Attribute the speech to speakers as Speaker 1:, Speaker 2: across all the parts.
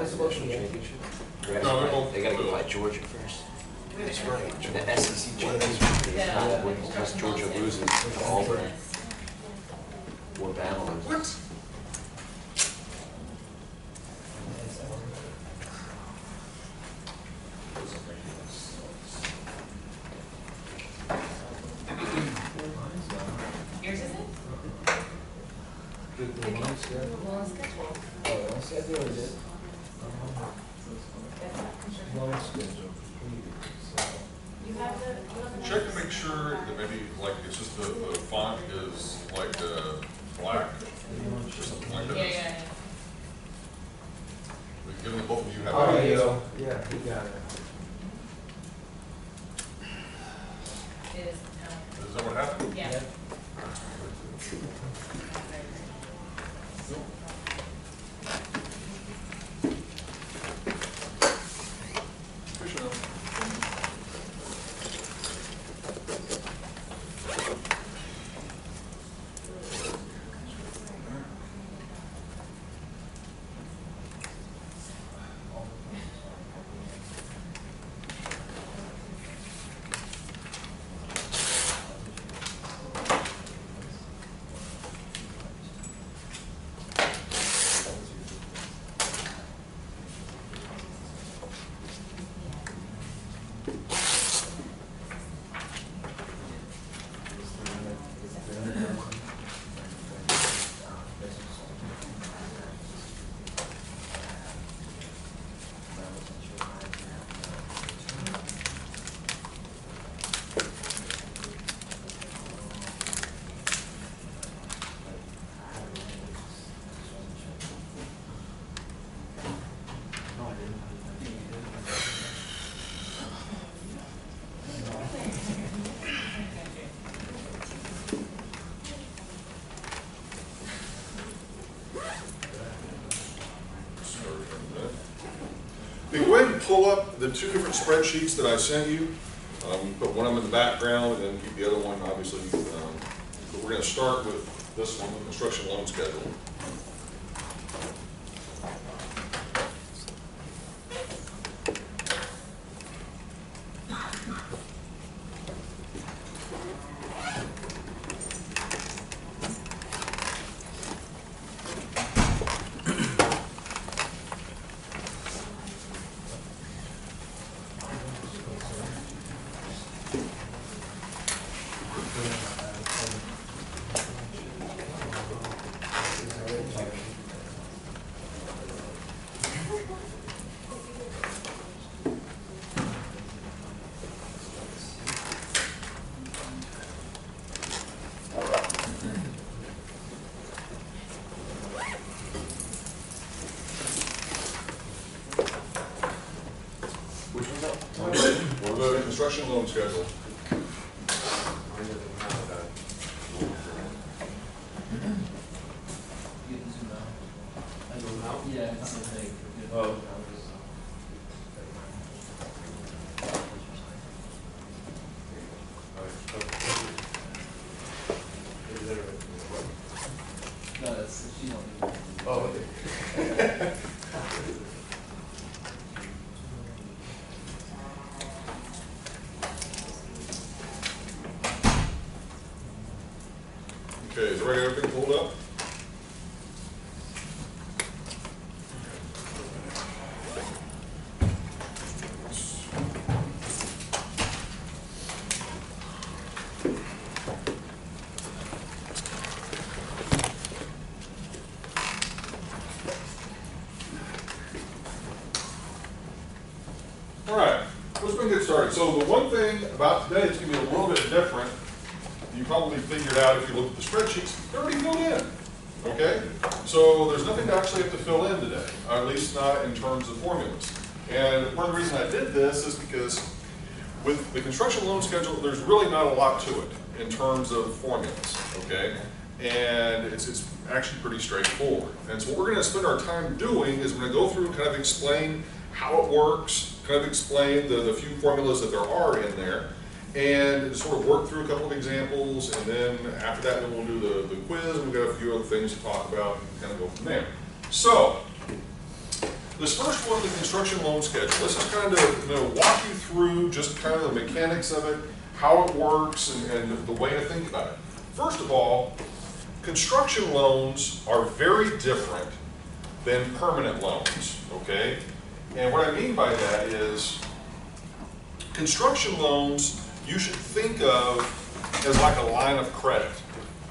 Speaker 1: Where's the motion championship?
Speaker 2: They gotta go by Georgia first.
Speaker 1: That's right.
Speaker 2: The SEC championship is not when unless Georgia loses to Auburn or Bama.
Speaker 3: What?
Speaker 4: Yours isn't? Long schedule.
Speaker 1: Oh, I said you did. Long schedule.
Speaker 4: You have the.
Speaker 3: Check to make sure that maybe like it's just the font is like black or something like that.
Speaker 4: Yeah.
Speaker 3: We've given the both of you have.
Speaker 1: Oh,
Speaker 3: it.
Speaker 1: yeah, he got it.
Speaker 4: It is.
Speaker 3: Is that what happened?
Speaker 4: Yeah.
Speaker 3: Push it up. Go ahead and pull up the two different spreadsheets that I sent you. Put one of them in the background and then keep the other one, obviously. But we're going to start with this one, the construction loan schedule. The construction loan schedule.
Speaker 1: Oh.
Speaker 5: No, that's, she don't need it.
Speaker 1: Oh, okay.
Speaker 3: Okay, is everything pulled up? All right, let's go and get started. So the one thing about today that's going to be a little bit different, you probably figured out if you look at the spreadsheets, they're already filled in, okay? So there's nothing to actually have to fill in today, at least not in terms of formulas. And one of the reasons I did this is because with the construction loan schedule, there's really not a lot to it in terms of formulas, okay? And it's actually pretty straightforward. And so what we're going to spend our time doing is we're going to go through and kind of explain how it works, kind of explain the few formulas that there are in there, and sort of work through a couple of examples, and then after that then we'll do the quiz, and we've got a few other things to talk about and kind of go from there. So, this first one, the construction loan schedule, this is kind of, walk you through just kind of the mechanics of it, how it works, and the way to think about it. First of all, construction loans are very different than permanent loans, okay? And what I mean by that is, construction loans you should think of as like a line of credit,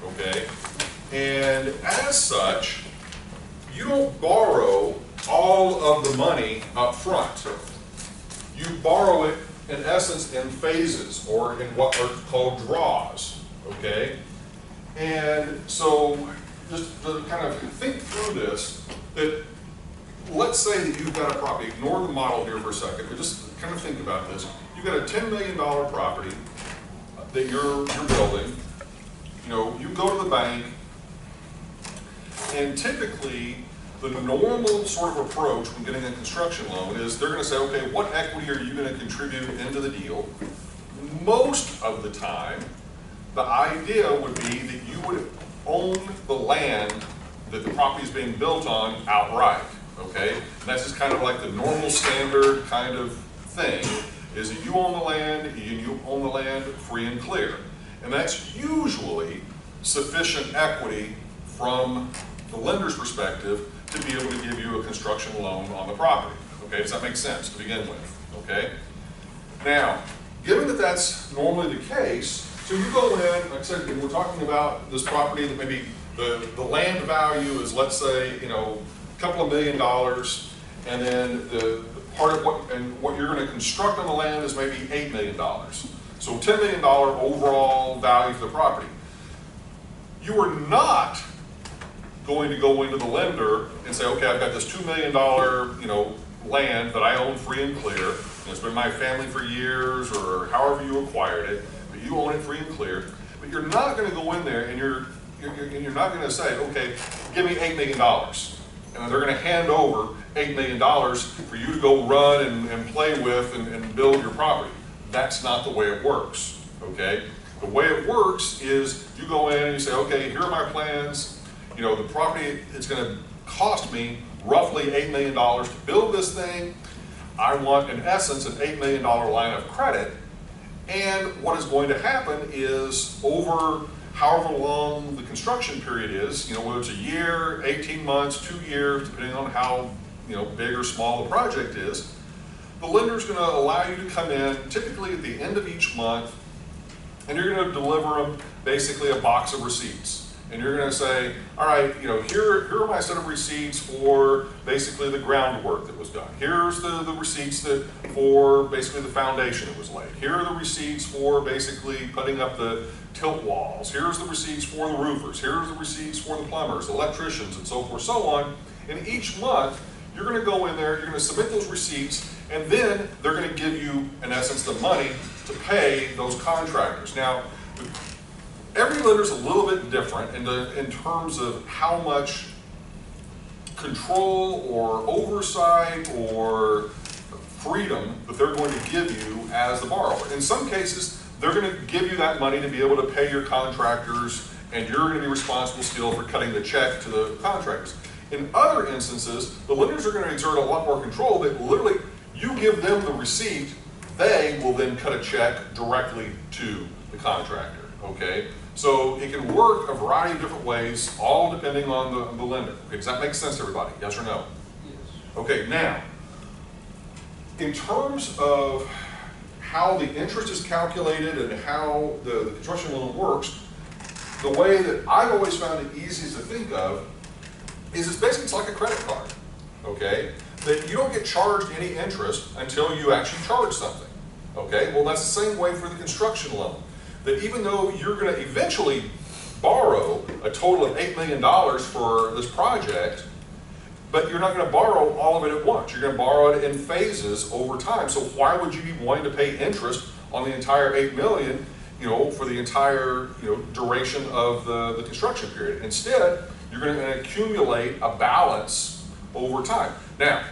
Speaker 3: okay? And as such, you don't borrow all of the money up front. You borrow it, in essence, in phases, or in what are called draws, okay? And so, just to kind of think through this, that let's say that you've got a property, ignore the model here for a second, but just kind of think about this. You've got a $10 million property that you're building. You go to the bank, and typically, the normal sort of approach when getting a construction loan is they're going to say, okay, what equity are you going to contribute into the deal? Most of the time, the idea would be that you would own the land that the property is being built on outright, okay? And that's just kind of like the normal standard kind of thing, is that you own the land, and you own the land free and clear. And that's usually sufficient equity from the lender's perspective to be able to give you a construction loan on the property. Okay, does that make sense to begin with? Okay. Now, given that that's normally the case, so you go in, like I said, and we're talking about this property that maybe the land value is, let's say, a couple of $1 million, and then the part of what you're going to construct on the land is maybe $8 million. So $10 million overall value for the property. You are not going to go into the lender and say, okay, I've got this $2 million, land that I own free and clear. It's been my family for years, or however you acquired it, but you own it free and clear. But you're not going to go in there and you're not going to say, okay, give me $8 million, and they're going to hand over $8 million for you to go run and play with and build your property. That's not the way it works. Okay, the way it works is you go in and you say, okay, here are my plans. The property, it's going to cost me roughly $8 million to build this thing. I want, in essence, an $8 million line of credit. And what is going to happen is, over however long the construction period is, whether it's a year, 18 months, 2 years, depending on how big or small the project is, the lender's going to allow you to come in, typically at the end of each month, and you're going to deliver them basically a box of receipts. And you're going to say, all right, here are my set of receipts for basically the groundwork that was done. Here's the receipts for basically the foundation that was laid. Here are the receipts for basically putting up the tilt walls. Here's the receipts for the roofers. Here's the receipts for the plumbers, electricians, and so forth, so on. And each month, you're going to go in there, you're going to submit those receipts, and then they're going to give you, in essence, the money to pay those contractors. Now, every lender is a little bit different in terms of how much control or oversight or freedom that they're going to give you as the borrower. In some cases, they're going to give you that money to be able to pay your contractors, and you're going to be responsible still for cutting the check to the contractors. In other instances, the lenders are going to exert a lot more control. That literally, you give them the receipt, they will then cut a check directly to the contractor, okay? So it can work a variety of different ways, all depending on the lender. Okay, does that make sense to everybody? Yes or no?
Speaker 1: Yes.
Speaker 3: Okay, now, in terms of how the interest is calculated and how the construction loan works, the way that I've always found it easiest to think of is it's like a credit card, okay? That you don't get charged any interest until you actually charge something, okay? Well, that's the same way for the construction loan. That even though you're going to eventually borrow a total of $8 million for this project, but you're not going to borrow all of it at once. You're going to borrow it in phases over time. So why would you be wanting to pay interest on the entire $8 million, for the entire, duration of the construction period? Instead, you're going to accumulate a balance over time. Now,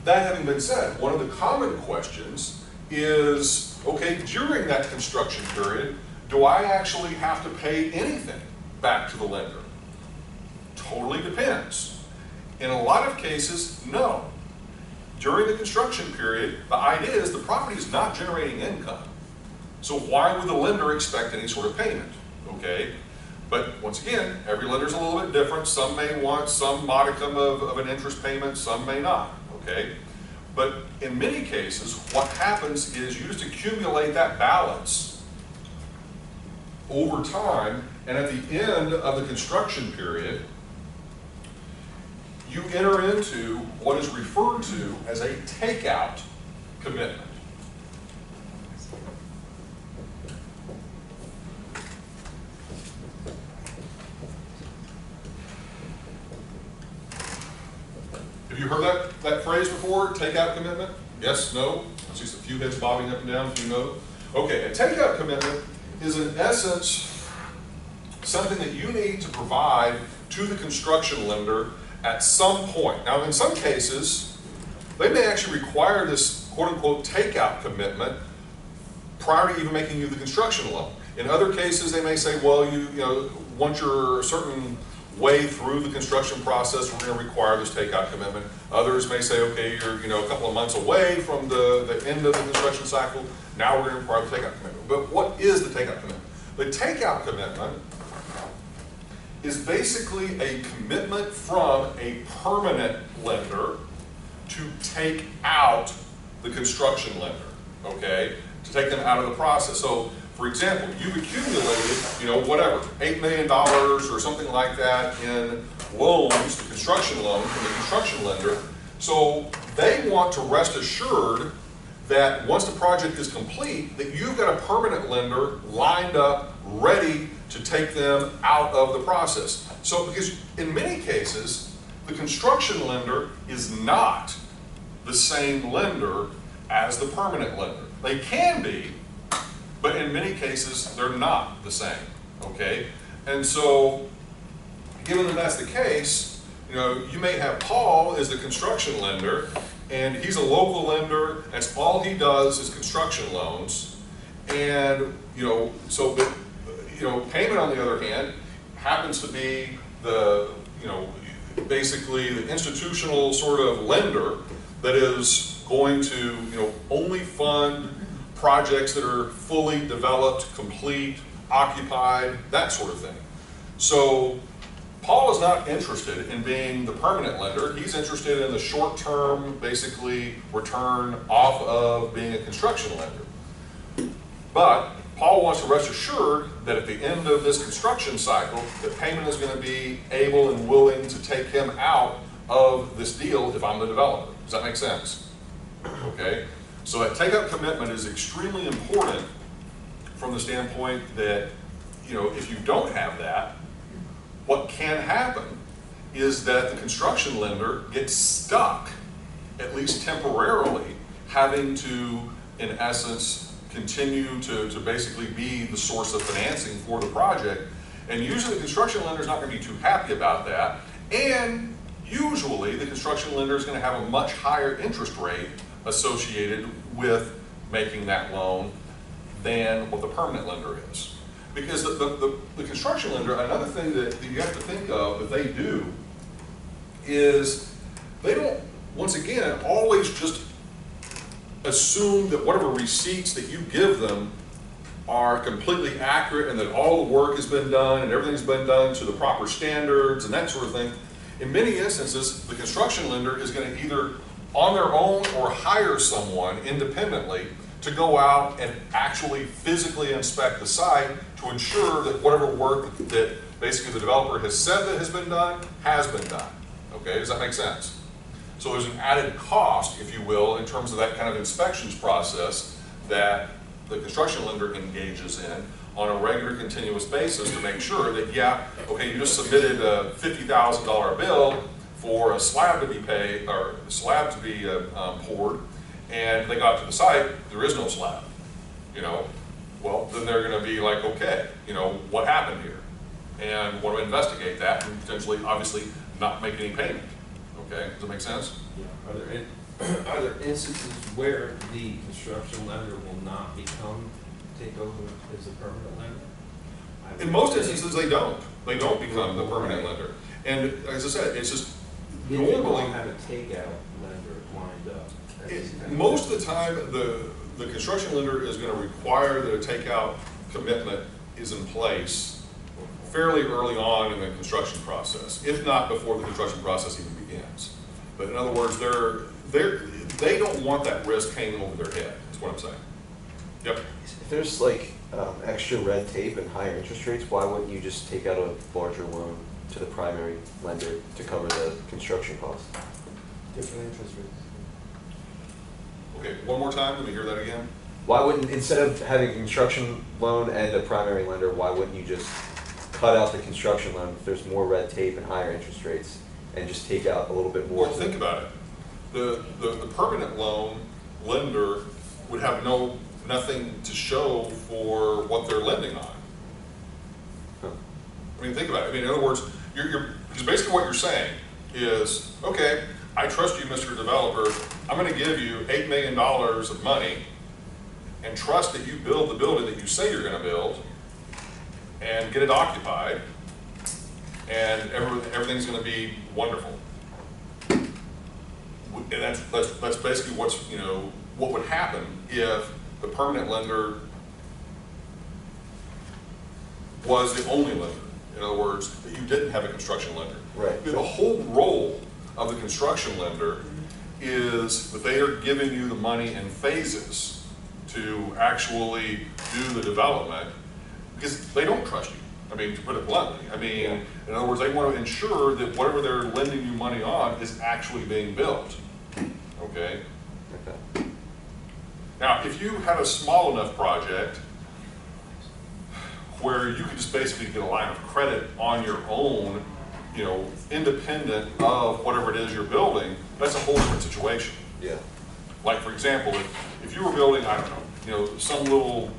Speaker 3: that having been said, one of the common questions is, okay, during that construction period, do I actually have to pay anything back to the lender? Totally depends. In a lot of cases, no. During the construction period, the idea is the property is not generating income. So why would the lender expect any sort of payment? Okay? But once again, every lender is a little bit different. Some may want some modicum of an interest payment, some may not. Okay? But in many cases, what happens is you just accumulate that balance over time, and at the end of the construction period, you enter into what is referred to as a takeout commitment. Have you heard that phrase before, takeout commitment? Yes, no? I see a few heads bobbing up and down, a few no. Okay, a takeout commitment is in essence something that you need to provide to the construction lender at some point. Now, in some cases, they may actually require this quote-unquote takeout commitment prior to even making you the construction loan. In other cases, they may say, well, you know, once you're a certain way through the construction process, we're going to require this takeout commitment. Others may say, okay, you're a couple of months away from the end of the construction cycle, now we're going to require the takeout commitment. But what is the takeout commitment? The takeout commitment is basically a commitment from a permanent lender to take out the construction lender, okay? To take them out of the process. So, for example, you've accumulated, whatever, $8 million or something like that in loans, the construction loan from the construction lender. So they want to rest assured that once the project is complete, that you've got a permanent lender lined up, ready to take them out of the process. So, because in many cases, the construction lender is not the same lender as the permanent lender. They can be, but in many cases, they're not the same, okay? And so, given that that's the case, you may have Paul as the construction lender, and he's a local lender, that's all he does is construction loans, and, payment on the other hand happens to be the, basically the institutional sort of lender that is going to, only fund projects that are fully developed, complete, occupied, that sort of thing. So Paul is not interested in being the permanent lender. He's interested in the short-term, basically, return off of being a construction lender. But Paul wants to rest assured that at the end of this construction cycle, that payment is going to be able and willing to take him out of this deal if I'm the developer. Does that make sense? Okay? So that takeout commitment is extremely important from the standpoint that, if you don't have that, what can happen is that the construction lender gets stuck, at least temporarily, having to, in essence, continue to basically be the source of financing for the project. And usually the construction lender is not going to be too happy about that. And usually the construction lender is going to have a much higher interest rate associated with making that loan than what the permanent lender is. Because the construction lender, another thing that you have to think of that they do is they don't, once again, always just assume that whatever receipts that you give them are completely accurate and that all the work has been done and everything's been done to the proper standards and that sort of thing. In many instances, the construction lender is going to either on their own or hire someone independently to go out and actually physically inspect the site to ensure that whatever work that basically the developer has said that has been done. Okay, does that make sense? So there's an added cost, if you will, in terms of that kind of inspections process that the construction lender engages in on a regular continuous basis to make sure that, yeah, okay, you just submitted a $50,000 bill for a slab to be paid, or a slab to be poured, and they got to the site, there is no slab, well, then they're going to be like, okay, what happened here? And want to investigate that and potentially, obviously, not make any payment. Okay, does that make sense?
Speaker 1: Yeah. Are there instances where the construction lender will not take over as a permanent lender?
Speaker 3: In most instances, they don't. They don't become the permanent lender. And as I said, it's just
Speaker 1: You
Speaker 3: normally,
Speaker 1: won't have a takeout lender lined up.
Speaker 3: most of the time, the construction lender is gonna require that a takeout commitment is in place fairly early on in the construction process, if not before the construction process even begins. But in other words, they don't want that risk hanging over their head, is what I'm saying. Yep.
Speaker 2: If there's like extra red tape and higher interest rates, why wouldn't you just take out a larger loan to the primary lender to cover the construction costs?
Speaker 6: Different interest rates.
Speaker 3: Okay, one more time, let me hear that again.
Speaker 2: Why wouldn't, instead of having a construction loan and a primary lender, why wouldn't you just cut out the construction loan if there's more red tape and higher interest rates and just take out a little bit more?
Speaker 3: Well, think about it. The permanent loan lender would have nothing to show for what they're lending on.
Speaker 2: Huh.
Speaker 3: I mean, think about it. I mean, in other words, because basically what you're saying is, okay, I trust you, Mr. Developer. I'm going to give you $8 million of money and trust that you build the building that you say you're going to build and get it occupied, and everything's going to be wonderful. And that's basically what would happen if the permanent lender was the only lender. In other words, that you didn't have a construction lender.
Speaker 2: Right.
Speaker 3: The whole role of the construction lender is that they are giving you the money in phases to actually do the development, because they don't trust you. I mean, to put it bluntly. I mean, in other words, they want to ensure that whatever they're lending you money on is actually being built. Okay?
Speaker 2: Okay.
Speaker 3: Now, if you have a small enough project where you could just basically get a line of credit on your own, independent of whatever it is you're building, that's a whole different situation.
Speaker 2: Yeah.
Speaker 3: Like, for example, if you were building, I don't know, some little,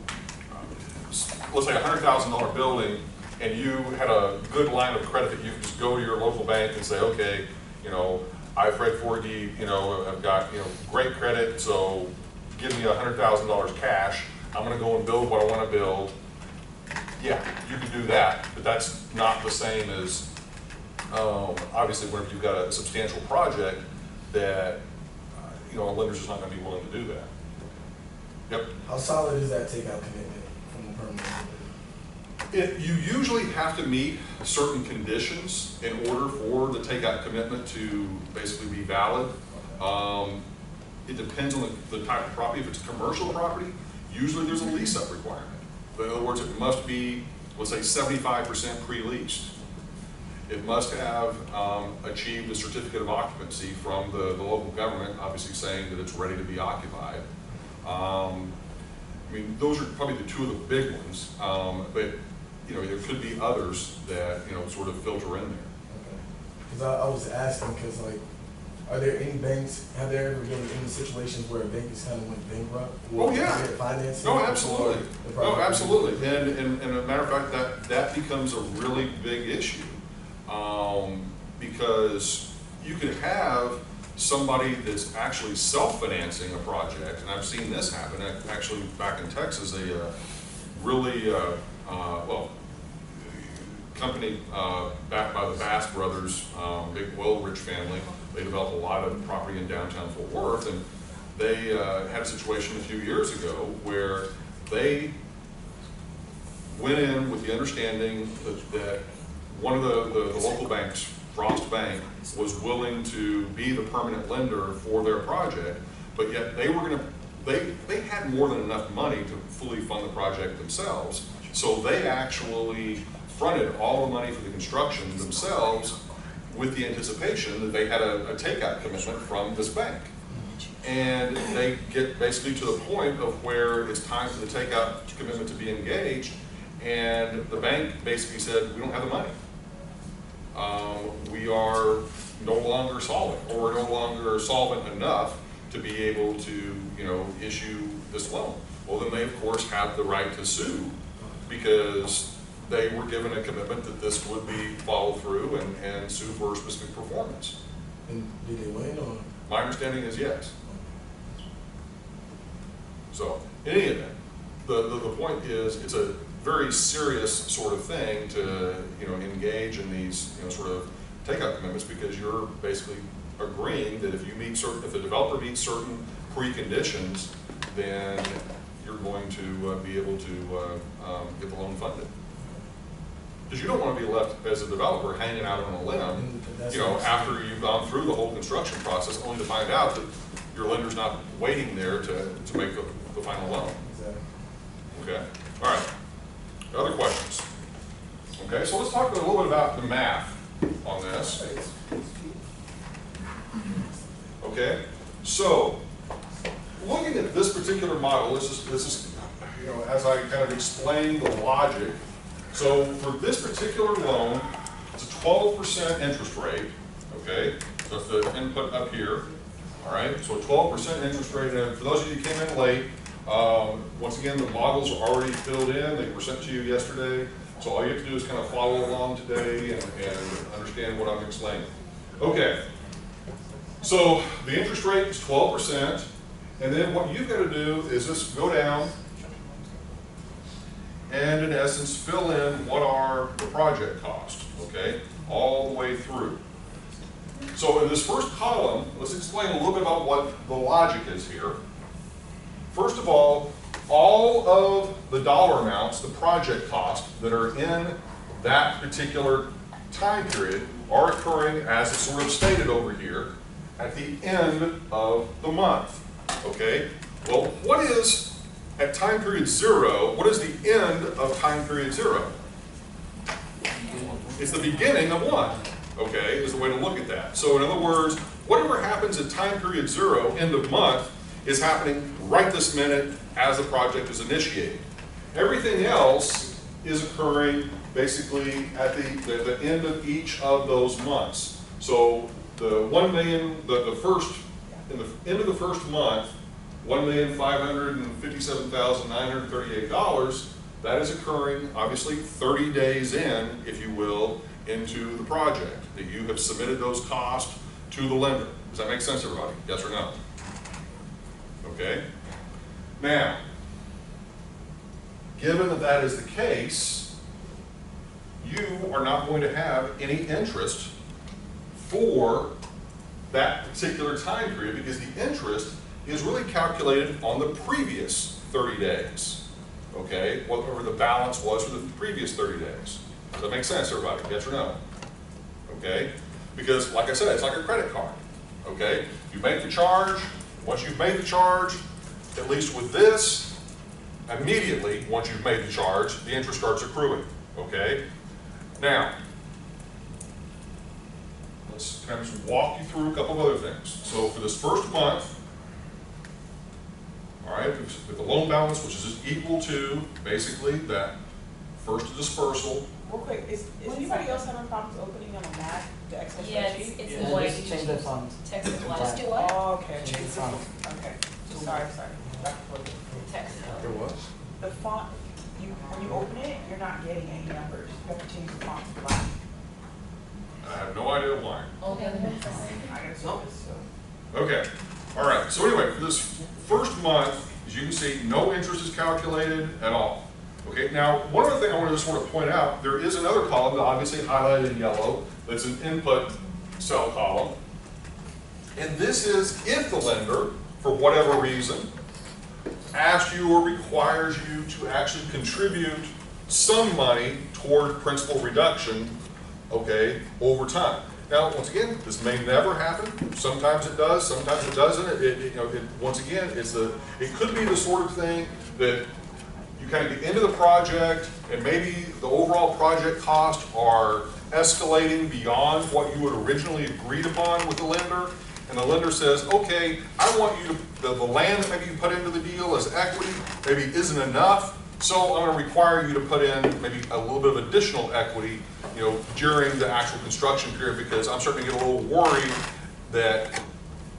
Speaker 3: let's say $100,000 building, and you had a good line of credit that you could just go to your local bank and say, okay, I've read 4D, I've got, great credit, so give me $100,000 cash. I'm going to go and build what I want to build. Yeah, you can do that, but that's not the same as, obviously, whenever you've got a substantial project that, a lender's just not going to be willing to do that. Yep.
Speaker 6: How solid is that takeout commitment from the permanent lender?
Speaker 3: You usually have to meet certain conditions in order for the takeout commitment to basically be valid. It depends on the type of property. If it's a commercial property, usually there's a lease-up requirement. But in other words, it must be, let's say, 75% pre-leased. It must have achieved a certificate of occupancy from the local government, obviously saying that it's ready to be occupied. I mean, those are probably the two of the big ones, but there could be others that sort of filter in there.
Speaker 6: Okay. Because I was asking, because are there any banks? Have there ever been any situations where a bank has kind of went bankrupt?
Speaker 3: Oh yeah.
Speaker 6: Financing?
Speaker 3: No, absolutely. No, absolutely. And a matter of fact, that becomes a really big issue, because you could have somebody that's actually self-financing a project, and I've seen this happen. Actually, back in Texas, a really company backed by the Bass brothers, big oil-rich family. They developed a lot of property in downtown Fort Worth, and they had a situation a few years ago where they went in with the understanding that one of the local banks, Frost Bank, was willing to be the permanent lender for their project, but yet they had more than enough money to fully fund the project themselves, so they actually fronted all the money for the construction themselves with the anticipation that they had a takeout commitment from this bank. And they get basically to the point of where it's time for the takeout commitment to be engaged, and the bank basically said, we don't have the money. We are no longer solvent, or we're no longer solvent enough to be able to, issue this loan. Well, then they of course have the right to sue, because they were given a commitment that this would be followed through and sue for specific performance.
Speaker 6: And did they win, or?
Speaker 3: My understanding is yes. So, in any event, the point is, it's a very serious sort of thing to engage in these sort of takeout commitments because you're basically agreeing that if the developer meets certain preconditions, then you're going to be able to get the loan funded. Because you don't want to be left as a developer hanging out on a limb, you know, after you've gone through the whole construction process, only to find out that your lender's not waiting there to make the final loan.
Speaker 6: Exactly.
Speaker 3: Okay, all right. Other questions? Okay, so let's talk a little bit about the math on this. Okay, so looking at this particular model, this is, you know, as I kind of explained the logic. So for this particular loan, it's a 12% interest rate. Okay, so that's the input up here. All right, so a 12% interest rate. And for those of you who came in late, once again, the models are already filled in. They were sent to you yesterday. So all you have to do is kind of follow along today and understand what I'm explaining. Okay, so the interest rate is 12%. And then what you've got to do is just go down and in essence fill in what are the project costs, okay, all the way through. So in this first column, let's explain a little bit about what the logic is here. First of all of the dollar amounts, the project costs that are in that particular time period are occurring as it's sort of stated over here at the end of the month, okay? Well, what is, at time period 0, what is the end of time period 0? It's the beginning of 1, okay, is the way to look at that. So in other words, whatever happens at time period 0, end of month, is happening right this minute as the project is initiated. Everything else is occurring basically at the end of each of those months. So the 1 million, in the end of the first month, $1,557,938, that is occurring obviously 30 days in, if you will, into the project, that you have submitted those costs to the lender. Does that make sense, everybody? Yes or no? Okay. Now, given that that is the case, you are not going to have any interest for that particular time period because the interest is really calculated on the previous 30 days, okay? Whatever the balance was for the previous 30 days. Does that make sense, everybody? Yes or no? Okay? Because, like I said, it's like a credit card, okay? You make the charge. Once you've made the charge, at least with this, immediately, once you've made the charge, the interest starts accruing, okay? Now, let's kind of just walk you through a couple of other things. So for this first month, all right, with the loan balance, which is equal to basically that first dispersal.
Speaker 7: Real quick, is anybody else having problems opening on a Mac, the Excel
Speaker 4: Yeah,
Speaker 7: spreadsheet?
Speaker 4: it's
Speaker 5: Yeah,
Speaker 4: white.
Speaker 5: just change the font.
Speaker 4: Text it white.
Speaker 7: Just do what? Oh, okay.
Speaker 5: Change the font.
Speaker 7: Okay, sorry. Back and forth.
Speaker 4: Text it.
Speaker 2: There was?
Speaker 7: The font, when you open it, you're not getting any numbers. You have to change the font to black.
Speaker 3: I have no idea why.
Speaker 4: Okay.
Speaker 7: I gotta see this, so.
Speaker 3: Okay, all right, so anyway, for this first month, as you can see, no interest is calculated at all. Okay, now, one other thing I want to just sort of point out, there is another column, obviously highlighted in yellow, that's an input cell column. And this is if the lender, for whatever reason, asks you or requires you to actually contribute some money toward principal reduction, okay, over time. Now, once again, this may never happen. Sometimes it does, sometimes it doesn't. Once again, it could be the sort of thing that you kind of get into the project and maybe the overall project costs are escalating beyond what you had originally agreed upon with the lender. And the lender says, okay, I want you to, the land that maybe you put into the deal as equity maybe isn't enough, so I'm going to require you to put in maybe a little bit of additional equity, you know, during the actual construction period, because I'm starting to get a little worried that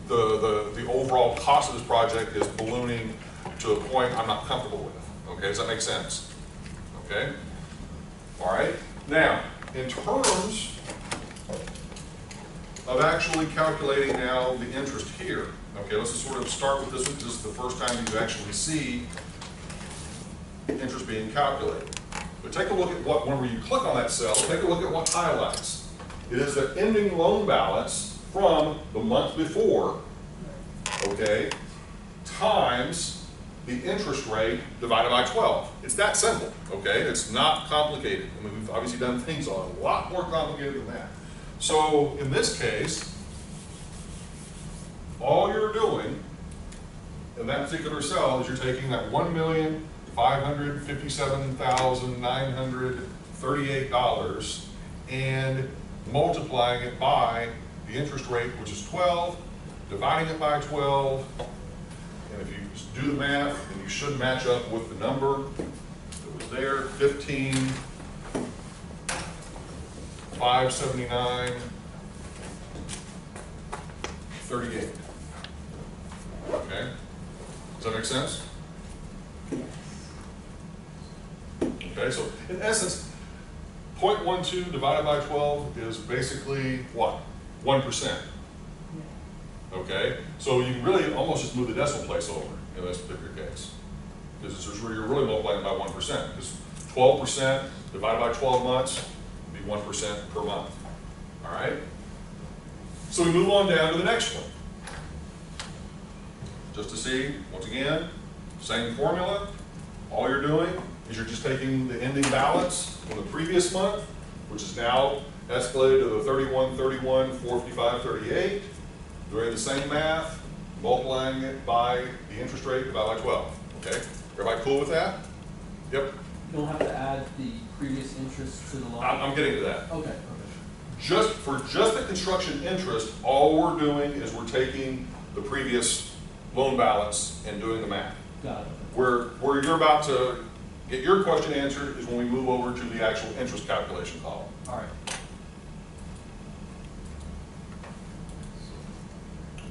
Speaker 3: the overall cost of this project is ballooning to a point I'm not comfortable with. Okay, does that make sense? Okay? All right. Now, in terms of actually calculating now the interest here, okay, let's just sort of start with this one, because this is the first time you actually see interest being calculated. But take a look at whenever you click on that cell, take a look at what highlights. It is the ending loan balance from the month before, okay, times the interest rate divided by 12. It's that simple, okay? It's not complicated. I mean, we've obviously done things a lot more complicated than that. So in this case, all you're doing in that particular cell is you're taking that $1,557,938 and multiplying it by the interest rate, which is 12, dividing it by 12, and if you do the math, then you should match up with the number that was there, 15,579.38. Okay? Does that make sense? Okay, so in essence, 0.12 divided by 12 is basically what? 1%. Okay? So you really almost just move the decimal place over in this particular case. Because you're really multiplying by 1%. Because 12% divided by 12 months would be 1% per month. All right? So we move on down to the next one. Just to see, once again, same formula. All you're doing is you're just taking the ending balance from the previous month, which is now escalated to the 31,455.38. Doing the same math, multiplying it by the interest rate divided by 12. Okay? Everybody cool with that? Yep.
Speaker 5: You don't have to add the previous interest to the loan?
Speaker 3: I'm getting to that.
Speaker 5: Okay, okay.
Speaker 3: Just the construction interest, all we're doing is we're taking the previous loan balance and doing the math.
Speaker 5: Got it.
Speaker 3: Where you're about to get your question answered is when we move over to the actual interest calculation column.
Speaker 5: All right.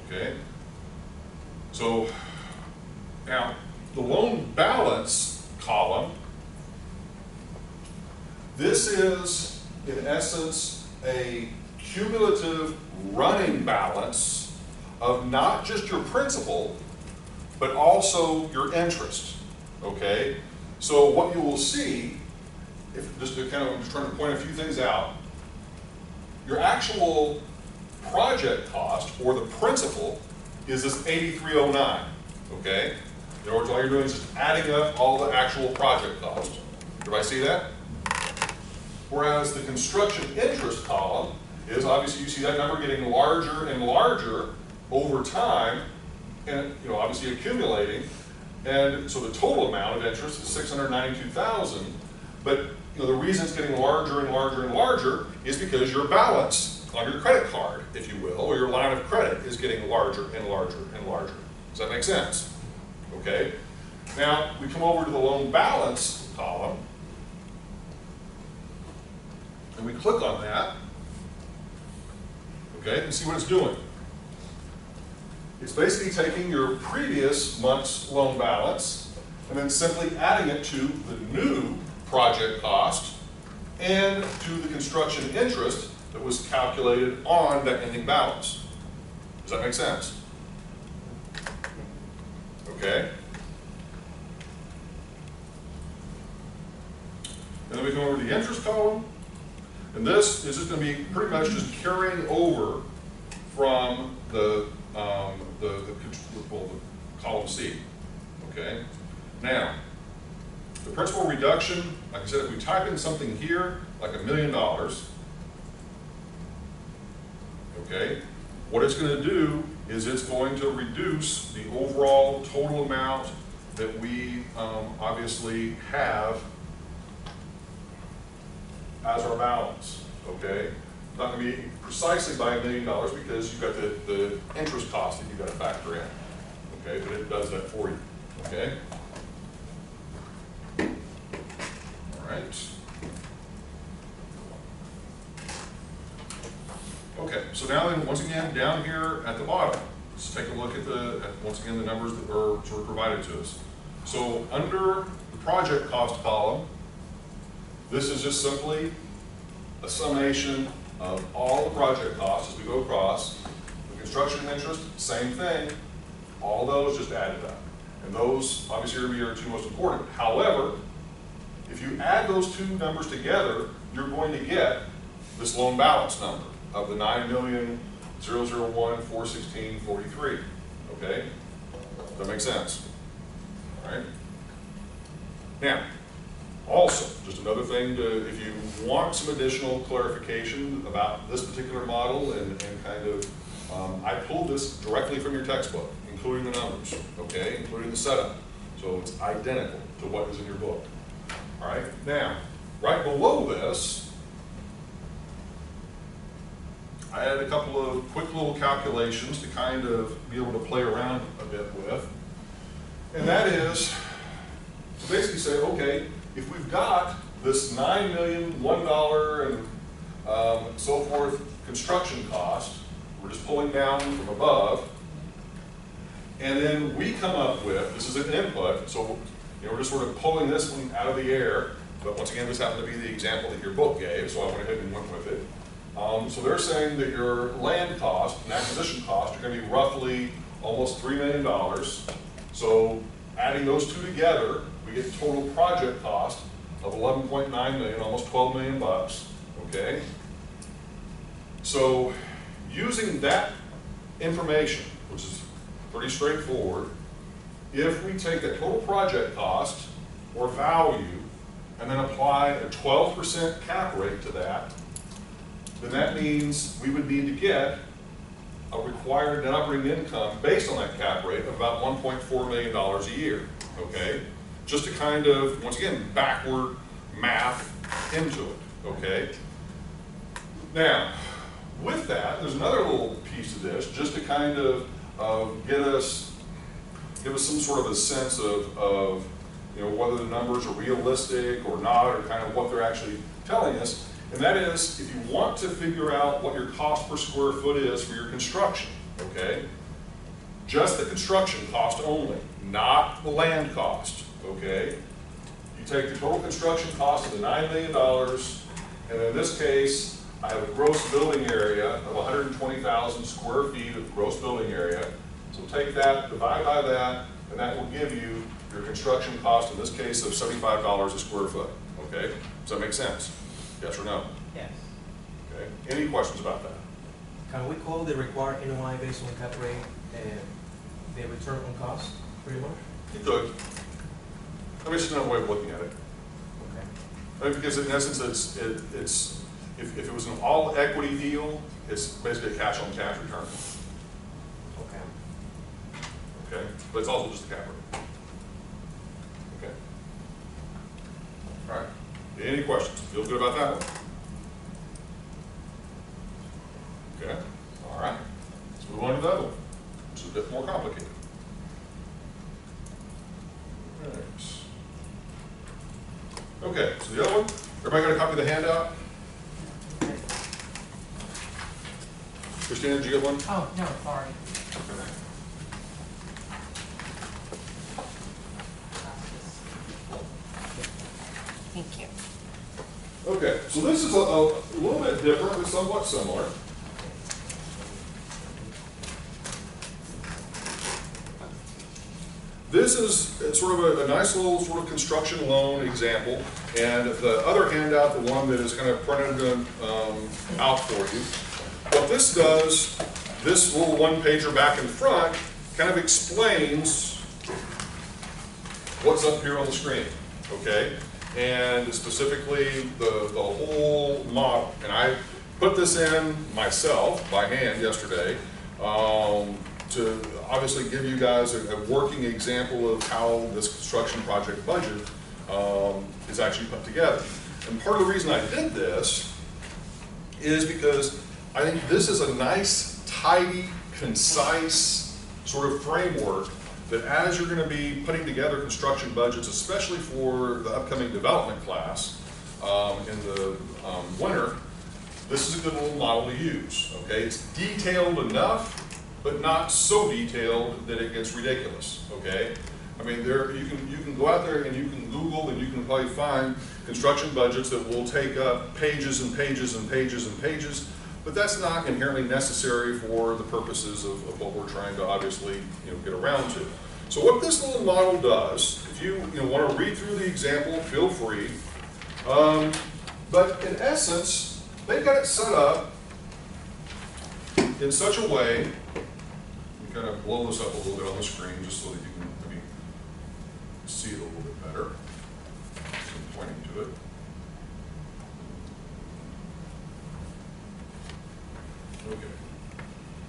Speaker 3: Okay? So, now, the loan balance column, this is, in essence, a cumulative running balance of not just your principal, but also your interest, okay? So what you will see, if just to kind of, I'm just trying to point a few things out, your actual project cost, or the principal, is this 8309, okay? In other words, all you're doing is just adding up all the actual project costs. Everybody see that? Whereas the construction interest column is, obviously you see that number getting larger and larger over time, and obviously accumulating, and so the total amount of interest is $692,000. But the reason it's getting larger and larger and larger is because your balance on your credit card, if you will, or your line of credit is getting larger and larger and larger. Does that make sense? Okay. Now we come over to the loan balance column, and we click on that. Okay, and see what it's doing. It's basically taking your previous month's loan balance and then simply adding it to the new project cost and to the construction interest that was calculated on that ending balance. Does that make sense? Okay. And then we come over to the interest column, and this is just going to be pretty much just carrying over from the column C. Okay. Now, the principal reduction, like I said, if we type in something here, like $1 million, okay, what it's going to do is it's going to reduce the overall total amount that we obviously have as our balance, okay? Not going to be precisely by $1 million because you've got the interest cost that you've got to factor in, okay? But it does that for you, okay? All right. Okay, so now then, once again, down here at the bottom, let's take a look at once again, the numbers that are sort of provided to us. So under the project cost column, this is just simply a summation of all the project costs as we go across. The construction interest, same thing. All those just added up. And those, obviously, are your two most important. However, if you add those two numbers together, you're going to get this loan balance number of the 9,001,416.43. Okay? Does that make sense? All right? Now, also, just another thing to, if you want some additional clarification about this particular model and kind of, I pulled this directly from your textbook, including the numbers, okay, including the setup. So it's identical to what is in your book. All right, now, right below this, I had a couple of quick little calculations to kind of be able to play around a bit with. And that is, to basically say, okay, if we've got this $9,001 and so forth construction cost, we're just pulling down from above, and then we come up with, this is an input, so we're just sort of pulling this one out of the air, but once again, this happened to be the example that your book gave, so I went ahead and went with it. So they're saying that your land cost and acquisition cost are going to be roughly almost $3 million. So adding those two together, we get total project cost of 11.9 million, almost 12 million bucks, okay? So using that information, which is pretty straightforward, if we take the total project cost or value and then apply a 12% cap rate to that, then that means we would need to get a required net operating income based on that cap rate of about $1.4 million a year, okay? Just to kind of, once again, backward math into it, okay? Now, with that, there's another little piece of this, just to kind of give us some sort of a sense of whether the numbers are realistic or not, or kind of what they're actually telling us. And that is, if you want to figure out what your cost per square foot is for your construction, okay? Just the construction cost only, not the land cost, okay? You take the total construction cost of the $9 million, and in this case, I have a gross building area of 120,000 square feet of gross building area. So take that, divide by that, and that will give you your construction cost, in this case, of $75 a square foot, okay? Does that make sense? Yes or no?
Speaker 8: Yes.
Speaker 3: Okay. Any questions about that?
Speaker 8: Can we call the required NOI based on cap rate the return on cost, pretty much?
Speaker 3: You could. I mean, it's just another way of looking at it.
Speaker 8: Okay.
Speaker 3: I mean, because in essence, it's if it was an all equity deal, it's basically a cash on cash return.
Speaker 8: Okay.
Speaker 3: Okay. But it's also just a cap rate. Okay. All right. Any questions? Feel good about that one? Okay. All right. Let's move on to the other one, which is a bit more complicated. All right. Okay, so the other one, everybody got a copy of the handout? Christina, did you get one?
Speaker 7: Oh, no, sorry.
Speaker 3: Okay.
Speaker 4: Thank you.
Speaker 3: Okay, so this is a little bit different, but somewhat similar. This is sort of a nice little sort of construction loan example, and the other handout, the one that is kind of printed out for you. What this does, this little one-pager back in front, kind of explains what's up here on the screen, okay? And specifically the whole model. And I put this in myself by hand yesterday to obviously give you guys a working example of how this construction project budget is actually put together. And part of the reason I did this is because I think this is a nice, tidy, concise sort of framework that as you're going to be putting together construction budgets, especially for the upcoming development class in the winter, this is a good little model to use, okay? It's detailed enough, but not so detailed that it gets ridiculous, okay? I mean, you can go out there and you can Google and you can probably find construction budgets that will take up pages and pages and pages and pages, but that's not inherently necessary for the purposes of what we're trying to obviously get around to. So what this little model does, if you want to read through the example, feel free. But in essence, they've got it set up in such a way, let me kind of blow this up a little bit on the screen just so that you can maybe see it a little bit better. I'm pointing to it. Okay.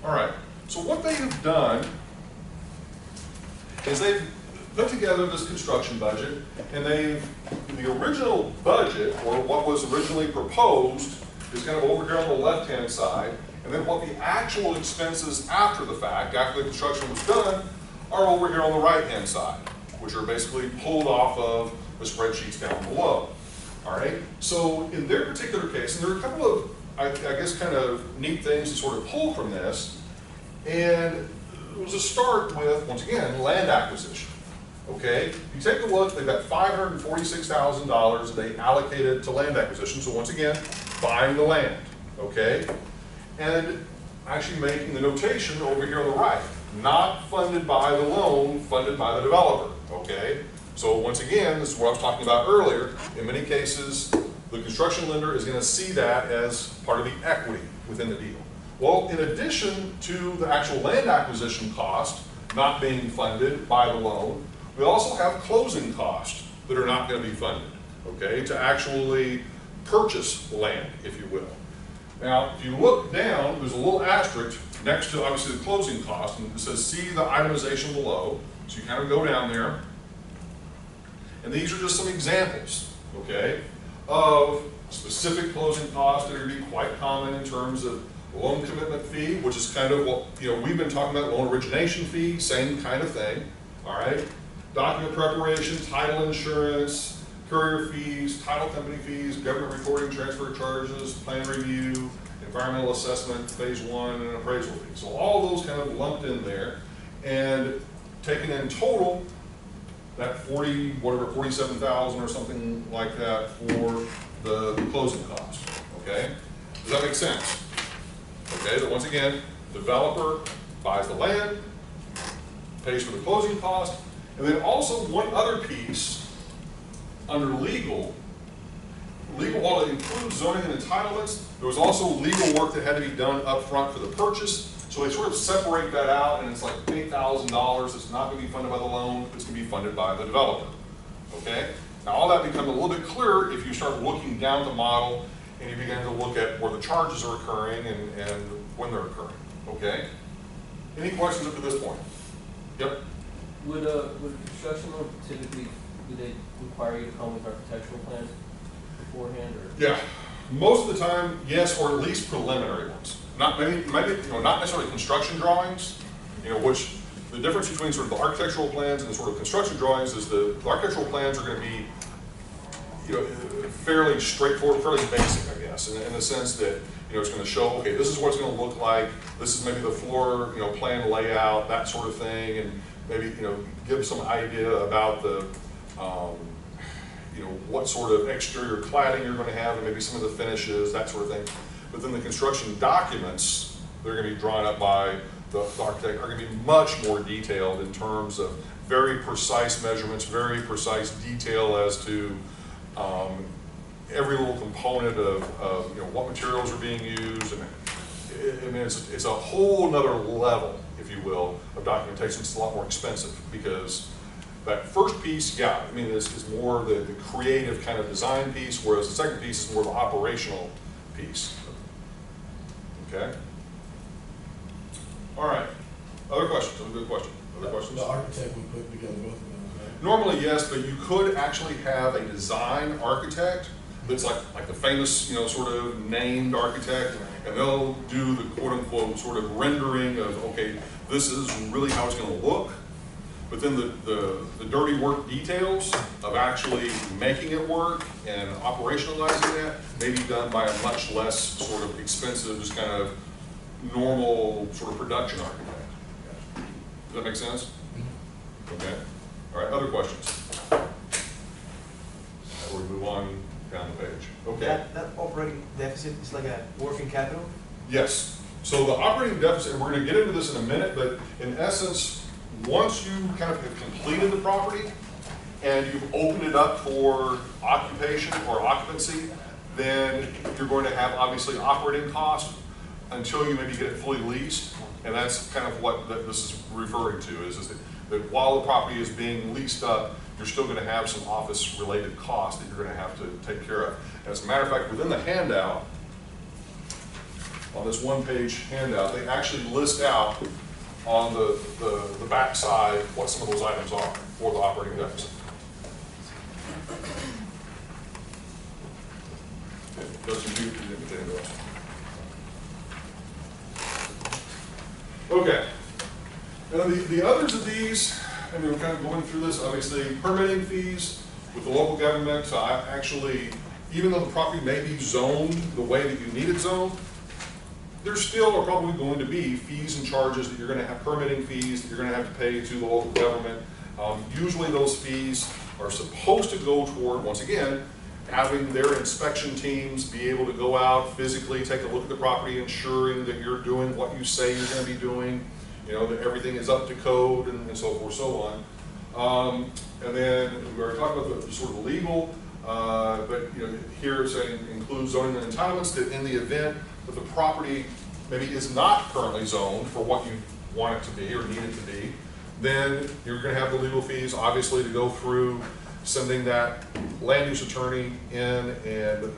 Speaker 3: All right. So what they have done is they've put together this construction budget, and the original budget, or what was originally proposed, is kind of over here on the left-hand side, and then what the actual expenses after the fact, after the construction was done, are over here on the right-hand side, which are basically pulled off of the spreadsheets down below. All right? So in their particular case, and there are a couple of, I guess, kind of neat things to sort of pull from this, and it was a start with, once again, land acquisition. Okay, you take a look, they've got $546,000 they allocated to land acquisition, so once again, buying the land, okay? And actually making the notation over here on the right, not funded by the loan, funded by the developer, okay? So once again, this is what I was talking about earlier, in many cases, the construction lender is gonna see that as part of the equity within the deal. Well, in addition to the actual land acquisition cost not being funded by the loan, we also have closing costs that are not going to be funded, okay, to actually purchase land, if you will. Now, if you look down, there's a little asterisk next to, obviously, the closing cost, and it says, see the itemization below. So you kind of go down there, and these are just some examples, okay, of specific closing costs that are going to be quite common in terms of loan commitment fee, which is kind of what, we've been talking about, loan origination fee, same kind of thing, all right? Document preparation, title insurance, courier fees, title company fees, government recording transfer charges, plan review, environmental assessment, phase 1, and appraisal fees. So all those kind of lumped in there, and taken in total, that 47,000 or something like that for the closing cost, okay? Does that make sense? Okay, so once again, developer buys the land, pays for the closing cost, and then also one other piece under legal, while it includes zoning and entitlements, there was also legal work that had to be done up front for the purchase. So they sort of separate that out, and it's like $8,000. It's not going to be funded by the loan. It's going to be funded by the developer. Okay? Now all that becomes a little bit clearer if you start looking down the model and you begin to look at where the charges are occurring and when they're occurring. Okay? Any questions up to this point? Yep.
Speaker 5: Would a construction loan typically, would they require you to come with architectural plans beforehand, or?
Speaker 3: Yeah, most of the time, yes, or at least preliminary ones. Not maybe not necessarily construction drawings. Which the difference between sort of the architectural plans and the sort of construction drawings is the architectural plans are going to be, fairly straightforward, fairly basic, I guess, in the sense that it's going to show, okay, this is what it's going to look like. This is maybe the floor, plan layout, that sort of thing, and maybe give some idea about the what sort of exterior cladding you're going to have, and maybe some of the finishes, that sort of thing. But then the construction documents, they're going to be drawn up by the architect, are going to be much more detailed in terms of very precise measurements, very precise detail as to every little component of what materials are being used. And it's a whole nother level, if you will, of documentation. It's a lot more expensive because that first piece, is more the creative kind of design piece, whereas the second piece is more the operational piece. Okay? All right. Other questions? Other good question? Other questions?
Speaker 6: The architect would put together both of them, right?
Speaker 3: Normally, yes, but you could actually have a design architect that's like the famous, sort of named architect, and they'll do the quote-unquote sort of rendering of, okay, this is really how it's going to look. But then the dirty work details of actually making it work and operationalizing that may be done by a much less sort of expensive, just kind of normal sort of production architect. Does that make sense? Okay. All right, other questions? Or we move on down the page. Okay.
Speaker 8: That operating deficit is like a working capital?
Speaker 3: Yes. So the operating deficit, and we're going to get into this in a minute, but in essence, once you kind of have completed the property and you've opened it up for occupation or occupancy, then you're going to have obviously operating costs until you maybe get it fully leased. And that's kind of what this is referring to, is that while the property is being leased up, you're still going to have some office-related costs that you're going to have to take care of. And as a matter of fact, within the handout, on this one-page handout, they actually list out on the back side what some of those items are for the operating deficit. Doesn't mute anything else. Okay. Now the others of these, I mean, we're kind of going through this, obviously, permitting fees with the local government. So I actually, even though the property may be zoned the way that you need it zoned, there still are probably going to be fees and charges that you're going to have, permitting fees that you're going to have to pay to the local government. Usually those fees are supposed to go toward, once again, having their inspection teams be able to go out, physically take a look at the property, ensuring that you're doing what you say you're going to be doing, you know, that everything is up to code and so forth, so on. And then we already talked about the sort of legal, but you know, here it's saying include zoning and entitlements, that in the event that the property maybe is not currently zoned for what you want it to be or need it to be, then you're going to have the legal fees, obviously, to go through sending that land use attorney in and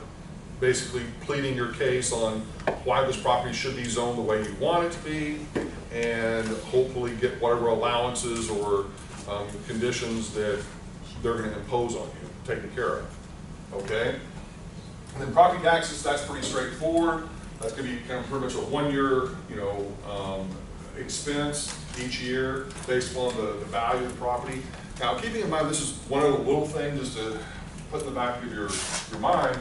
Speaker 3: basically pleading your case on why this property should be zoned the way you want it to be, and hopefully get whatever allowances or conditions that they're going to impose on you taken care of. Okay? And then property taxes, that's pretty straightforward. That's going to be kind of pretty much a one-year, you know, expense each year based on the value of the property. Now, keeping in mind, this is one of the little things just to put in the back of your mind.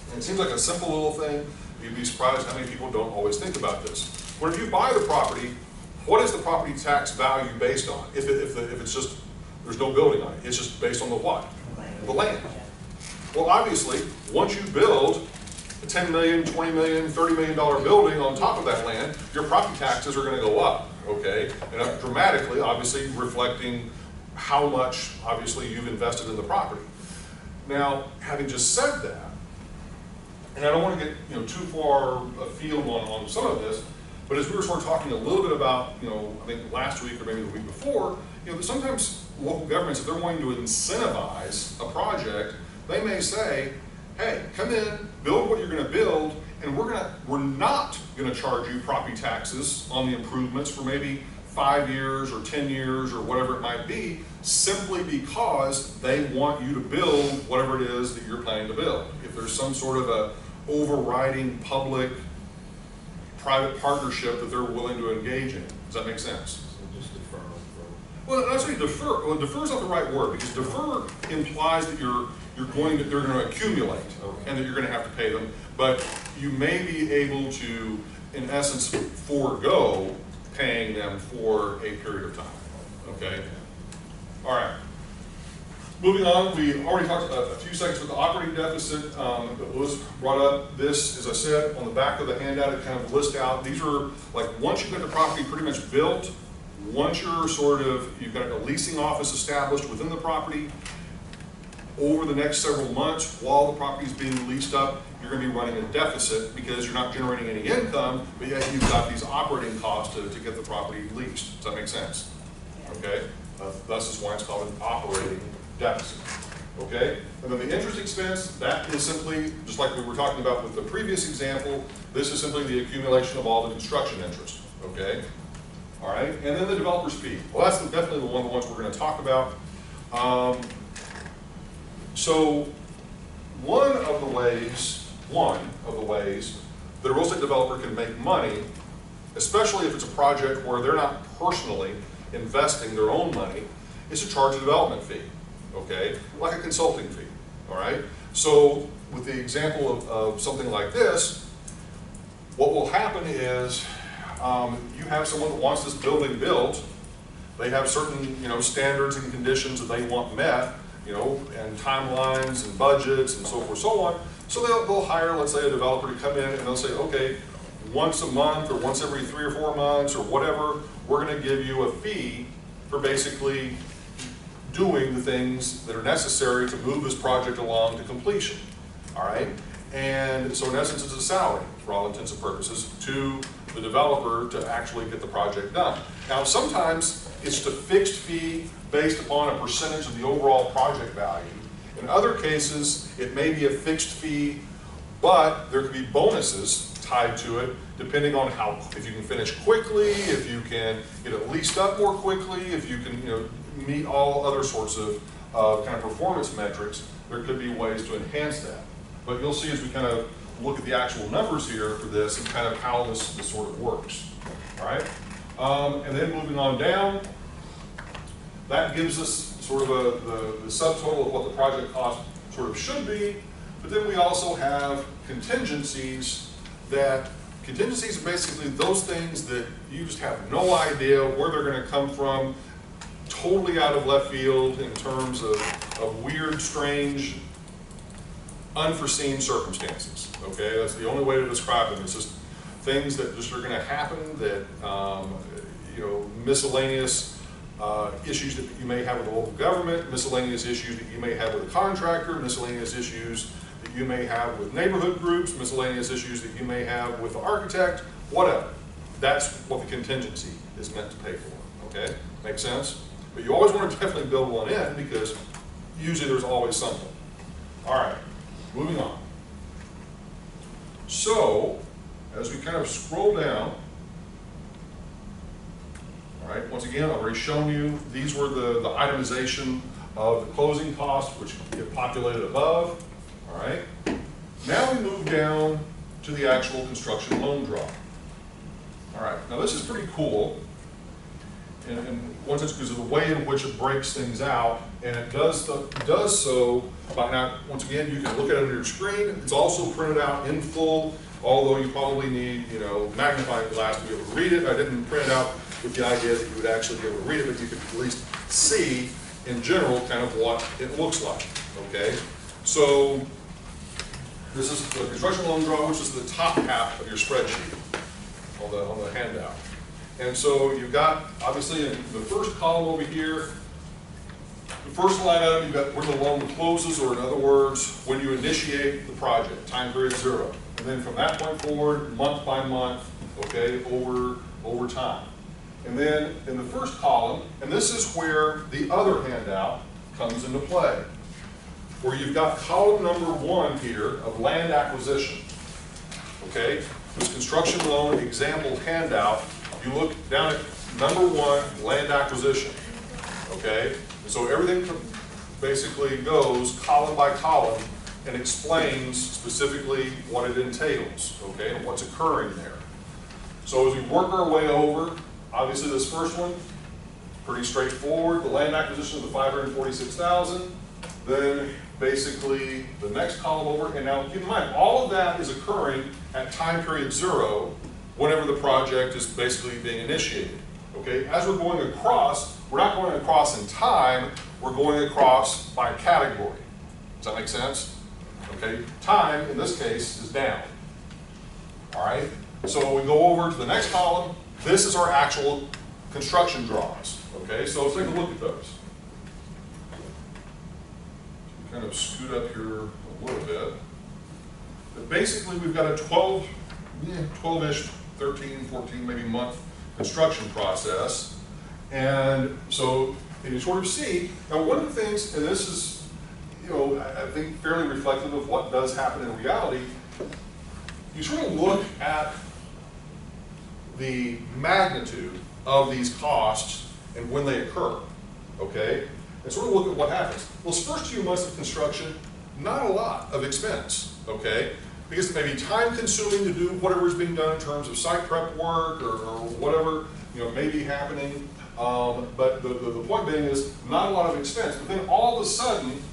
Speaker 3: And it seems like a simple little thing. You'd be surprised how many people don't always think about this. When if you buy the property, what is the property tax value based on? If it's just, there's no building on it, it's just based on the what? The land. Well, obviously, once you build a $10 million, $20 million, $30 million building on top of that land, your property taxes are going to go up, okay? And dramatically, obviously, reflecting how much, obviously, you've invested in the property. Now, having just said that, and I don't want to get too far afield on some of this, but as we were sort of talking a little bit about, I think last week or maybe the week before, sometimes local governments, if they're wanting to incentivize a project, they may say, hey, come in, build what you're going to build, and we're not going to charge you property taxes on the improvements for maybe 5 years or 10 years or whatever it might be, simply because they want you to build whatever it is that you're planning to build. If there's some sort of a overriding public-private partnership that they're willing to engage in. Does that make sense?
Speaker 1: So just defer them for.
Speaker 3: Well, that's what defer. Well, defer is not the right word, because defer implies that they're going to accumulate, and that you're going to have to pay them. But you may be able to, in essence, forego paying them for a period of time. Okay. All right. Moving on, we already talked a few seconds with the operating deficit that Louis brought up. This, as I said, on the back of the handout, it kind of lists out. These are like once you've got the property pretty much built, once you've got a leasing office established within the property, over the next several months, while the property is being leased up, you're going to be running a deficit because you're not generating any income, but yet you've got these operating costs to get the property leased. Does that make sense? Okay? Thus is why it's called an operating deficit. Okay? And then the interest expense, that is simply, just like we were talking about with the previous example, this is simply the accumulation of all the construction interest. Okay? All right? And then the developer's fee. Well, that's definitely one of the ones we're going to talk about. So one of the ways that a real estate developer can make money, especially if it's a project where they're not personally investing their own money, is to charge a development fee, okay? Like a consulting fee, all right? So with the example of something like this, what will happen is you have someone that wants this building built. They have certain standards and conditions that they want met, and timelines and budgets and so forth, so on. So they'll hire, let's say, a developer to come in and they'll say, okay, once a month or once every 3 or 4 months or whatever, we're going to give you a fee for basically doing the things that are necessary to move this project along to completion. all right? And so in essence, it's a salary, for all intents and purposes, to the developer to actually get the project done. Now, sometimes it's a fixed fee based upon a percentage of the overall project value. In other cases, it may be a fixed fee, but there could be bonuses tied to it, depending on if you can finish quickly, if you can get it leased up more quickly, if you can meet all other sorts of kind of performance metrics. There could be ways to enhance that. But you'll see as we kind of look at the actual numbers here for this and kind of how this sort of works. All right? And then moving on down, that gives us sort of the subtotal of what the project cost sort of should be. But then we also have contingencies. Contingencies are basically those things that you just have no idea where they're going to come from, totally out of left field in terms of weird, strange, unforeseen circumstances. Okay, that's the only way to describe them. It's just things that just are going to happen that, miscellaneous issues that you may have with the local government, miscellaneous issues that you may have with a contractor, miscellaneous issues that you may have with neighborhood groups, miscellaneous issues that you may have with the architect, whatever. That's what the contingency is meant to pay for, okay? Make sense? But you always want to definitely build one in because usually there's always something. All right, moving on. So, as we kind of scroll down, all right, once again, I've already shown you, these were the itemization of the closing costs, which get populated above. All right. Now we move down to the actual construction loan draw. All right. Now this is pretty cool, and once it's because of the way in which it breaks things out, and it does so by now. Once again, you can look at it on your screen. It's also printed out in full, although you probably need magnifying glass to be able to read it. I didn't print it out with the idea that you would actually be able to read it, but you could at least see in general kind of what it looks like. Okay. So this is the construction loan draw, which is the top half of your spreadsheet on the handout. And so you've got, obviously, in the first column over here, the first line item, you've got when the loan closes, or in other words, when you initiate the project, time period 0. And then from that point forward, month by month, okay, over time. And then in the first column, and this is where the other handout comes into play, where you've got column number 1 here of land acquisition. Okay, this construction loan example handout, you look down at number 1, land acquisition. Okay, and so everything basically goes column by column and explains specifically what it entails, okay, and what's occurring there. So as we work our way over, obviously this first one, pretty straightforward, the land acquisition of the $546,000, then basically the next column over, and now keep in mind, all of that is occurring at time period 0 whenever the project is basically being initiated, okay? As we're going across, we're not going across in time, we're going across by category. Does that make sense? Okay, time in this case is down, all right? So we go over to the next column, this is our actual construction draws, okay? So let's take a look at those. Kind of scoot up here a little bit. But basically we've got a 12-ish, 13, 14 maybe month construction process. And so you sort of see, now one of the things, and this is, I think fairly reflective of what does happen in reality, you sort of look at the magnitude of these costs and when they occur, okay? And sort of look at what happens. Well, this first 2 months of construction, not a lot of expense, okay? Because it may be time consuming to do whatever is being done in terms of site prep work or whatever may be happening. But the point being is not a lot of expense. But then all of a sudden,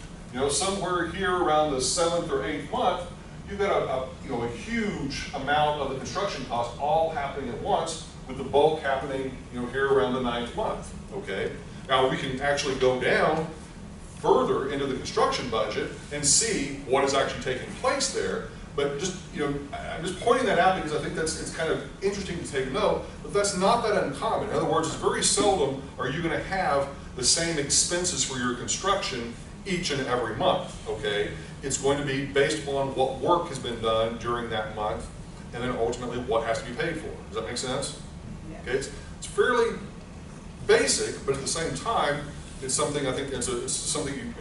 Speaker 3: somewhere here around the 7th or 8th month, you've got a huge amount of the construction cost all happening at once, with the bulk happening here around the 9th month, okay? Now we can actually go down further into the construction budget and see what is actually taking place there. But just, I'm just pointing that out because I think it's kind of interesting to take note, but that's not that uncommon. In other words, it's very seldom are you going to have the same expenses for your construction each and every month, okay? It's going to be based upon what work has been done during that month, and then ultimately what has to be paid for. Does that make sense?
Speaker 7: Yeah.
Speaker 3: Okay, it's fairly basic, but at the same time, it's something I think it's something you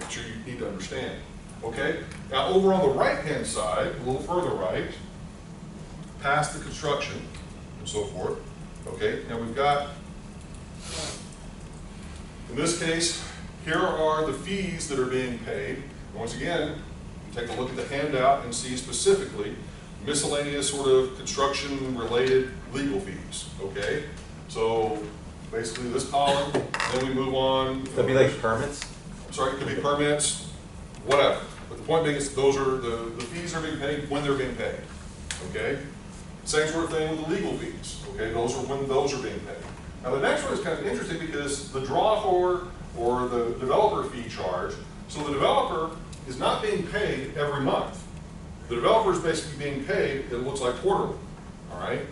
Speaker 3: need to understand. Okay? Now over on the right-hand side, a little further right, past the construction and so forth, okay, now we've got, in this case, here are the fees that are being paid. And once again, you take a look at the handout and see specifically miscellaneous sort of construction-related legal fees, okay? So basically this column, then we move on.
Speaker 2: That'd be like permits?
Speaker 3: Sorry, it could be permits, whatever. But the point being is those are the fees are being paid when they're being paid, okay? Same sort of thing with the legal fees, okay? Those are when those are being paid. Now the next one is kind of interesting because the draw for or the developer fee charge, so the developer is not being paid every month. The developer is basically being paid, it looks like quarterly, all right?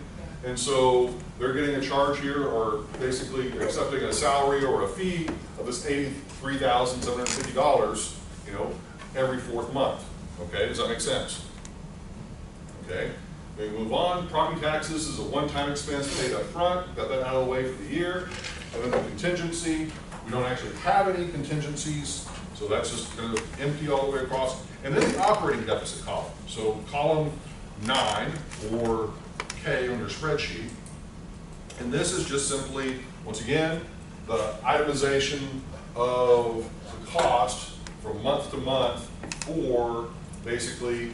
Speaker 3: And so they're getting a charge here or basically accepting a salary or a fee of this $83,750, you know, every fourth month, okay? Does that make sense? Okay, we move on. Property taxes is a one-time expense paid up front, got that out of the way for the year. And then the contingency, we don't actually have any contingencies, so that's just kind of empty all the way across. And then the operating deficit column. So column 9, or K on your spreadsheet. And this is just simply, once again, the itemization of the cost from month to month for basically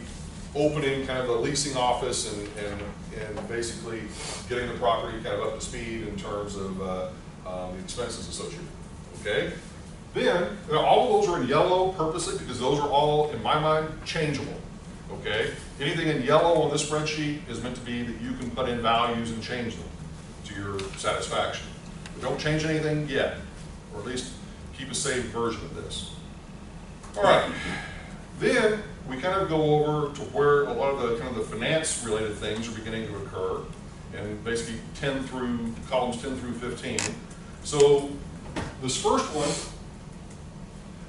Speaker 3: opening kind of the leasing office and basically getting the property kind of up to speed in terms of the expenses associated. Okay? Then, all of those are in yellow purposely because those are all, in my mind, changeable. Okay? Anything in yellow on this spreadsheet is meant to be that you can put in values and change them to your satisfaction. But don't change anything yet, or at least keep a saved version of this. All right. Then we kind of go over to where a lot of the kind of the finance related things are beginning to occur, and basically columns 10 through 15. So this first one,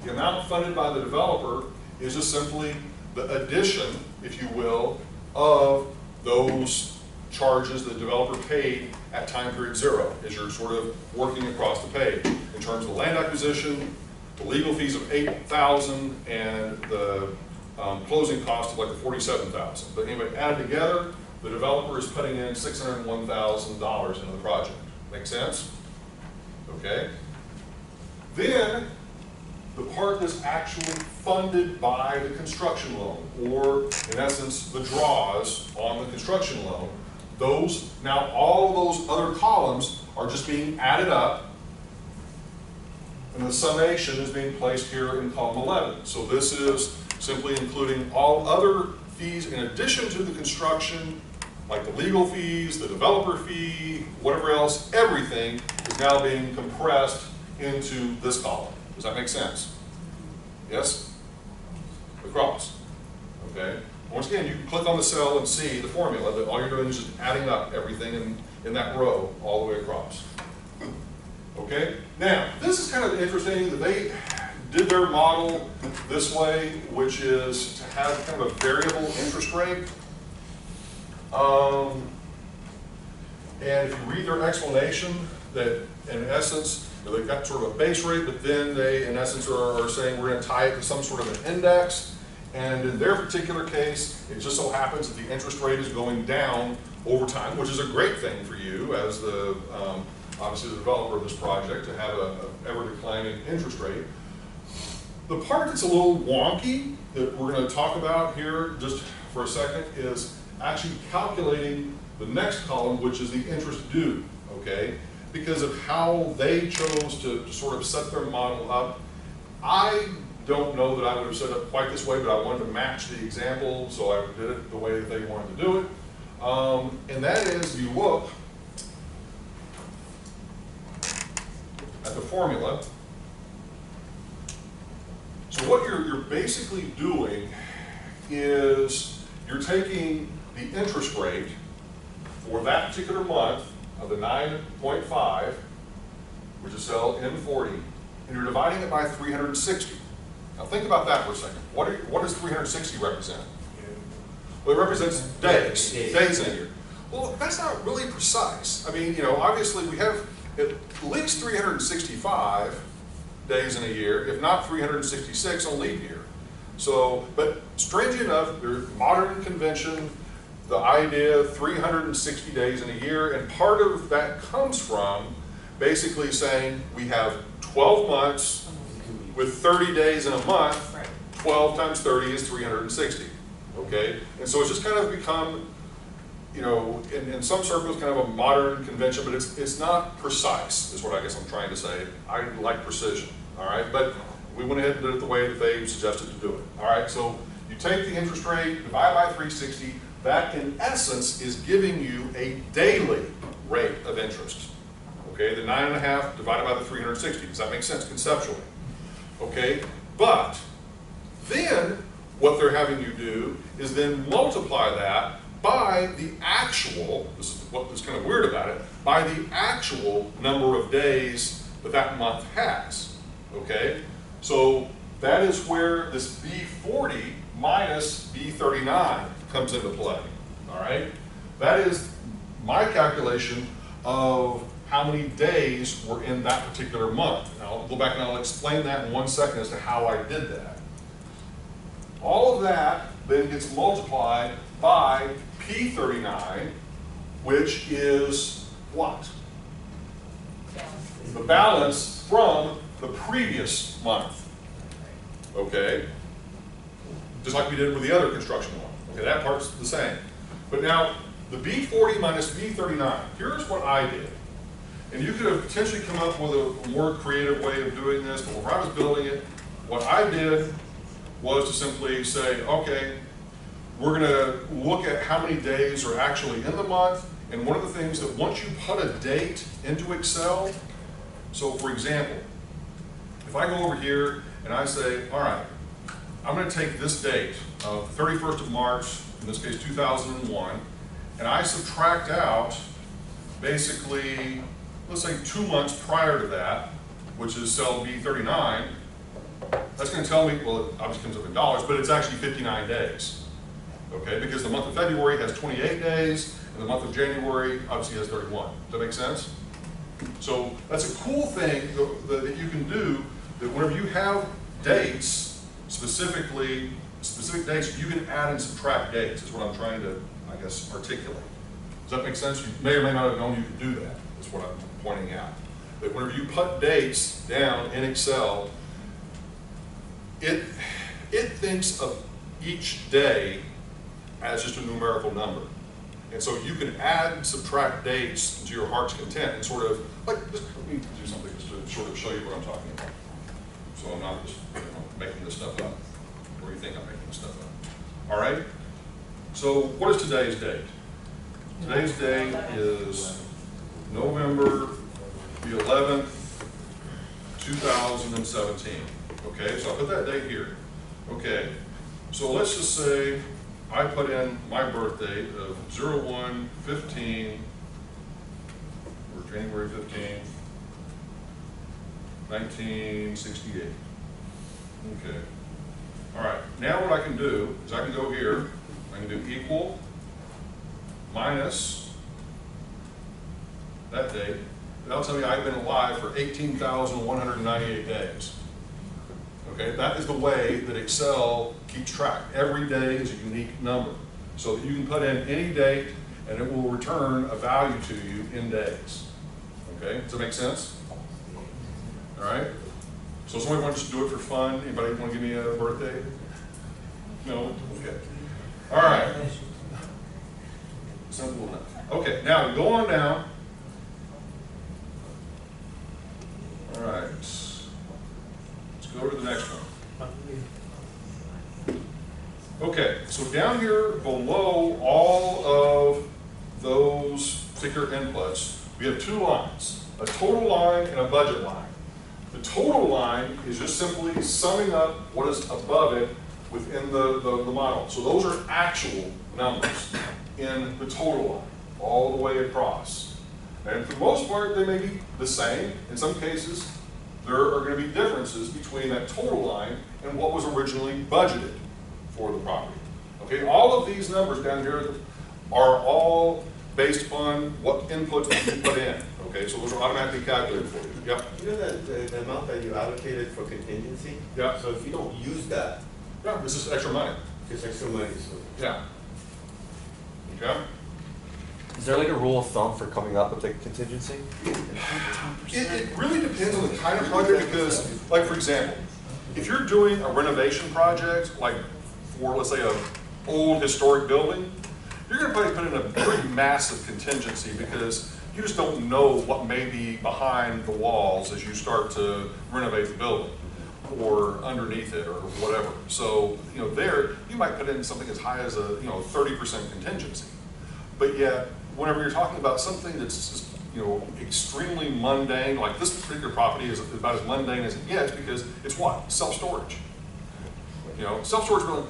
Speaker 3: the amount funded by the developer is just simply the addition, if you will, of those charges the developer paid at time period 0 as you're sort of working across the page in terms of land acquisition, the legal fees of $8,000 and the closing cost of like the $47,000. But anyway, added together, the developer is putting in $601,000 into the project. Make sense? Okay. Then the part that's actually funded by the construction loan, or in essence, the draws on the construction loan, those, now all of those other columns are just being added up, and the summation is being placed here in column 11. So this is simply including all other fees in addition to the construction, like the legal fees, the developer fee, whatever else, everything is now being compressed into this column. Does that make sense? Yes? Across. Okay? Once again, you can click on the cell and see the formula, that all you're doing is just adding up everything in that row all the way across. Okay? Now, this is kind of interesting that they did their model this way, which is to have kind of a variable interest rate. And if you read their explanation, that in essence, they've got sort of a base rate, but then they, in essence, are saying we're going to tie it to some sort of an index. And in their particular case, it just so happens that the interest rate is going down over time, which is a great thing for you as the, obviously the developer of this project, to have a ever-declining interest rate. The part that's a little wonky that we're going to talk about here just for a second is actually calculating the next column, which is the interest due, okay? Because of how they chose to sort of set their model up. I don't know that I would have set it up quite this way, but I wanted to match the example, so I did it the way that they wanted to do it. And that is, if you look at the formula, so what you're basically doing is you're taking the interest rate for that particular month of the 9.5, which is cell M40, and you're dividing it by 360. Now think about that for a second. What does 360 represent? Well, it represents days in a year. Well, that's not really precise. I mean, you know, obviously we have at least 365 days in a year, if not 366 on leap year. So, but strangely enough, there's modern convention, the idea of 360 days in a year, and part of that comes from basically saying we have 12 months with 30 days in a month, 12 times 30 is 360, okay? And so it's just kind of become, you know, in some circles, kind of a modern convention, but it's not precise, is what I guess I'm trying to say. I like precision, all right? But we went ahead and did it the way that they suggested to do it, all right? So you take the interest rate, divide by 360, that in essence is giving you a daily rate of interest, okay? The 9.5 divided by the 360, does that make sense conceptually? Okay, but then what they're having you do is then multiply that by the actual, this is what is kind of weird about it, by the actual number of days that that month has, okay? So that is where this B40 minus B39 comes into play, all right? That is my calculation of how many days were in that particular month. Now, I'll go back and I'll explain that in 1 second as to how I did that. All of that then gets multiplied by P39, which is what? The balance from the previous month, okay? Just like we did with the other construction one. Okay, that part's the same. But now, the B40 minus B39, here's what I did. And you could have potentially come up with a more creative way of doing this, but when I was building it, what I did was to simply say, okay, we're gonna look at how many days are actually in the month, and one of the things that once you put a date into Excel, so for example, if I go over here and I say, all right, I'm gonna take this date of 31st of March, in this case 2001, and I subtract out basically, let's say 2 months prior to that, which is cell B39, that's going to tell me, well, it obviously comes up in dollars, but it's actually 59 days, okay? Because the month of February has 28 days, and the month of January obviously has 31. Does that make sense? So that's a cool thing that you can do, that whenever you have dates, specific dates, you can add and subtract dates, is what I'm trying to, I guess, articulate. Does that make sense? You may or may not have known you could do that, is what I'm pointing out. That whenever you put dates down in Excel, it thinks of each day as just a numerical number. And so you can add and subtract dates to your heart's content and sort of, like, just, let me do something just to sort of show you what I'm talking about. So I'm not just making this stuff up, or you think I'm making this stuff up. All right? So what is today's date? Today's date is November the 11th, 2017. Okay, so I put that date here. Okay, so let's just say I put in my birth date of 01/15, or January 15, 1968. Okay. All right, now what I can do is I can go here, I can do equal minus that date. That'll tell me I've been alive for 18,198 days. Okay, that is the way that Excel keeps track. Every day is a unique number. So that you can put in any date and it will return a value to you in days. Okay, does that make sense? All right? So somebody want to just do it for fun? Anybody want to give me a birthday? No? Okay. All right. Simple enough. Okay, now we go on down. All right. Let's go to the next one. Okay, so down here below all of those particular inputs, we have two lines, a total line and a budget line. The total line is just simply summing up what is above it within the model. So those are actual numbers in the total line, all the way across. And for the most part, they may be the same. In some cases, there are going to be differences between that total line and what was originally budgeted for the property. Okay, all of these numbers down here are all based upon what inputs you put in. Okay, so those are automatically calculated for you. Yep.
Speaker 9: You know that the amount that you allocated for contingency?
Speaker 3: Yeah.
Speaker 9: So if you don't use that,
Speaker 3: Yeah, this is extra money.
Speaker 9: it's extra money, so.
Speaker 3: Yeah. Okay.
Speaker 2: Is there like a rule of thumb for coming up with a contingency?
Speaker 3: It really depends on the kind of project because, like for example, if you're doing a renovation project, like for let's say a old historic building, you're going to probably put in a pretty massive contingency because you just don't know what may be behind the walls as you start to renovate the building or underneath it or whatever. So, you know, there you might put in something as high as a 30% contingency. But yet, whenever you're talking about something that's just, extremely mundane, like this particular property is about as mundane as it gets because it's what? Self-storage. Self-storage building,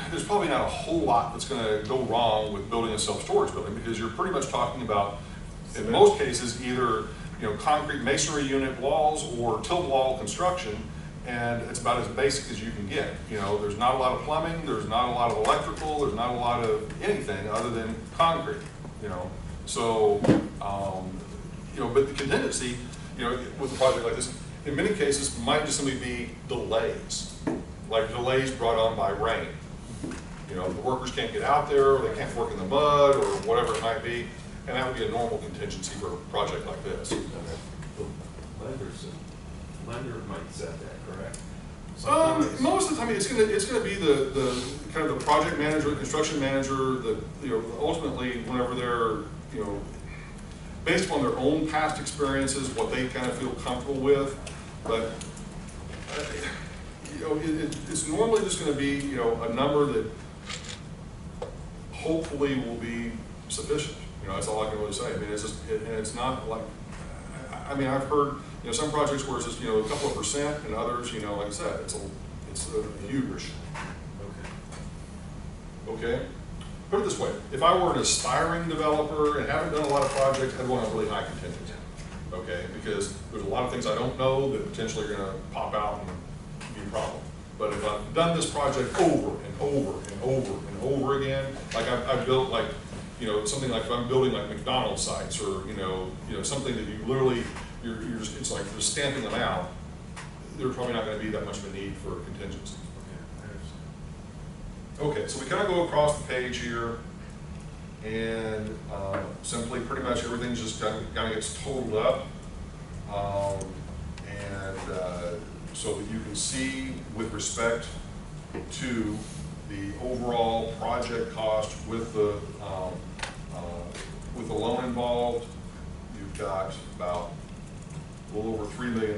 Speaker 3: there's probably not a whole lot that's going to go wrong with building a self-storage building because you're pretty much talking about, in most cases, either concrete masonry unit walls or tilt wall construction, and it's about as basic as you can get. There's not a lot of plumbing, there's not a lot of electrical, there's not a lot of anything other than concrete. So but the contingency, with a project like this, in many cases might just simply be delays, like delays brought on by rain. The workers can't get out there, or they can't work in the mud, or whatever it might be, and that would be a normal contingency for a project like this.
Speaker 1: Lender might set that, correct?
Speaker 3: Most of the time, it's gonna be the kind of the project manager, the construction manager, ultimately whenever they're based on their own past experiences, what they kind of feel comfortable with, but it's normally just going to be a number that hopefully will be sufficient. That's all I can really say. I mean, it's not like, I've heard some projects where it's just a couple of percent, and others, like I said, it's a huge. Okay. Put it this way: if I were an aspiring developer and haven't done a lot of projects, I'd want a really high contingency. Okay, because there's a lot of things I don't know that potentially are going to pop out and be a problem. But if I've done this project over and over and over and over again, like I've built like something like if I'm building like McDonald's sites or something that you literally it's like you're stamping them out, there's probably not going to be that much of a need for contingency. Okay, so we kind of go across the page here, and simply pretty much everything's just kind of gets totaled up, so that you can see with respect to the overall project cost with the loan involved, you've got about a little over $3 million.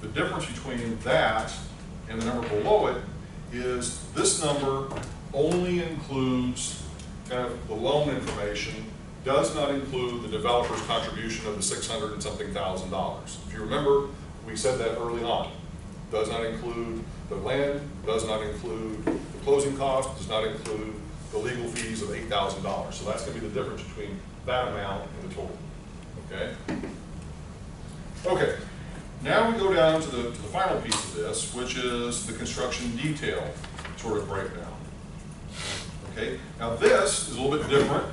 Speaker 3: The difference between that and the number below it is this number only includes kind of the loan information, does not include the developer's contribution of the $600 and something thousand. If you remember, we said that early on. Does not include the land, does not include the closing cost, does not include the legal fees of $8,000. So that's going to be the difference between that amount and the total. Okay? Okay. Now we go down to the final piece of this, which is the construction detail sort of breakdown. Okay, now this is a little bit different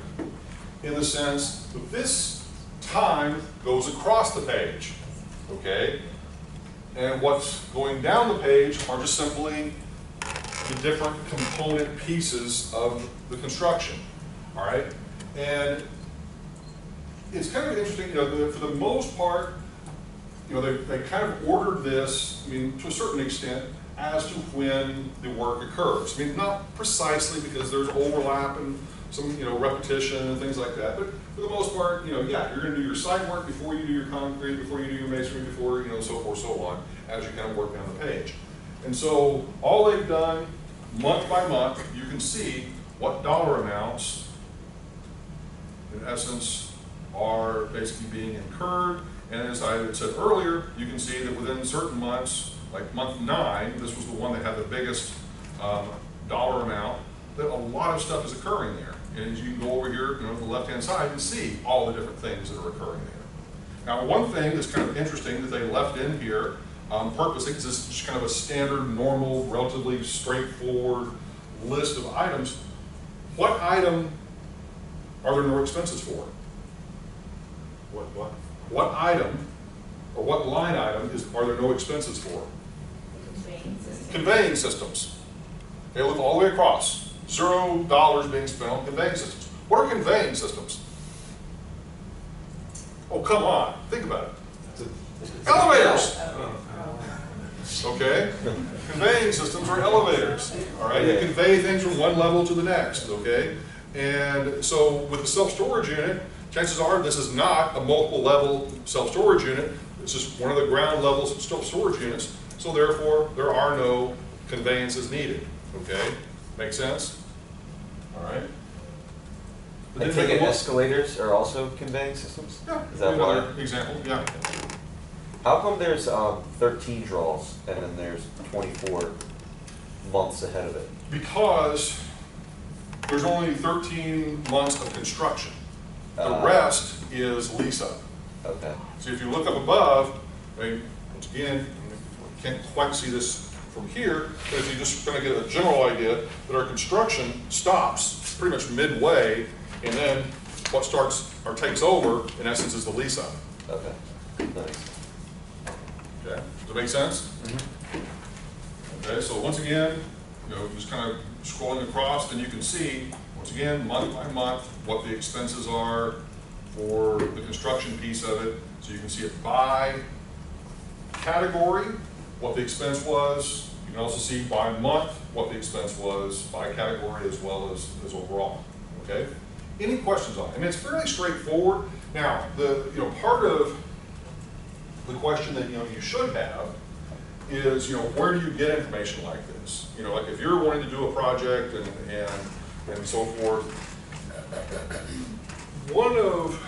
Speaker 3: in the sense that this time goes across the page. Okay, and what's going down the page are just simply the different component pieces of the construction. All right, and it's kind of interesting, for the most part, they kind of ordered this, to a certain extent, as to when the work occurs. Not precisely because there's overlap and some, repetition and things like that, but for the most part, yeah, you're going to do your site work before you do your concrete, before you do your masonry, before, so forth, so on, as you kind of work down the page. And so all they've done, month by month, you can see what dollar amounts, in essence, are basically being incurred. And as I had said earlier, you can see that within certain months, like month 9, this was the one that had the biggest dollar amount, that a lot of stuff is occurring there. And as you can go over here, to the left-hand side and see all the different things that are occurring there. Now, one thing that's kind of interesting that they left in here on purpose, because this is just kind of a standard, normal, relatively straightforward list of items. What item are there no expenses for?
Speaker 9: What?
Speaker 3: What item, or what line item are there no expenses for?
Speaker 4: Conveying system.
Speaker 3: Conveying systems. Okay, look all the way across. $0 being spent on conveying systems. What are conveying systems? Oh, come on, think about it. Elevators. Okay? Conveying systems are elevators. All right? You convey things from one level to the next. Okay? And so with the self-storage unit, chances are this is not a multiple level self-storage unit. It's just one of the ground levels of self-storage units. So therefore, there are no conveyances needed. Okay? Make sense? All right?
Speaker 2: I take it escalators are also conveying systems?
Speaker 3: Yeah,
Speaker 2: Is that
Speaker 3: another
Speaker 2: why?
Speaker 3: example, yeah.
Speaker 2: How come there's 13 draws and then there's 24 months ahead of it?
Speaker 3: Because there's only 13 months of construction. The
Speaker 2: Uh.
Speaker 3: rest is lease up.
Speaker 2: Okay.
Speaker 3: So if you look up above, I mean, once again, you can't quite see this from here, but if you just kind of get a general idea that our construction stops pretty much midway, and then what starts or takes over, in essence, is the lease up.
Speaker 2: Okay. Nice.
Speaker 3: Okay, does that make sense? Okay, so once again, you know, just kind of scrolling across, then you can see, once again, month by month, what the expenses are for the construction piece of it. So you can see it by category, what the expense was. You can also see by month what the expense was by category as well as overall. Okay? Any questions on it? I mean, it's fairly straightforward. Now, part of the question that you should have is where do you get information like this? Like if you're wanting to do a project and so forth. One of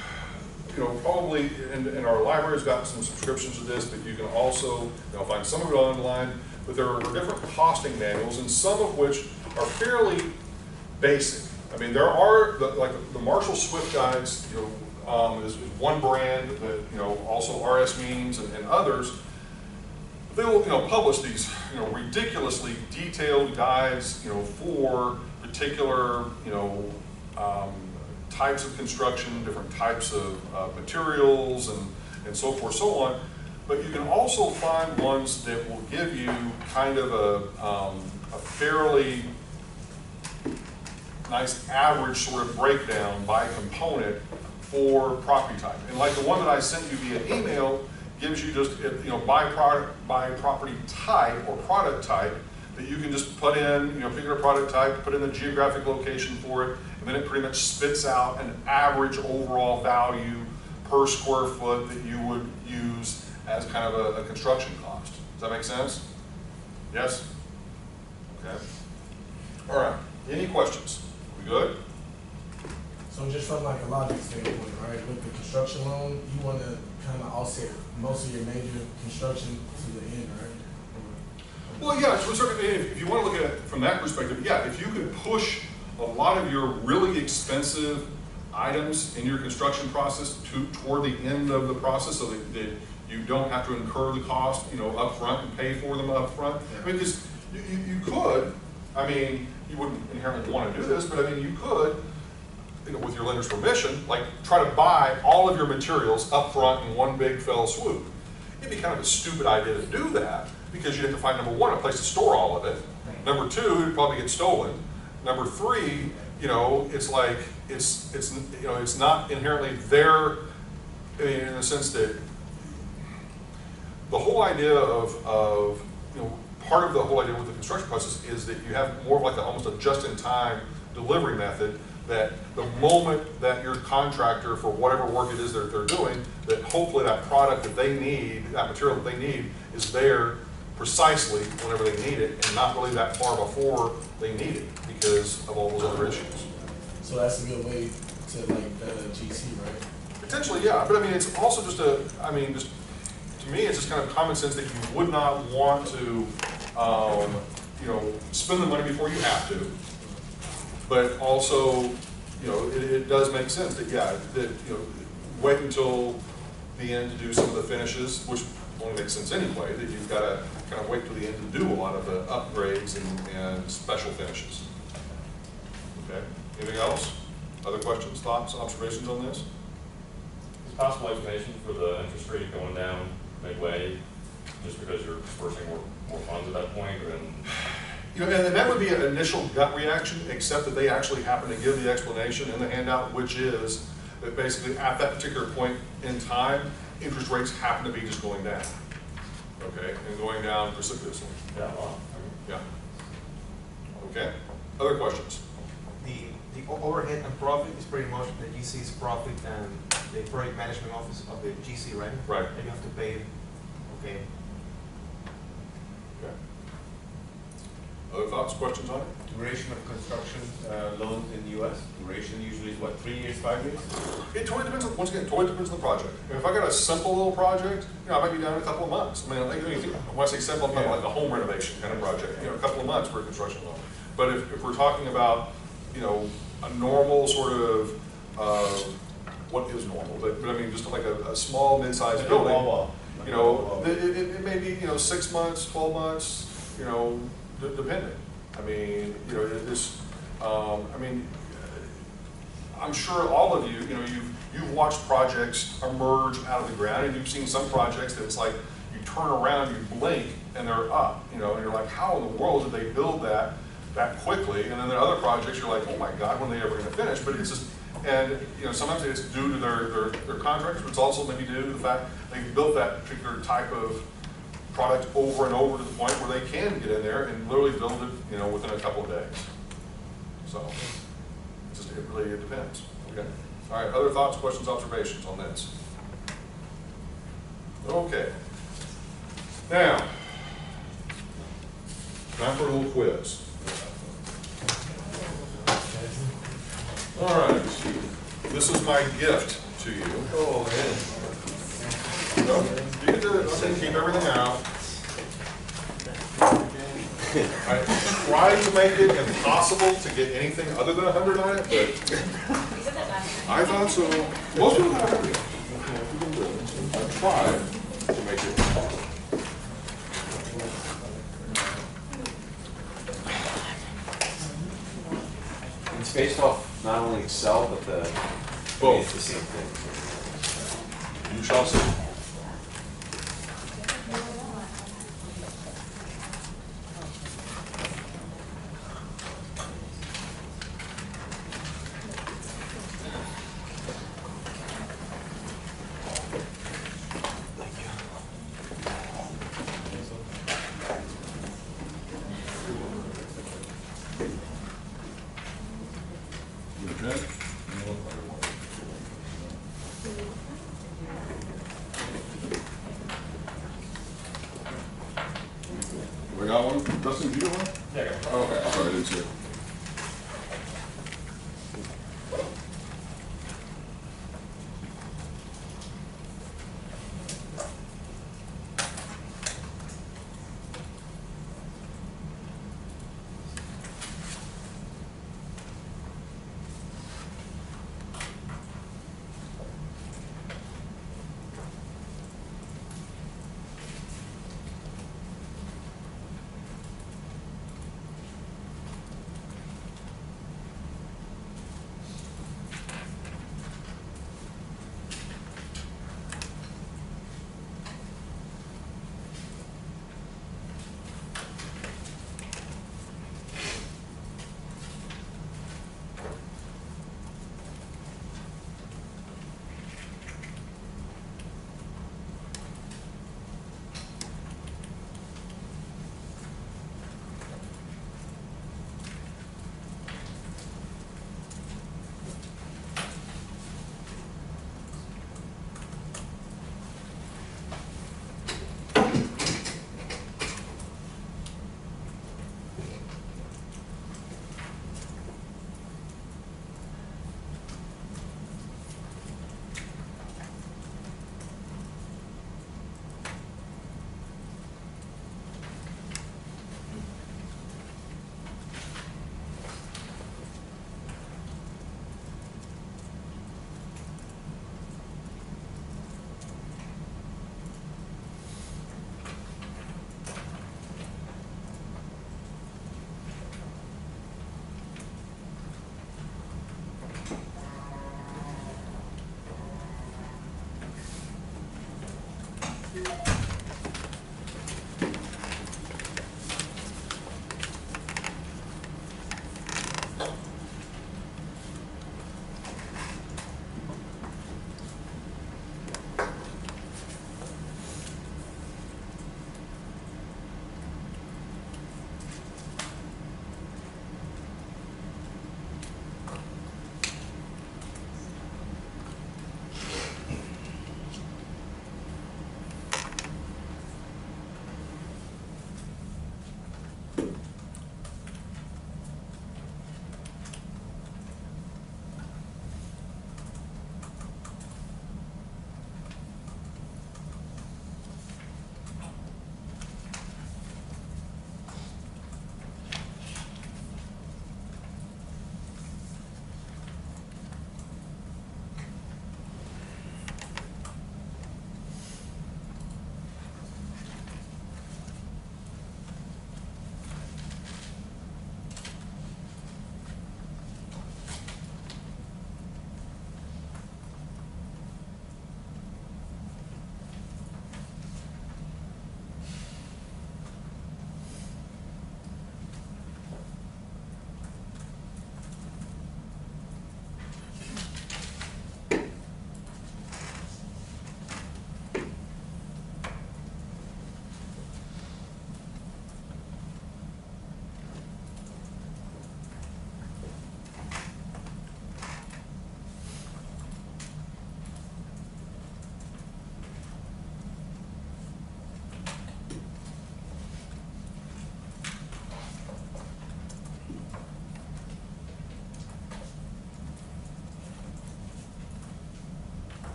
Speaker 3: probably and our library's got some subscriptions to this, but you can also find some of it online. But there are different costing manuals, and some of which are fairly basic. I mean, there are the Marshall Swift guides. Is one brand that also RS Means and others. They'll publish these ridiculously detailed guides for particular types of construction, different types of materials and so forth, so on. But you can also find ones that will give you kind of a fairly nice average sort of breakdown by component for property type. And like the one that I sent you via email gives you just by property type or product type that you can just put in, pick a product type, put in the geographic location for it, and then it pretty much spits out an average overall value per square foot that you would use as kind of a construction cost. Does that make sense? Yes? Okay. All right. Any questions? We good?
Speaker 6: So just from like a logic standpoint, right, with the construction loan, you want to kind of offset most of your major construction to the end, right?
Speaker 3: Well, yeah, to a certain extent, if you want to look at it from that perspective, yeah, if you could push a lot of your really expensive items in your construction process toward the end of the process so that you don't have to incur the cost, up front and pay for them up front. I mean, because you could, I mean, you wouldn't inherently want to do this, but I mean, you could, with your lender's permission, like try to buy all of your materials up front in one big fell swoop. It'd be kind of a stupid idea to do that because you'd have to find, number one, a place to store all of it. Number two, it'd probably get stolen. Number three, it's like, it's not inherently there in the sense that the whole idea of part of the whole idea with the construction process is that you have more of like almost a just-in-time delivery method, that the moment that your contractor, for whatever work it is that they're doing, that hopefully that product that they need, that material that they need, is there precisely whenever they need it, and not really that far before they need it because of all those other issues.
Speaker 6: So that's a good way to like the GC, right?
Speaker 3: Potentially, yeah, but I mean, it's also just to me, it's just kind of common sense that you would not want to, spend the money before you have to. But also, it does make sense that, yeah, that, wait until, the end to do some of the finishes, which only makes sense anyway, that you've got to kind of wait till the end to do a lot of the upgrades and special finishes. Okay, anything else? Other questions, thoughts, observations on this?
Speaker 10: Is possible explanation for the interest rate going down midway, just because you're dispersing more funds at that point, and
Speaker 3: You know, and that would be an initial gut reaction, except that they actually happen to give the explanation in the handout, which is that basically at that particular point in time, interest rates happen to be just going down. Okay, and going down precipitously.
Speaker 10: yeah, well,
Speaker 3: Yeah. Okay, other questions?
Speaker 8: The overhead and profit is pretty much the GC's profit and the project management office of the GC, right?
Speaker 3: Right.
Speaker 8: And you have to pay, okay.
Speaker 3: Okay. Other thoughts, questions on it?
Speaker 9: Duration of construction loans in the US, duration usually is what, 3 years, 5 years?
Speaker 3: It totally depends, once again, it totally depends on the project. If I got a simple little project, you know, I might be down in a couple of months. I mean, when I say simple, I'm talking like a home renovation kind of project, you know, a couple of months for a construction loan. But if we're talking about, you know, a normal sort of, what is normal, but I mean, just like a small, mid-sized building, you know, it may be, you know, 6 months, 12 months, you know, depending. I mean, you know, I mean, I'm sure all of you, you know, you've watched projects emerge out of the ground, and you've seen some projects that it's like you turn around, you blink, and they're up, you know, and you're like, how in the world did they build that quickly? And then there are other projects you're like, oh my God, when are they ever going to finish? But it's just, and you know, sometimes it's due to their contractors, but it's also maybe due to the fact they've built that particular type of product over and over to the point where they can get in there and literally build it, you know, within a couple of days. So, it really depends. Okay. All right. Other thoughts, questions, observations on this? Okay. Now, time for a little quiz. All right. This is my gift to you.
Speaker 9: Oh, man.
Speaker 3: So, you get to keep everything out. I tried to make it impossible to get anything other than 100 on it, but
Speaker 4: You said that last time.
Speaker 3: I thought so. Most people have 100. I tried to make it impossible.
Speaker 2: It's based off not only Excel, but
Speaker 3: Both.
Speaker 2: it's the same thing.
Speaker 3: You shall see. Okay. We got one? Dustin, did you get one?
Speaker 10: yeah, I got it.
Speaker 3: Oh, okay, sorry, I didn't see it.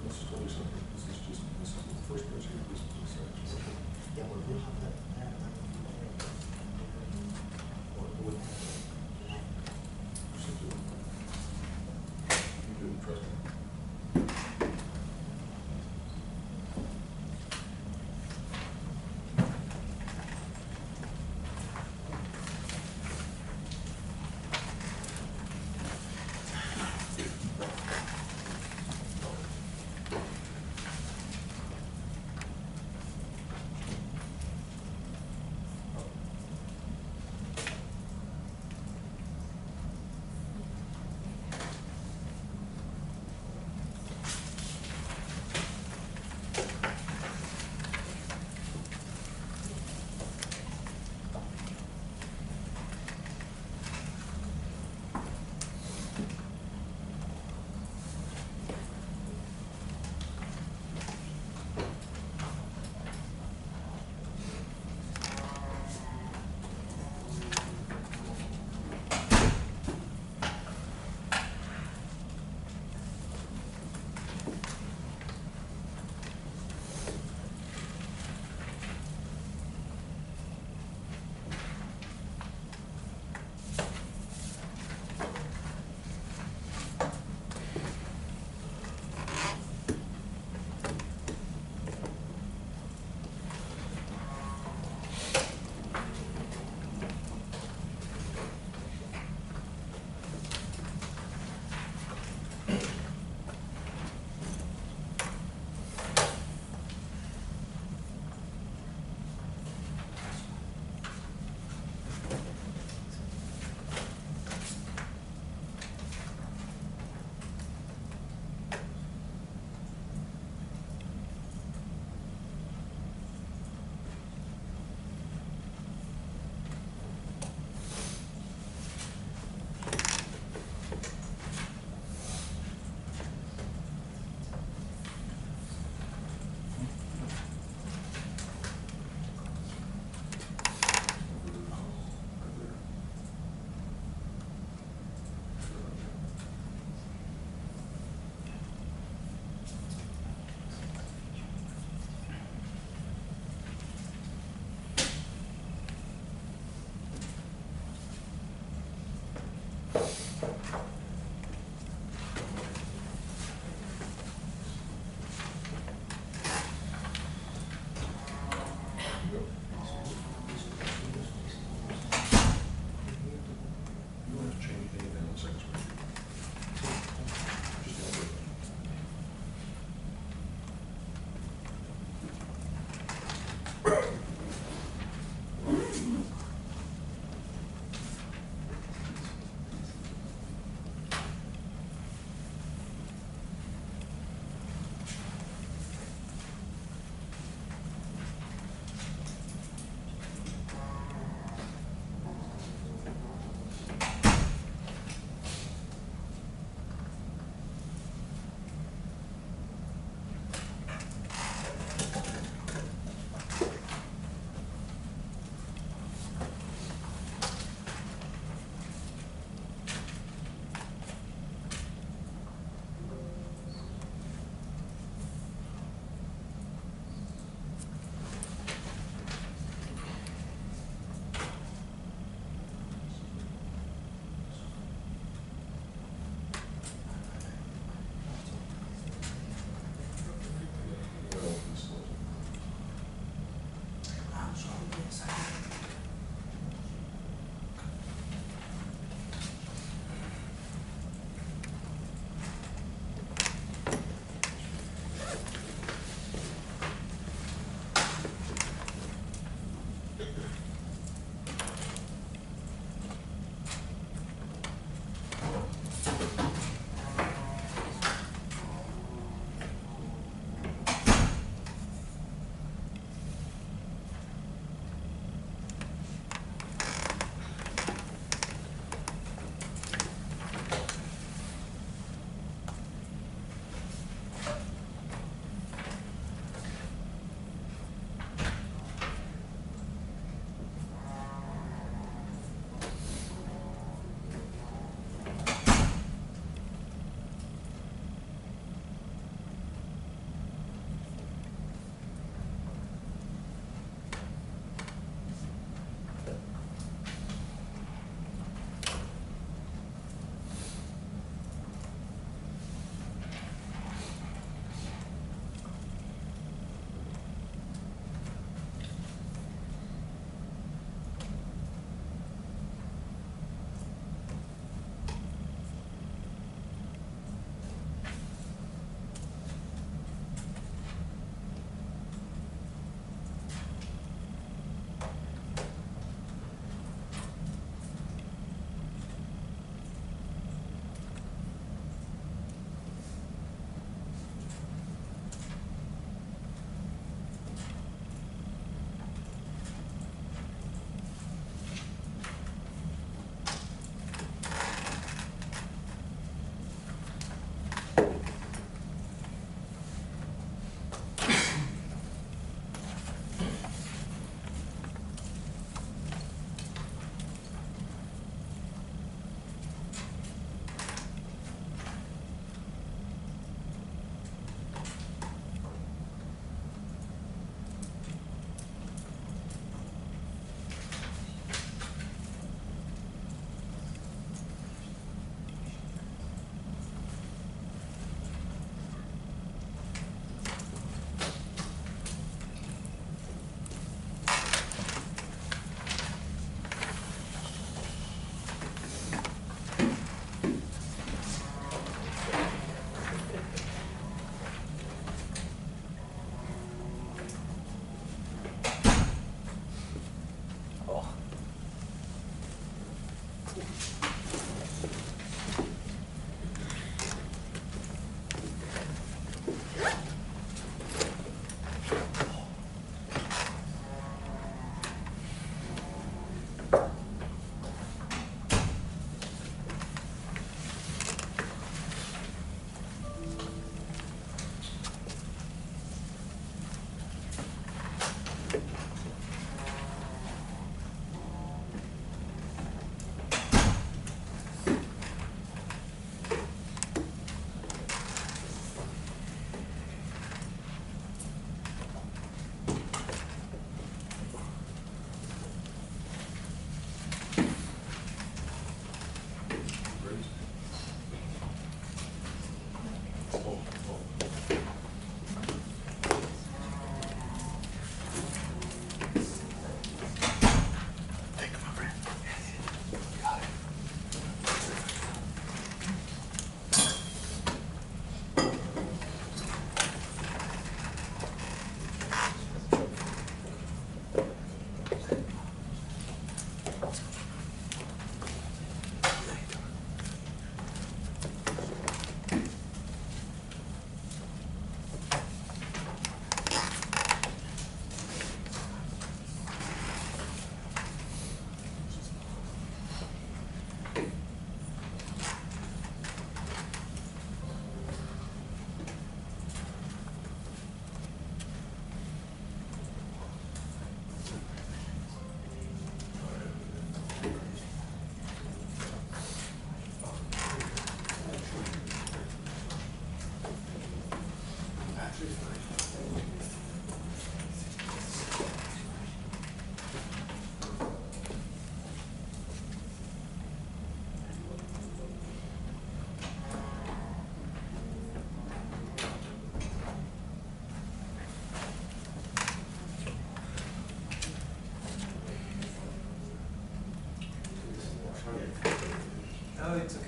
Speaker 3: This is totally separate. This is the first page here. This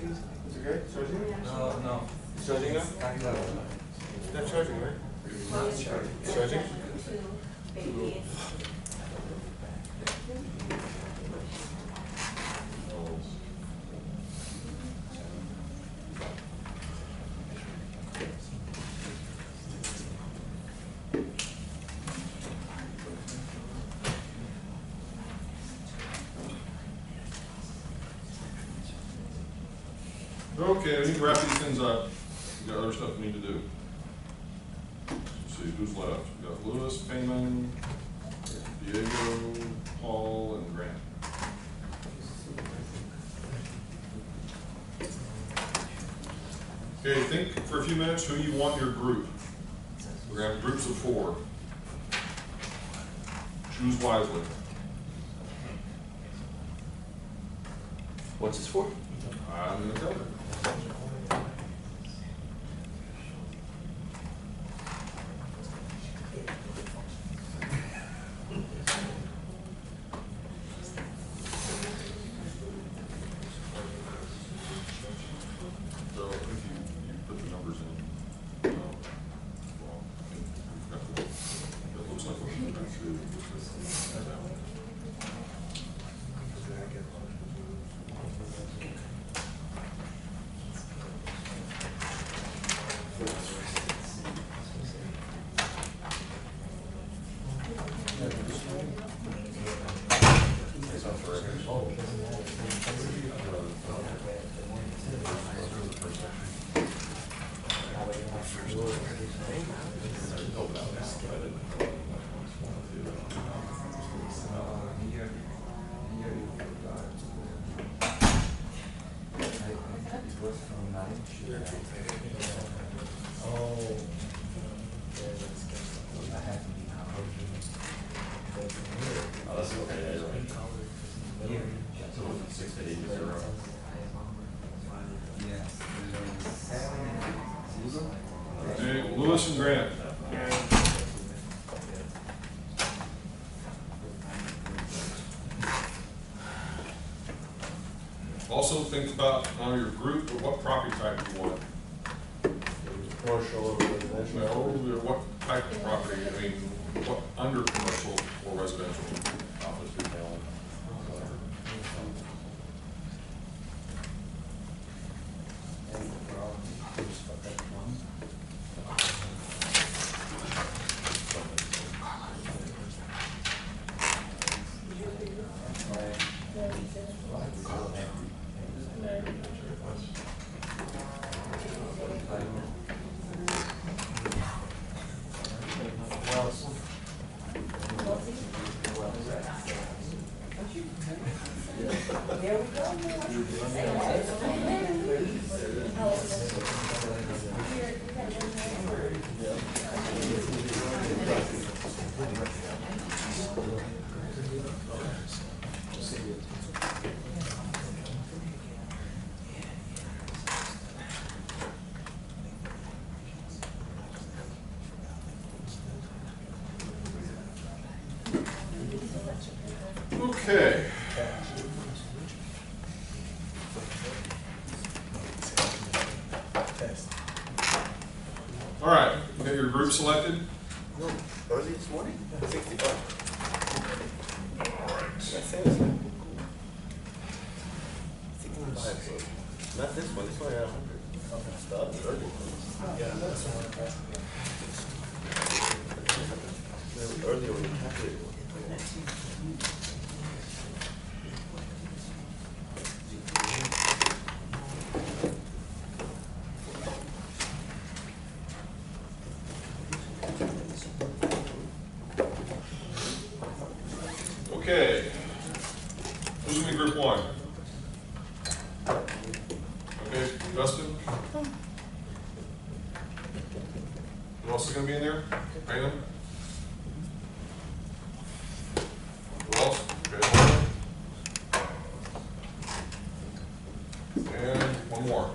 Speaker 9: It's okay? Charging?
Speaker 5: No.
Speaker 9: It's charging now? It's not charging, right? It's charging?
Speaker 3: Okay, we need to wrap these things up. We got other stuff we need to do. Let's see, who's left? We got Lewis, Payman, Diego, Paul, and Grant. Okay, think for a few minutes who you want in your group. We're gonna have groups of 4. Choose wisely.
Speaker 2: What's this for?
Speaker 3: I'm gonna tell you. So if you put the numbers in, well, it looks like what we're trying to do. Okay, Lewis and Grant. Also think about now your group, or what property type you want.
Speaker 9: Commercial or residential?
Speaker 3: No, what type of property, I mean, what under commercial or residential?
Speaker 10: Office, retail, whatever.
Speaker 7: There we go.
Speaker 3: Okay. All right, you got your group selected?
Speaker 9: No, early this morning? 65.
Speaker 3: All right.
Speaker 9: That sounds like 65. Not this one, this one had 100. Stop, 30. Earlier when you calculated it.
Speaker 3: Okay. Who's gonna be group 1? Okay, Dustin? Who else is gonna be in there? Raymond? Who else? Okay, hold on. And one more.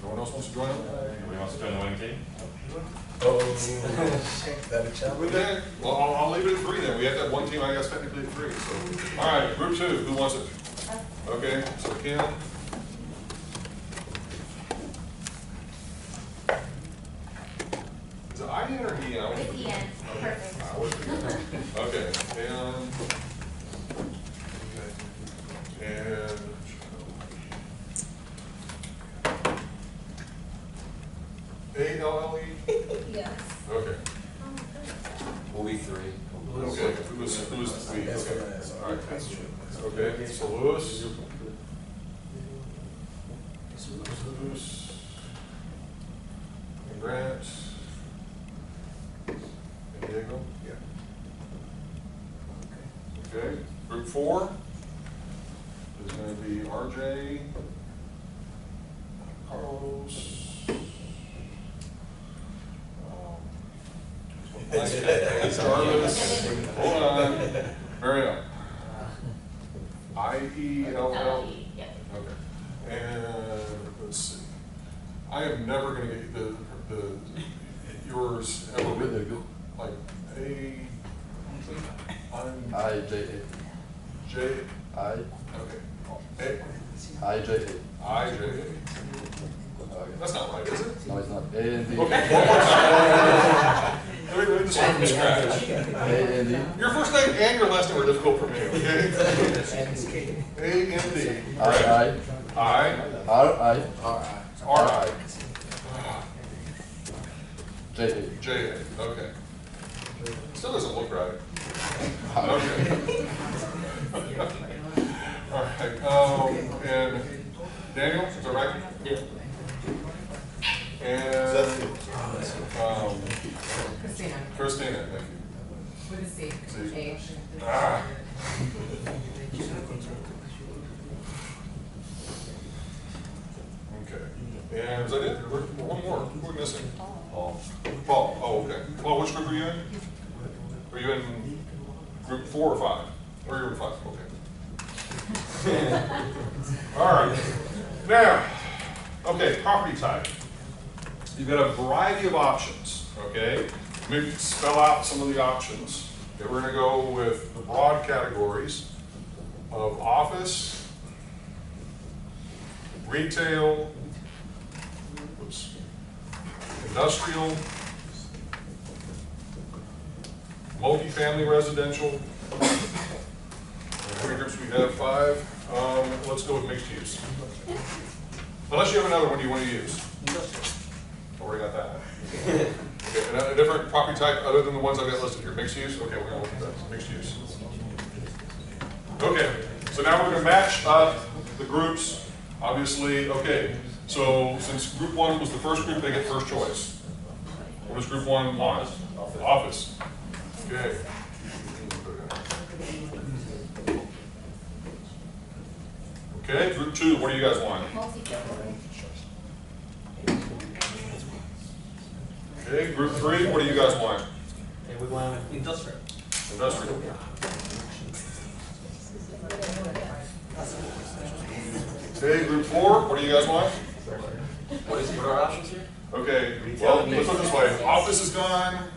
Speaker 3: No one else wants to join them?
Speaker 10: Anybody wants to join the winning team?
Speaker 3: Okay, well, I'll leave it at 3 then. We have that one team, I guess technically at 3, so. All right, group 2, who wants it? Okay, so Ken, A-L-L-E?
Speaker 4: Yes.
Speaker 3: Okay.
Speaker 2: We'll be 3.
Speaker 3: Okay, who's the we?
Speaker 6: That's
Speaker 3: Okay.
Speaker 6: correct.
Speaker 3: All right. Okay, so Louis. Louis. And Grant. And Diego? Yeah. Okay, group 4 is gonna be RJ, Carlos. Carlos, hold on, Mariel. I-E-L-L.
Speaker 4: L-E, yeah.
Speaker 3: Okay, and let's see. I am never gonna get the yours ever written, like
Speaker 11: I-J-A.
Speaker 3: J,
Speaker 11: I,
Speaker 3: okay.
Speaker 11: I-J-A.
Speaker 3: I-J-A. That's not right, is it?
Speaker 11: No, it's not. A-N-D.
Speaker 3: Okay. Let me just start from scratch.
Speaker 11: A-N-D.
Speaker 3: Your first name and your last name are difficult for me, okay? A-N-D.
Speaker 11: I-I.
Speaker 3: I.
Speaker 11: R-I.
Speaker 3: R-I.
Speaker 11: J-A.
Speaker 3: J-A, okay. Still doesn't look right. Okay. All right, and Daniel, is that right?
Speaker 5: Yeah.
Speaker 3: And,
Speaker 4: Christina.
Speaker 3: Christina, thank you.
Speaker 4: With a C.
Speaker 3: C.
Speaker 4: A.
Speaker 3: Ah. Okay, and is that it? One more, who are we missing? Paul, oh, okay. Paul, which group are you in? Are you in group 4 or 5? Or you're in 5, okay. All right, now, okay, property type. You've got a variety of options, okay? Let me spell out some of the options. Okay, we're gonna go with the broad categories of office, retail, oops, industrial, multifamily residential. How many groups we have? 5. Let's go with mixed use. Unless you have another one you want to use. Already got that. Okay, and a different property type other than the ones I've got listed here. Mixed use? Okay, we're going to look at that. Mixed use. Okay, so now we're going to match up the groups. Obviously, okay, so since group 1 was the first group, they get first choice. What does group 1 want? Office. Okay. Okay, group 2, what do you guys want? Okay, group 3, what do you guys want?
Speaker 8: And we want industrial.
Speaker 3: Industrial. Okay, group 4, what do you guys want?
Speaker 2: What are our options here?
Speaker 3: Okay, well, let's put it this way. Office is gone,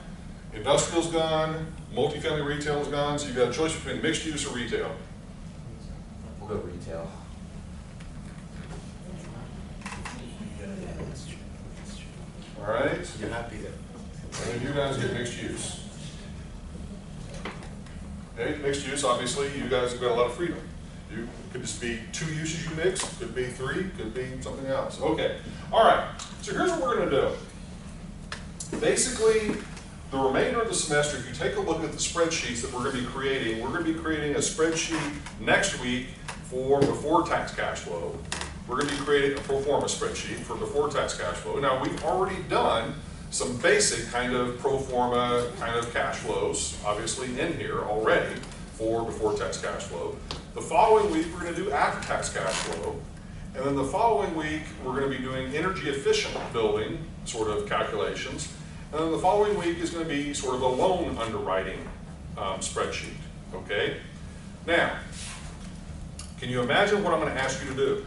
Speaker 3: industrial's gone, multifamily retail is gone, so you've got a choice between mixed use or retail.
Speaker 2: We'll go retail.
Speaker 3: All right?
Speaker 6: You're happy there.
Speaker 3: And then you guys get mixed use. Okay, mixed use, obviously, you guys have got a lot of freedom. You could just be 2 uses you mix, could be 3, could be something else. Okay, all right, so here's what we're gonna do. Basically, the remainder of the semester, if you take a look at the spreadsheets that we're gonna be creating a spreadsheet next week for before tax cash flow. We're gonna be creating a pro forma spreadsheet for before tax cash flow. Now, we've already done some basic kind of pro forma kind of cash flows, obviously in here already for before tax cash flow. The following week, we're gonna do after tax cash flow. And then the following week, we're gonna be doing energy efficient building sort of calculations. And then the following week is gonna be sort of a loan underwriting spreadsheet, okay? Now, can you imagine what I'm gonna ask you to do?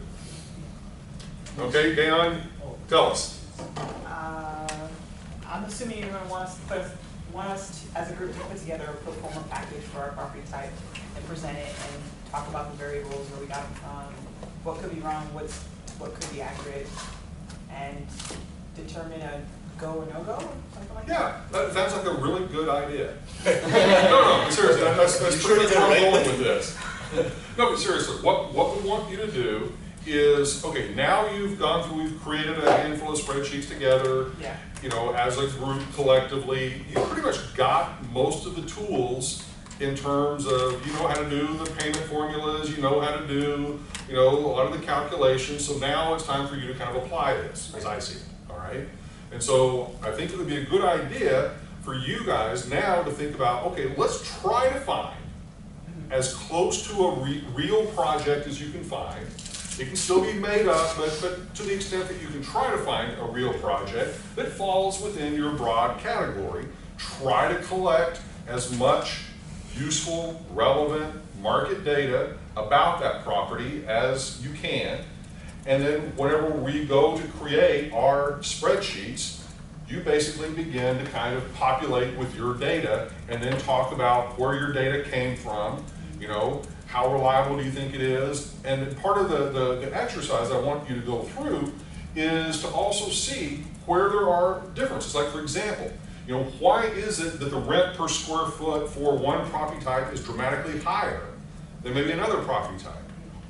Speaker 3: Okay, Dan, tell us.
Speaker 7: I'm assuming you're gonna want us as a group to put together a pro forma package for our property type and present it and talk about the variables where we got them from, what could be wrong, what could be accurate, and determine a go or no go, something like that.
Speaker 3: Yeah, that sounds like a really good idea. No, seriously, that's pretty much where I'm going with this. No, but seriously, what we want you to do is, okay, now you've gone through, we've created a handful of spreadsheets together,
Speaker 7: Yeah.
Speaker 3: you know, as a group collectively. You pretty much got most of the tools in terms of, you know how to do the payment formulas, you know how to do, you know, a lot of the calculations. So now it's time for you to kind of apply this, as I see it, all right? And so I think it would be a good idea for you guys now to think about, okay, let's try to find as close to a real project as you can find. It can still be made up, but to the extent that you can try to find a real project that falls within your broad category, try to collect as much useful, relevant market data about that property as you can. And then whenever we go to create our spreadsheets, you basically begin to kind of populate with your data and then talk about where your data came from, you know, how reliable do you think it is? And part of the exercise I want you to go through is to also see where there are differences. Like for example, you know, why is it that the rent per square foot for one property type is dramatically higher than maybe another property type?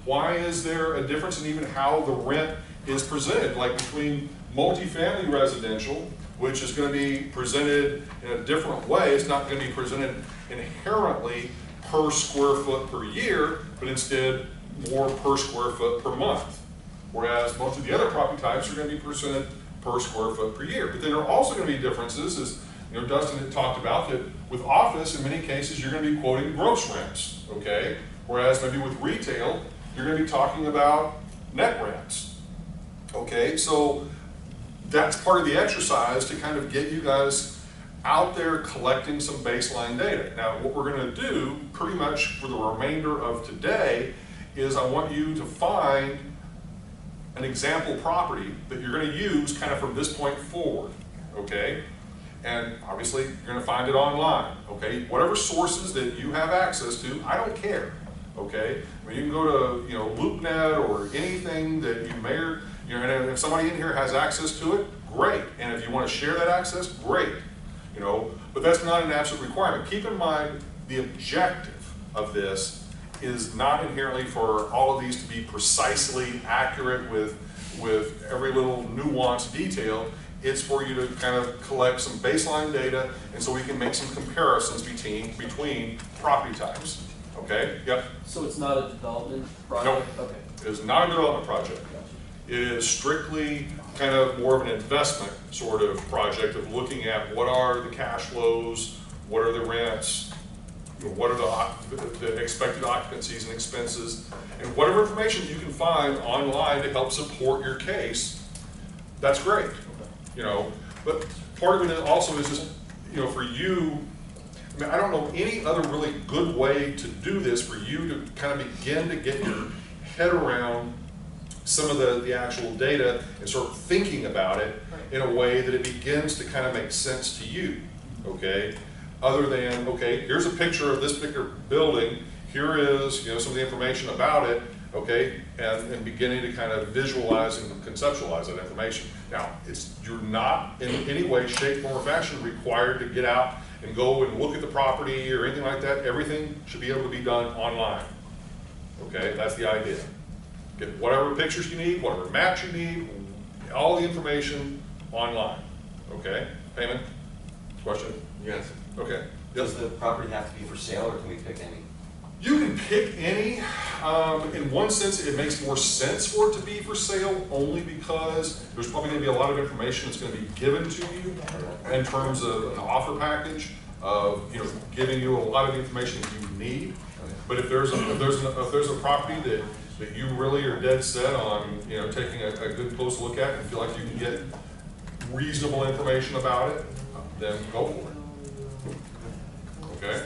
Speaker 3: Why is there a difference in even how the rent is presented, like between multifamily residential, which is going to be presented in a different way? It's not going to be presented inherently per square foot per year, but instead more per square foot per month. Whereas most of the other property types are going to be presented per square foot per year. But then there are also going to be differences, as you know, Dustin had talked about, that with office, in many cases, you're going to be quoting gross rents, okay? Whereas maybe with retail, you're going to be talking about net rents, okay? So that's part of the exercise to kind of get you guys out there collecting some baseline data. Now, what we're going to do pretty much for the remainder of today is I want you to find an example property that you're going to use kind of from this point forward, okay? And obviously, you're going to find it online, okay? Whatever sources that you have access to, I don't care, okay? I mean, you can go to, you know, LoopNet or anything that you may, you know, and if somebody in here has access to it, great. And if you want to share that access, great, you know? But that's not an absolute requirement. Keep in mind, the objective of this is not inherently for all of these to be precisely accurate with every little nuanced detail. It's for you to kind of collect some baseline data, and so we can make some comparisons between property types. Okay? Yep.
Speaker 5: So it's not a development project?
Speaker 3: No.
Speaker 5: Okay.
Speaker 3: It is not a development project. It is strictly kind of more of an investment sort of project of looking at what are the cash flows, what are the rents, what are the expected occupancies and expenses, and whatever information you can find online to help support your case, that's great. You know, but part of it also is just, you know, for you, I mean, I don't know any other really good way to do this for you to kind of begin to get your head around some of the actual data and start thinking about it in a way that it begins to kind of make sense to you, okay? Other than, okay, here's a picture of this particular building, here is, you know, some of the information about it, okay, and beginning to kind of visualize and conceptualize that information. Now, you're not in any way, shape, form, or fashion required to get out and go and look at the property or anything like that. Everything should be able to be done online, okay? That's the idea. Get whatever pictures you need, whatever maps you need, all the information online, okay? Payment? Question?
Speaker 2: Yes.
Speaker 3: Okay.
Speaker 2: Does the property have to be for sale, or can we pick any?
Speaker 3: You can pick any. In one sense, it makes more sense for it to be for sale, only because there's probably going to be a lot of information that's going to be given to you in terms of an offer package of, you know, giving you a lot of information that you need. But if there's a property that you really are dead set on, you know, taking a good close look at and feel like you can get reasonable information about it, then go for it. Okay?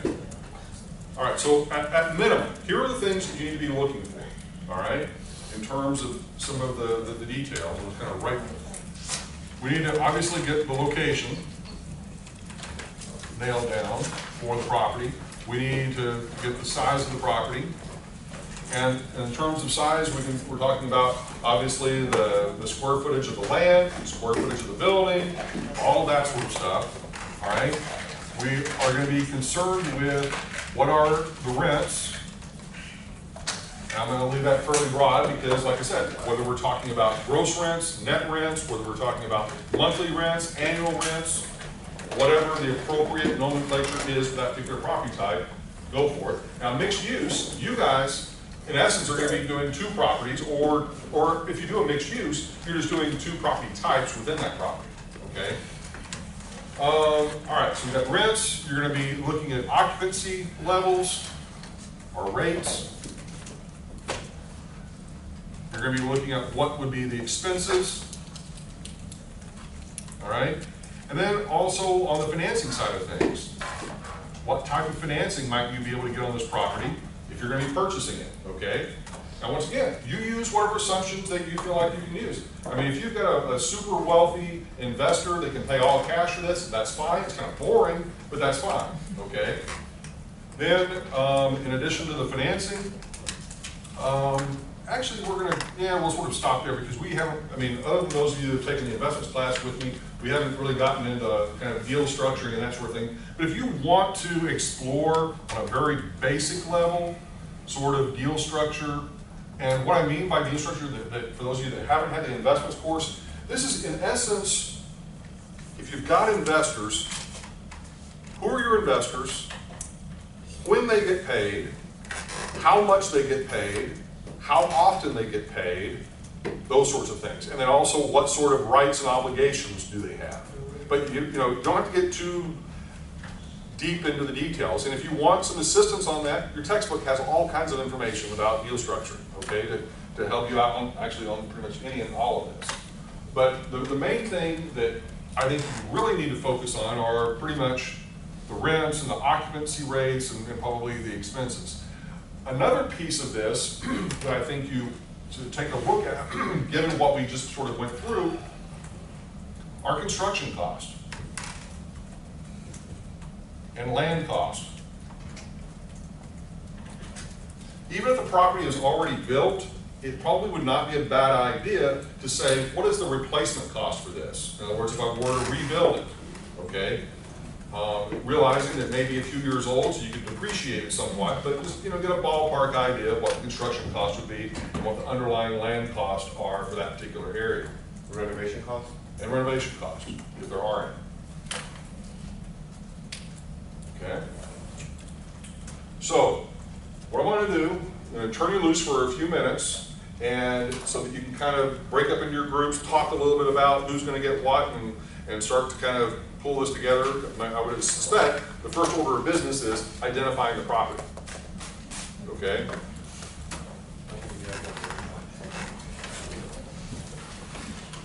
Speaker 3: All right, so at minimum, here are the things that you need to be looking for, all right, in terms of some of the details. We'll kind of write. We need to obviously get the location nailed down for the property. We need to get the size of the property. And in terms of size, we're talking about, obviously, the square footage of the land, the square footage of the building, all that sort of stuff, all right? We are going to be concerned with what are the rents I'm gonna leave that fairly broad because, like I said, whether we're talking about gross rents, net rents, whether we're talking about monthly rents, annual rents, whatever the appropriate nomenclature is for that particular property type, go for it. Now, mixed use, you guys, in essence, are gonna be doing two properties, or if you do a mixed use, you're just doing two property types within that property, okay? All right, so we've got rents, you're gonna be looking at occupancy levels or rates. You're gonna be looking at what would be the expenses, all right? And then also on the financing side of things, what type of financing might you be able to get on this property if you're gonna be purchasing it, okay? Now, once again, you use whatever assumptions that you feel like you can use. I mean, if you've got a super wealthy investor that can pay all cash for this, that's fine. It's kind of boring, but that's fine, okay? Then, in addition to the financing, actually, we'll sort of stop there because we haven't, I mean, other than those of you that have taken the investments class with me, we haven't really gotten into kind of deal structuring and that sort of thing. But if you want to explore on a very basic level, sort of deal structure, and what I mean by deal structure, that for those of you that haven't had the investments course, this is in essence, if you've got investors, who are your investors, when they get paid, how much they get paid, how often they get paid, those sorts of things. And then also what sort of rights and obligations do they have. But you don't have to get too deep into the details. And if you want some assistance on that, your textbook has all kinds of information about deal structure, okay, to help you out on actually on pretty much any and all of this. But the main thing that I think you really need to focus on are pretty much the rents and the occupancy rates and probably the expenses. Another piece of this that I think you should take a look at, given what we just sort of went through, are construction costs and land costs. Even if the property is already built, it probably would not be a bad idea to say, what is the replacement cost for this? In other words, if I were to rebuild it, okay? Realizing that maybe a few years old, so you could depreciate it somewhat, but just get a ballpark idea of what the construction cost would be and what the underlying land costs are for that particular area.
Speaker 9: Renovation costs?
Speaker 3: And renovation costs, if there are any. Okay? So, what I want to do, I'm going to turn you loose for a few minutes, and so that you can kind of break up into your groups, talk a little bit about who's going to get what, and start to kind of pull this together. I would suspect the first order of business is identifying the property. Okay?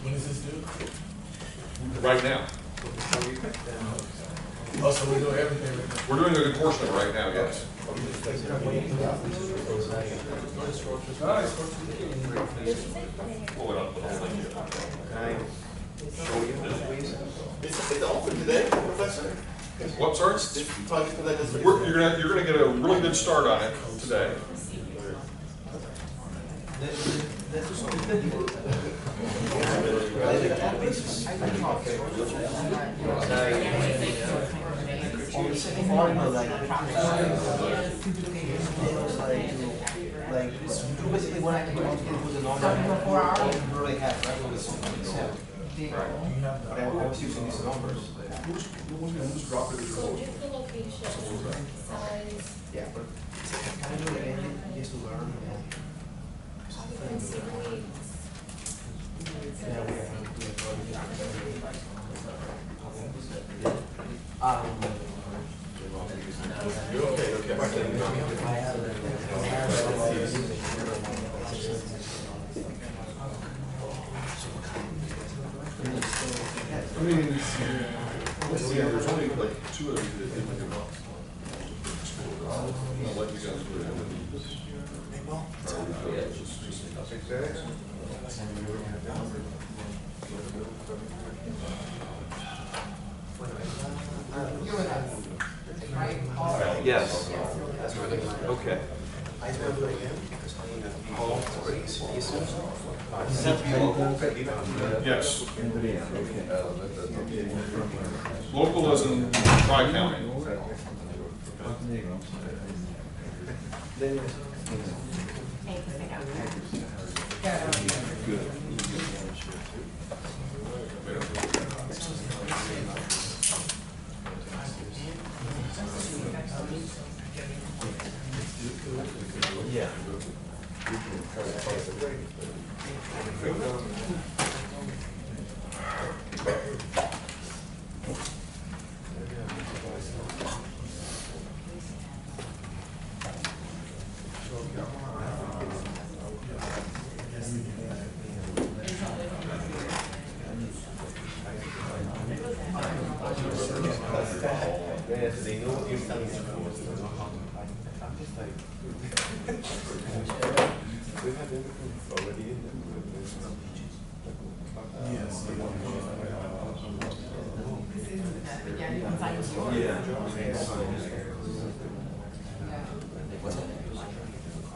Speaker 6: When is this due?
Speaker 3: Right now.
Speaker 6: Oh, so we're doing everything right now?
Speaker 3: We're doing a good portion of it right now, yes. Pull it up.
Speaker 2: It's open today, Professor.
Speaker 3: What, sir? You're gonna get a really good start on it today.
Speaker 8: Like basically what I can do with the number I really have, right? With the but I was using these numbers.
Speaker 4: So just the location, size,
Speaker 8: Yeah, but can I do it again just to learn?
Speaker 4: occupancy rates.
Speaker 3: There's only like 2 of you that didn't get off. I'll let you guys do it.
Speaker 2: Yes. Okay.
Speaker 3: Yes. Local is in Tri-County.
Speaker 2: Yeah. They know what you're telling them. I'm just like, we have everything already in them.
Speaker 6: Yes.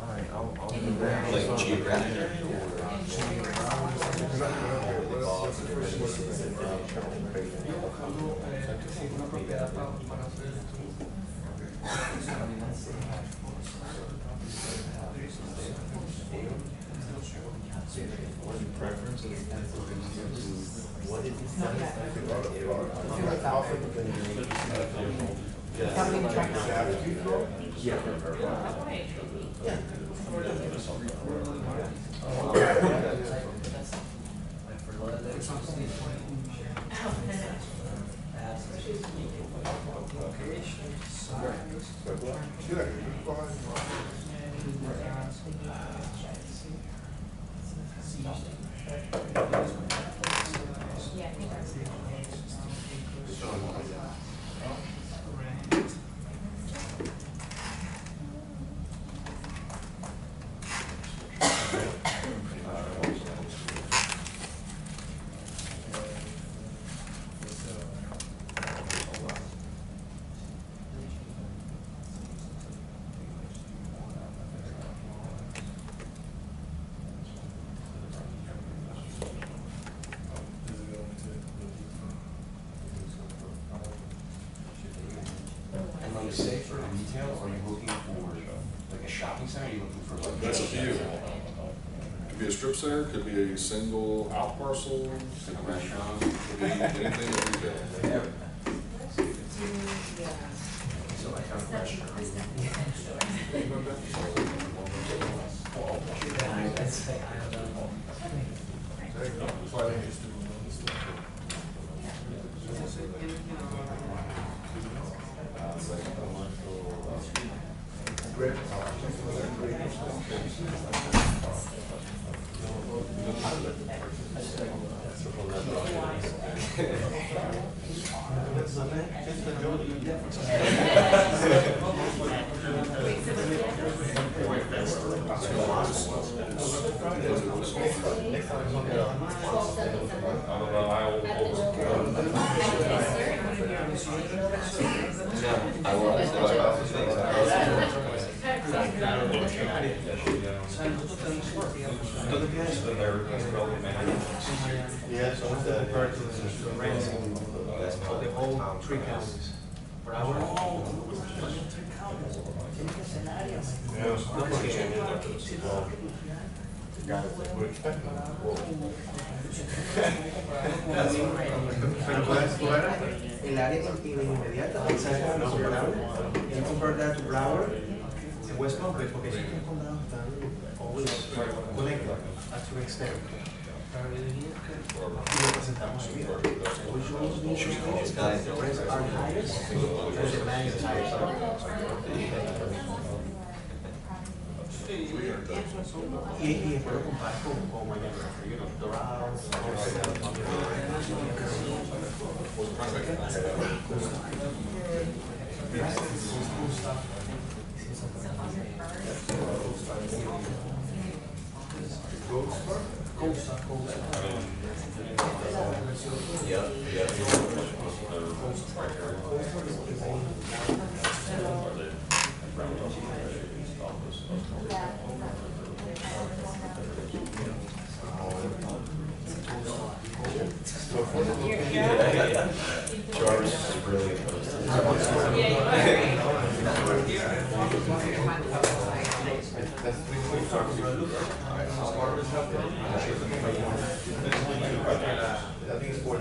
Speaker 2: Alright, I'll do that. Like geographic
Speaker 8: And on the say for retail, are you looking for like a shopping center? Are you looking for like?
Speaker 3: That's up to you. Could be a strip center, could be a single out parcel, could be a restaurant, could be anything in retail.
Speaker 8: So like a restaurant. Pero puedes jugar el área inmediata, cerca de los Broward, y you convert that to Broward, to West Palm Beach, porque siempre los condados están always connected a su extent. Y representamos su vida. Which ones need the rents are highest, and the demand is highest. Y después lo comparas con Miami, Dorados,
Speaker 2: Jarvis is really opposed to this.
Speaker 9: That's 3.5. I think it's 4.3.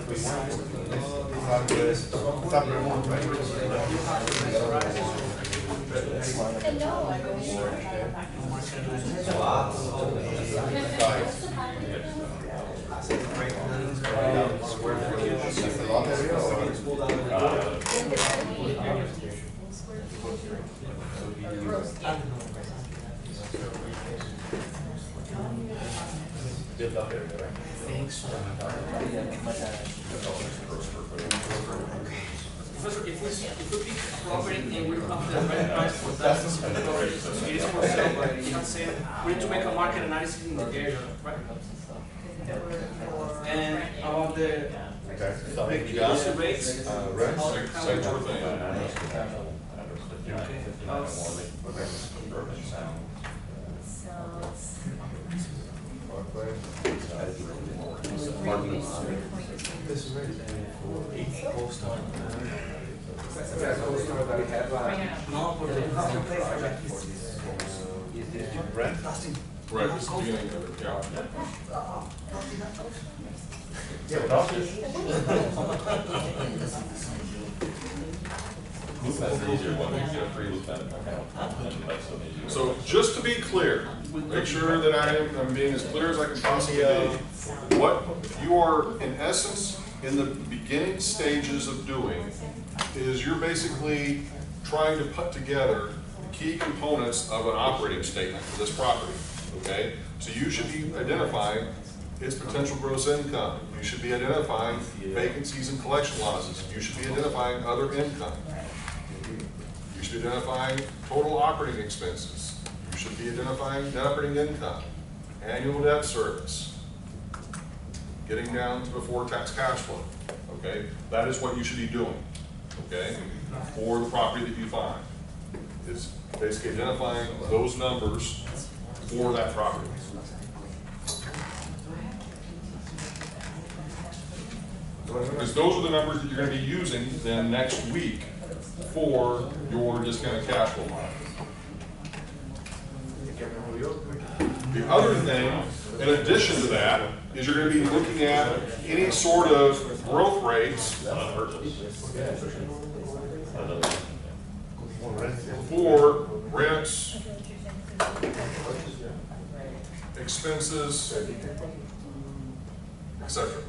Speaker 4: And no, I go
Speaker 5: Professor, if we pick a property and we come to the rent price for that specific property, it is for sale, but you're not saying, we need to make a market analysis in the area, right? And about the occupancy rates,
Speaker 3: Same sort of thing. Right, this is the beginning of it, yeah.
Speaker 10: That's the easier one, you get a free lieutenant account, and that's an easier.
Speaker 3: So just to be clear, make sure that I'm being as clear as I can possibly be. What you are, in essence, in the beginning stages of doing is you're basically trying to put together the key components of an operating statement for this property, okay? So you should be identifying its potential gross income. You should be identifying vacancies and collection losses. You should be identifying other income. You should be identifying total operating expenses. You should be identifying net operating income, annual debt service, getting down to before tax cash flow, okay? That is what you should be doing, okay? For the property that you find. It's basically identifying those numbers for that property. Because those are the numbers that you're going to be using then next week for your discounted cash flow model. The other thing, in addition to that, is you're going to be looking at any sort of growth rates for rents, expenses, etc.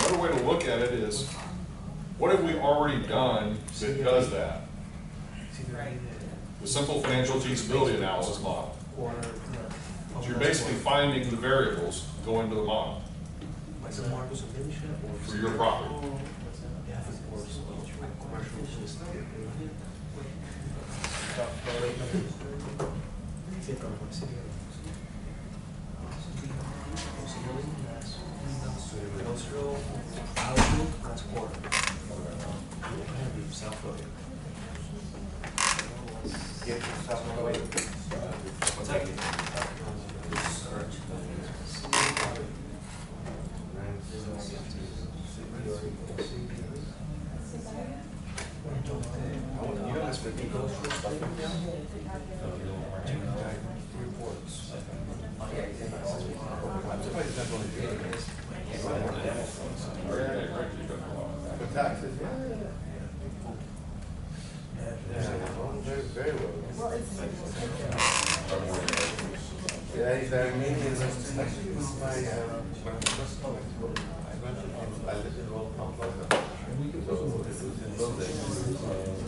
Speaker 3: Another way to look at it is, what have we already done that does that? The simple financial feasibility analysis model. So you're basically finding the variables go into the model for your property.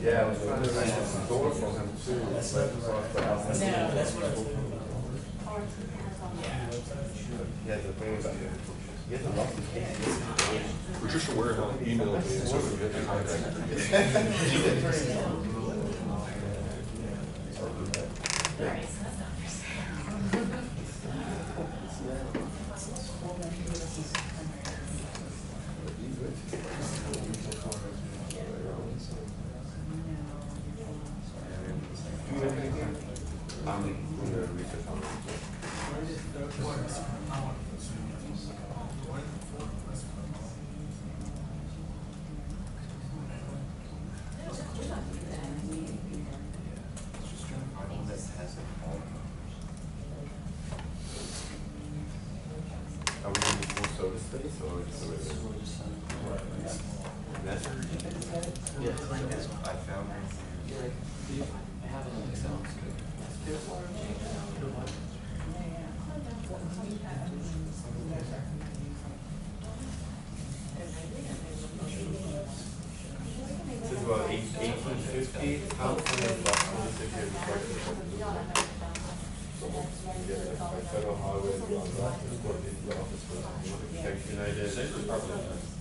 Speaker 9: Yeah, I was trying to rent a door from him too. Yeah, the thing is, he has a lot of cases.
Speaker 3: We're just aware of how email me so we get in contact.
Speaker 4: Alright, so
Speaker 9: service space or just a regular? That's I found. This is about 1850. How can I block 26 years before federal highway beyond that, is what the office for protection United.
Speaker 10: Safety probably.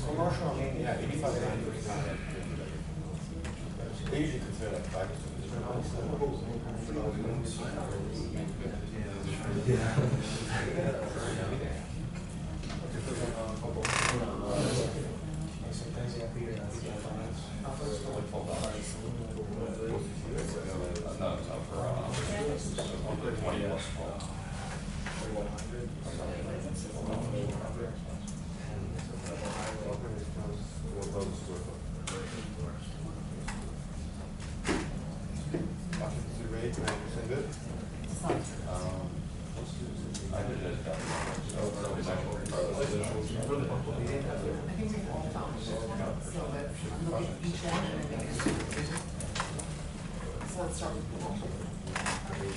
Speaker 9: Commercial, yeah, 85 they usually consider like 5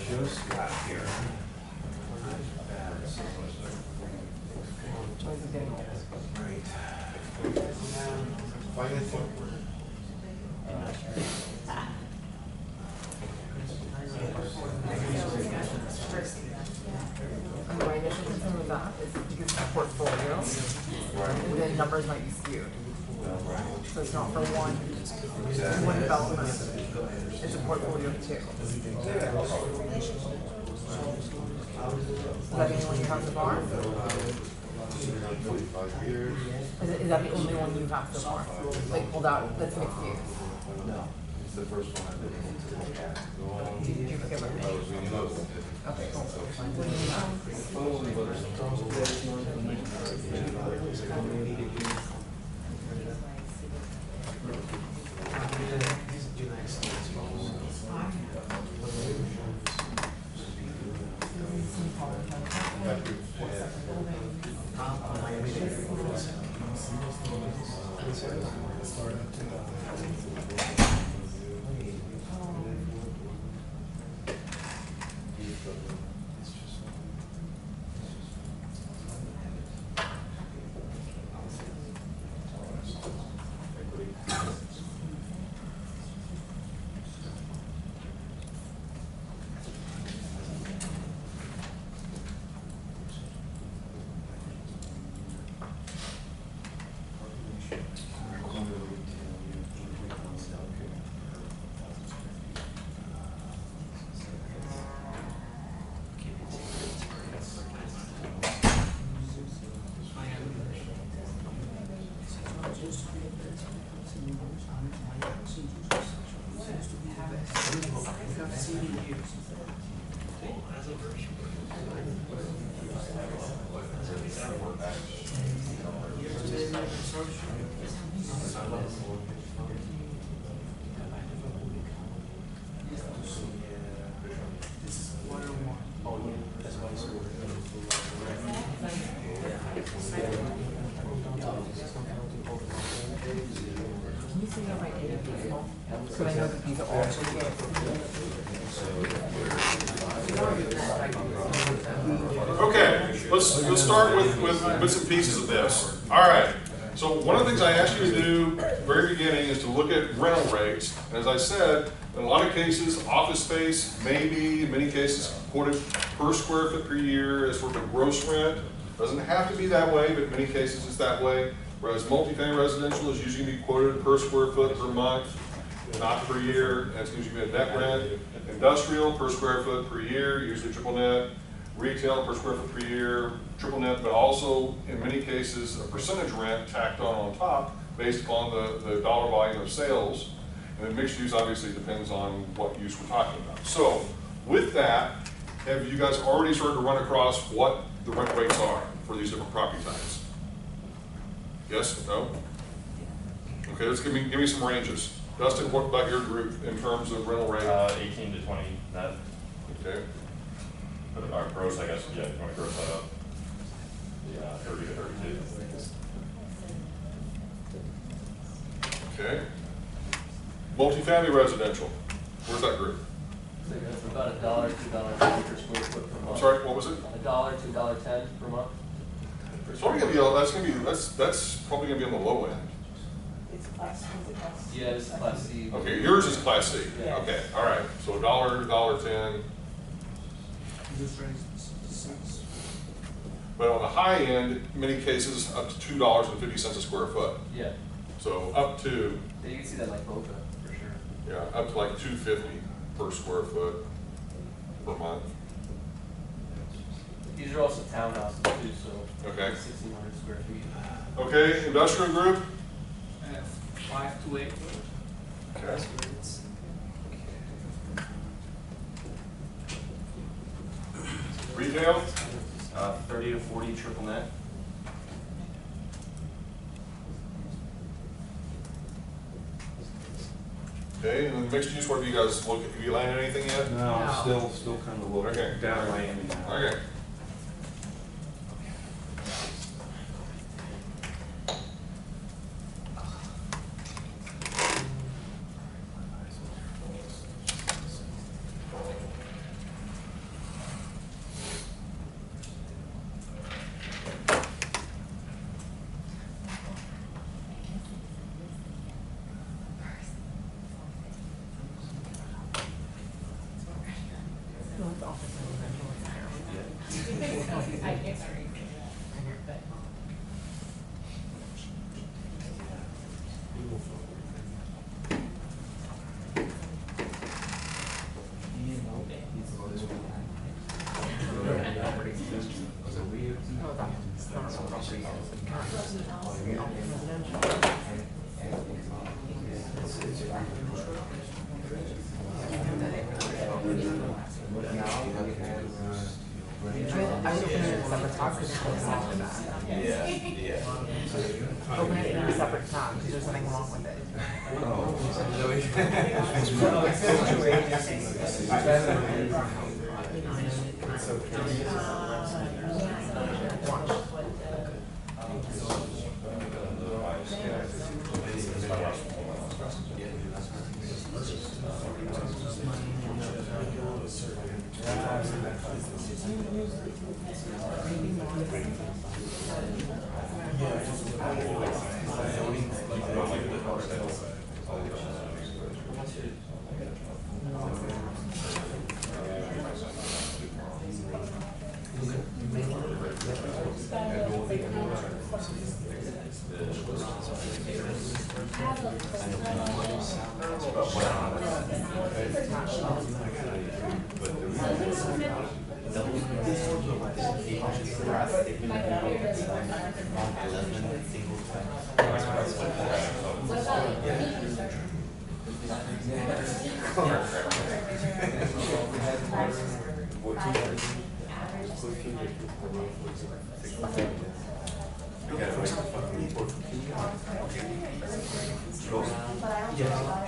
Speaker 9: just got here. Financing.
Speaker 12: My initial concern with that is because it's a portfolio, and then numbers might be skewed. So it's not for one development, it's a portfolio of two. Does that mean when you have the farm?
Speaker 9: 45 years.
Speaker 12: Is that the only one you have so far? Like pulled out, that's mixed use?
Speaker 9: No, it's the first one I've been able to look at.
Speaker 12: Did you forget what
Speaker 9: I was reading those.
Speaker 12: Okay, cool. What do you have?
Speaker 5: have CDU.
Speaker 12: Can you see how my data is small? So I know that these are all.
Speaker 3: Okay, let's start with bits and pieces of this. All right, so one of the things I asked you to do at the very beginning is to look at rental rates. And as I said, in a lot of cases, office space may be, in many cases, quoted per square foot per year as sort of a gross rent. Doesn't have to be that way, but in many cases it's that way. Whereas multifamily residential is usually going to be quoted per square foot per month, not per year. That's usually a net rent. Industrial per square foot per year, usually triple net. Retail per square foot per year, triple net, but also in many cases a percentage rent tacked on top based upon the dollar volume of sales. And then mixed use obviously depends on what use we're talking about. So with that, have you guys already started to run across what the rent rates are for these different property types? Yes? No? Okay, let's give me some ranges. Dustin, what about your group in terms of rental rate?
Speaker 10: 18 to 20 net.
Speaker 3: Okay.
Speaker 10: But our gross, I guess, yeah, if you want to gross that up. Yeah, 30 to 32.
Speaker 3: Okay. Multifamily residential. Where's that group?
Speaker 9: So that's about $1, $2.50 per square foot per month.
Speaker 3: I'm sorry, what was it?
Speaker 9: $1, $2.10 per month.
Speaker 3: It's probably that's probably gonna be on the low end.
Speaker 7: It's class, is it class?
Speaker 9: Yeah, it's Class C.
Speaker 3: Okay, yours is Class C.
Speaker 7: Yeah.
Speaker 3: Okay, all right. So $1, $1.10. But on the high end, in many cases, up to $2.50 a square foot.
Speaker 9: Yeah.
Speaker 3: So up to,
Speaker 9: Yeah, you can see that like Boca, for sure.
Speaker 3: yeah, up to like $2.50 per square foot per month.
Speaker 9: These are also townhouses too, so.
Speaker 3: Okay.
Speaker 9: 1,600 square feet.
Speaker 3: Okay, industrial group?
Speaker 5: 5 to 8.
Speaker 3: Okay. Retail?
Speaker 10: 30 to 40 triple net.
Speaker 3: Okay, and then mixed use, what have you guys look at? Have you landed anything yet?
Speaker 1: No,
Speaker 12: No.
Speaker 1: still kind of looking
Speaker 3: Okay.
Speaker 1: down Miami now.
Speaker 3: Okay.
Speaker 12: I would open it in a separate tab because it's after that. Open it in a separate tab because there's something wrong with it.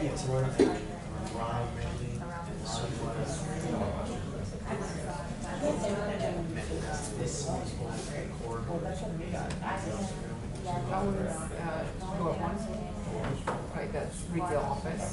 Speaker 8: Yes, around mainly.
Speaker 12: That one's, go at once. Right, that's retail office.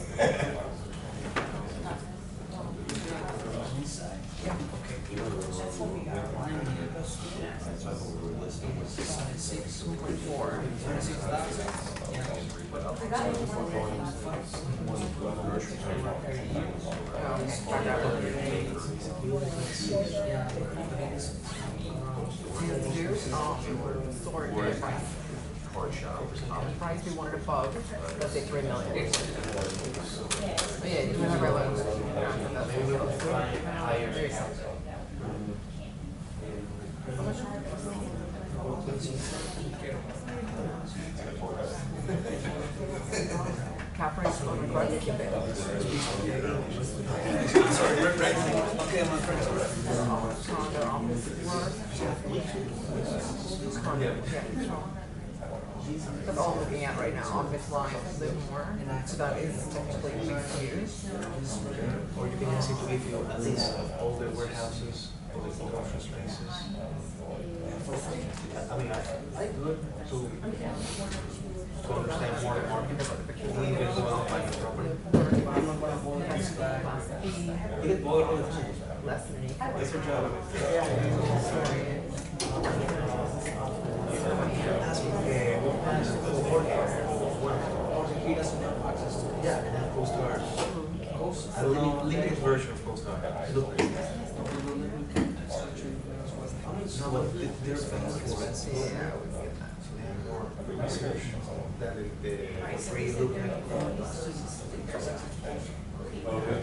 Speaker 12: Price we wanted above, let's say 3 million. But yeah, you have our loans. There you go. Cap rate on request, keep it. Condo office work. Condo, yeah. That's all I'm looking at right now, office line, live more, so that is technically mixed use.
Speaker 8: Or you can ask him to give you a list of all the warehouses, all the industrial spaces. I mean, I do it to understand more the market. You can develop like a property. You get bored all the time.
Speaker 12: Less than an acre.
Speaker 8: That's your job. He doesn't have access to it. Yeah, and that goes to ours. I don't know, limited version of Coast Guard. Look. No, but they're expensive.
Speaker 12: Yeah, I would get that.
Speaker 8: So they have more research that the REE look like.
Speaker 3: Okay.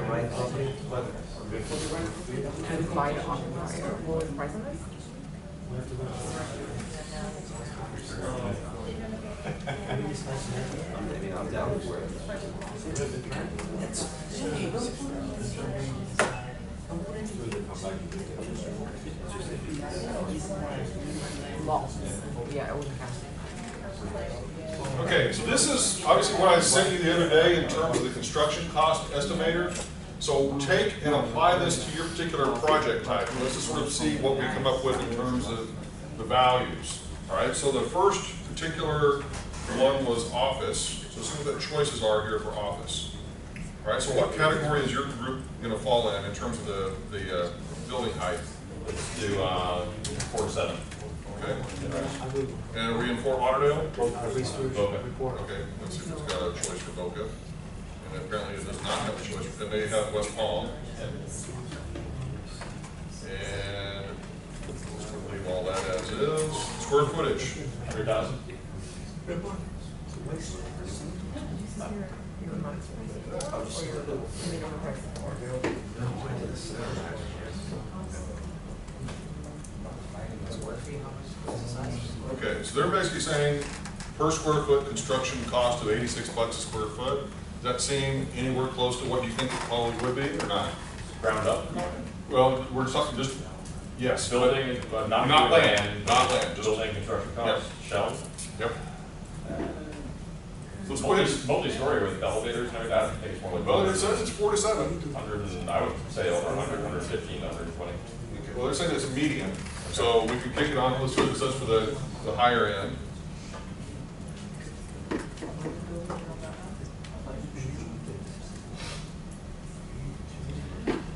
Speaker 8: Right property, but
Speaker 12: And buy to occupy, what was the price on this?
Speaker 2: I'm down for it.
Speaker 12: Law. Yeah, it wouldn't count.
Speaker 3: Okay, so this is obviously what I sent you the other day in terms of the construction cost estimator. So take and apply this to your particular project type. Let's just sort of see what we come up with in terms of the values. All right, so the first particular one was office. So see what the choices are here for office. All right, so what category is your group going to fall in terms of the building height?
Speaker 10: Let's do 4-7.
Speaker 3: Okay. And are we in Fort Lauderdale?
Speaker 10: Boca.
Speaker 3: Okay, let's see if it's got a choice for Boca. And apparently it does not have a choice. Then they have West Palm. And let's leave all that as is. Square footage.
Speaker 10: 3,000.
Speaker 3: Okay, so they're basically saying per square foot construction cost of $86 a square foot. Does that seem anywhere close to what you think it probably would be or not?
Speaker 10: Ground up.
Speaker 3: Well, we're talking just, yes.
Speaker 10: Building, not
Speaker 3: land, not land, just
Speaker 10: building construction costs, shells.
Speaker 3: Yep. Let's go ahead.
Speaker 10: Multi-story with elevators and everything, I think it's more like.
Speaker 3: Well, it says it's 47.
Speaker 10: 100, and I would say over 100, 115, 120.
Speaker 3: Well, they're saying it's a median, so we can kick it on. Let's see what it says for the higher end.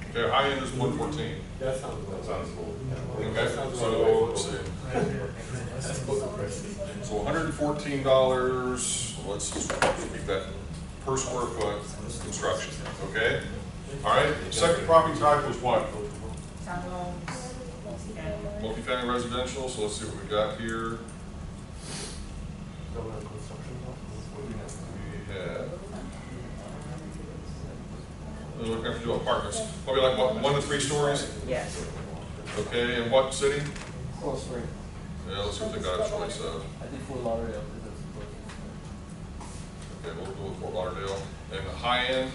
Speaker 3: Okay, high end is 114.
Speaker 10: That sounds cool.
Speaker 3: Okay, so let's see. So $114. Let's just keep that per square foot construction. Okay. All right. Second property type was what?
Speaker 7: Townhomes, multifamily.
Speaker 3: Multifamily residential. So let's see what we got here. We have. We're going to do apartments. Probably like what, 1 to 3 stories?
Speaker 7: Yes.
Speaker 3: Okay, and what city?
Speaker 11: Close three.
Speaker 3: Yeah, let's see what they got a choice of.
Speaker 11: I did Fort Lauderdale.
Speaker 3: Okay, we'll go with Fort Lauderdale. And the high end?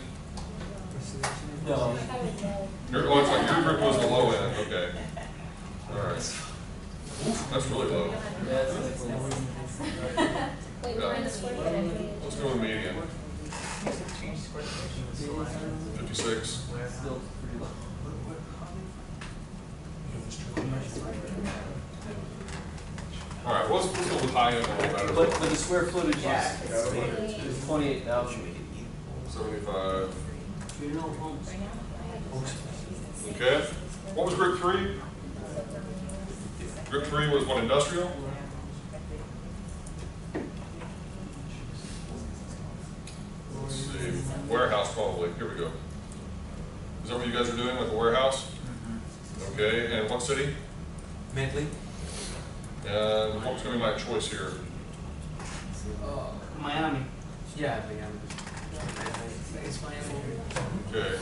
Speaker 8: No.
Speaker 3: Oh, it's like your group was the low end, okay. All right. Oof, that's really low.
Speaker 4: Wait, we're in the square footage.
Speaker 3: Let's go with median. 56.
Speaker 8: Still pretty low.
Speaker 3: All right, let's go with high end a little better.
Speaker 8: But the square footage is 28,000.
Speaker 3: 75. Okay. What was group 3? Group 3 was what, industrial? Let's see, warehouse probably. Here we go. Is that what you guys are doing with the warehouse? Okay, and what city?
Speaker 8: Medley?
Speaker 3: And what's going to be my choice here?
Speaker 5: Miami.
Speaker 8: Yeah, Miami.
Speaker 5: It's Miami.
Speaker 3: Okay.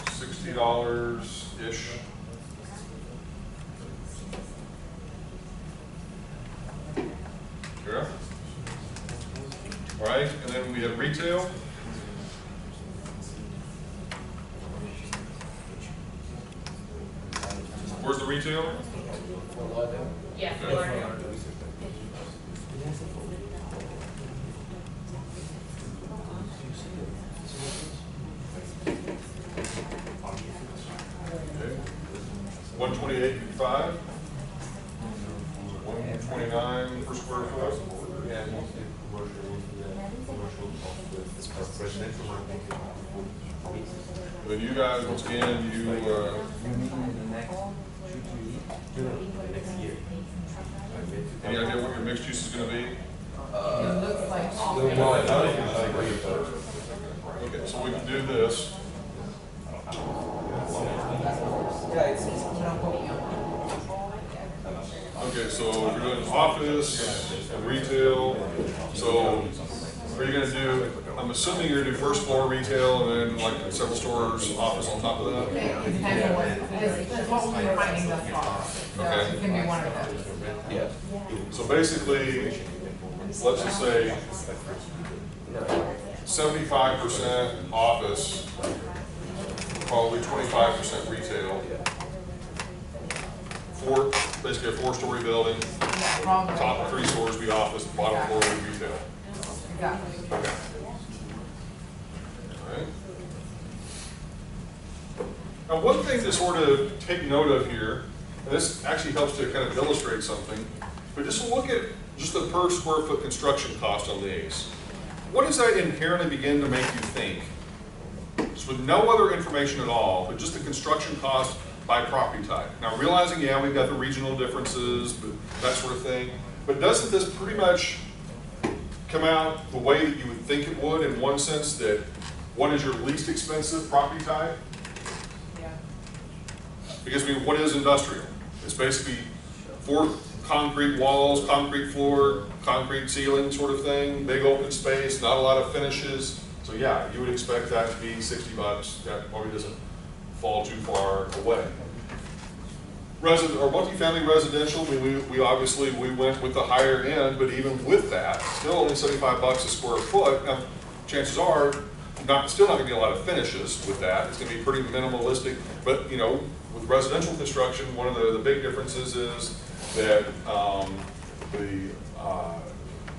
Speaker 3: $60-ish. Yeah. All right, and then we have retail. Where's the retail?
Speaker 4: Yeah,
Speaker 3: Okay.
Speaker 4: Florida.
Speaker 3: Okay. 128.5. 129 per square foot.
Speaker 9: Yeah, mostly commercial office, residential market.
Speaker 3: And then you guys, once again, you,
Speaker 9: You mean in the next 2 to next year?
Speaker 3: any idea what your mixed use is going to be?
Speaker 12: It looks like.
Speaker 3: Okay, so we can do this. Okay, so we're doing office and retail. So are you going to do, I'm assuming you're going to do first floor retail and then like several stores, office on top of that?
Speaker 12: It depends on what, this is what we were finding thus far. So
Speaker 3: Okay.
Speaker 12: it can be one of those.
Speaker 2: Yeah.
Speaker 3: So basically, let's just say 75% office, probably 25% retail. Basically a 4-story building,
Speaker 12: Yeah, probably.
Speaker 3: top 3 stories be office, bottom floor be retail.
Speaker 12: Exactly.
Speaker 3: Okay. All right. Now, one thing to sort of take note of here, and this actually helps to kind of illustrate something, but just look at just the per square foot construction cost on these. What does that inherently begin to make you think? Just with no other information at all, but just the construction cost by property type. Now, realizing, yeah, we've got the regional differences, but that sort of thing, but doesn't this pretty much come out the way that you would think it would, in one sense, that what is your least expensive property type?
Speaker 7: Yeah.
Speaker 3: Because, I mean, what is industrial? It's basically 4 concrete walls, concrete floor, concrete ceiling sort of thing, big open space, not a lot of finishes. So yeah, you would expect that to be $60. That probably doesn't fall too far away. Or multifamily residential, I mean, we obviously went with the higher end, but even with that, still only $75 a square foot. Now, chances are, still not going to be a lot of finishes with that. It's going to be pretty minimalistic. But you know, with residential construction, one of the big differences is that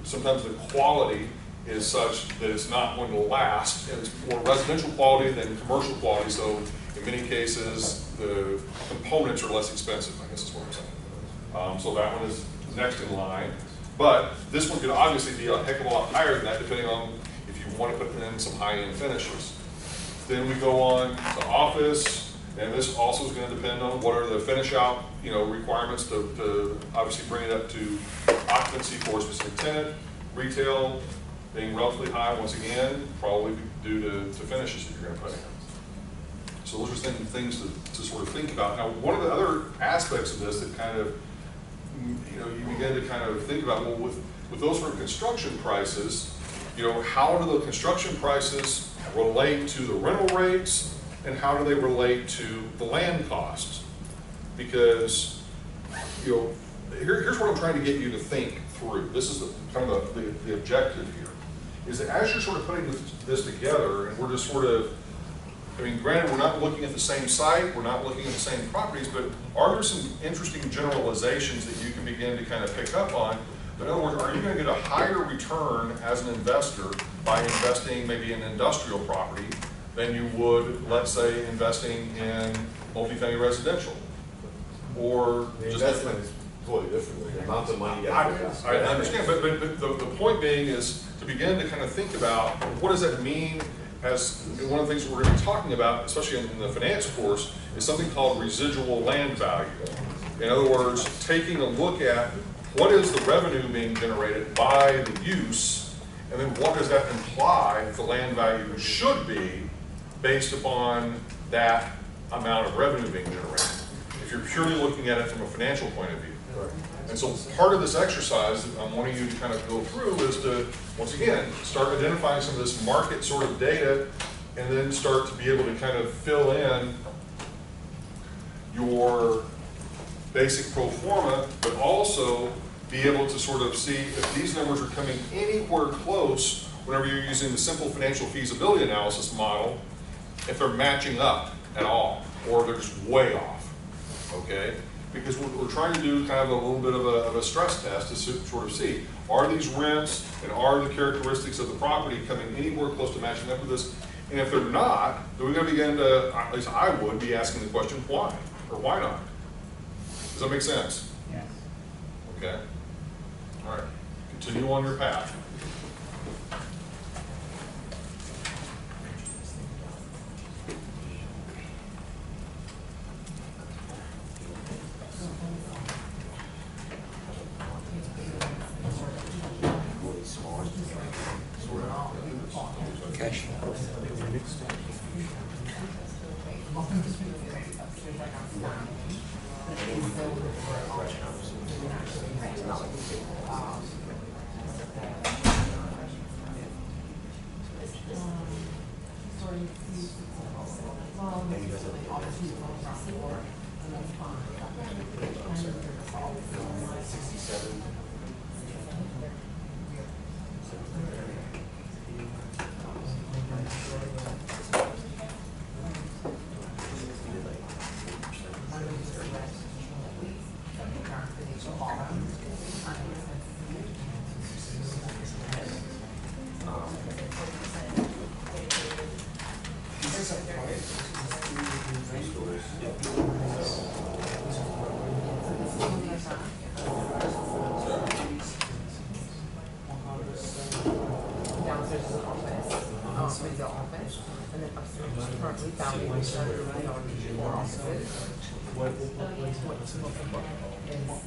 Speaker 3: sometimes the quality is such that it's not going to last, and it's more residential quality than commercial quality. So in many cases, the components are less expensive, I guess is what I'm saying. So that one is next in line. But this one could obviously be a heck of a lot higher than that, depending on if you want to put in some high-end finishes. Then we go on to office, and this also is going to depend on what are the finish out, requirements to obviously bring it up to occupancy for a specific tenant. Retail being relatively high, once again, probably due to finishes that you're going to put in. So those are things to sort of think about. Now, one of the other aspects of this that kind of, you begin to kind of think about, well, with those sort of construction prices, how do the construction prices relate to the rental rates, and how do they relate to the land costs? Because, here's what I'm trying to get you to think through. This is kind of the objective here, is that as you're sort of putting this together, and we're just sort of, I mean, granted, we're not looking at the same site, we're not looking at the same properties, but are there some interesting generalizations that you can begin to kind of pick up on? In other words, are you going to get a higher return as an investor by investing maybe in industrial property than you would, let's say, investing in multifamily residential? Or
Speaker 9: The
Speaker 3: just
Speaker 9: investment is totally different. The amount of money you
Speaker 3: I
Speaker 9: get.
Speaker 3: understand, but the point being is to begin to kind of think about what does that mean as one of the things that we're going to be talking about, especially in the finance course, is something called residual land value. In other words, taking a look at what is the revenue being generated by the use, and then what does that imply the land value should be based upon that amount of revenue being generated, if you're purely looking at it from a financial point of view. And so part of this exercise that I'm wanting you to kind of go through is to, once again, start identifying some of this market sort of data, and then start to be able to kind of fill in your basic pro forma, but also be able to sort of see if these numbers are coming anywhere close whenever you're using the simple financial feasibility analysis model, if they're matching up at all, or they're just way off, okay? Because we're trying to do kind of a little bit of a stress test to sort of see, are these rents and are the characteristics of the property coming anywhere close to matching up with this? And if they're not, then we're going to begin to, at least I would, be asking the question, why? Or why not? Does that make sense?
Speaker 7: Yes.
Speaker 3: Okay. All right. Continue on your path.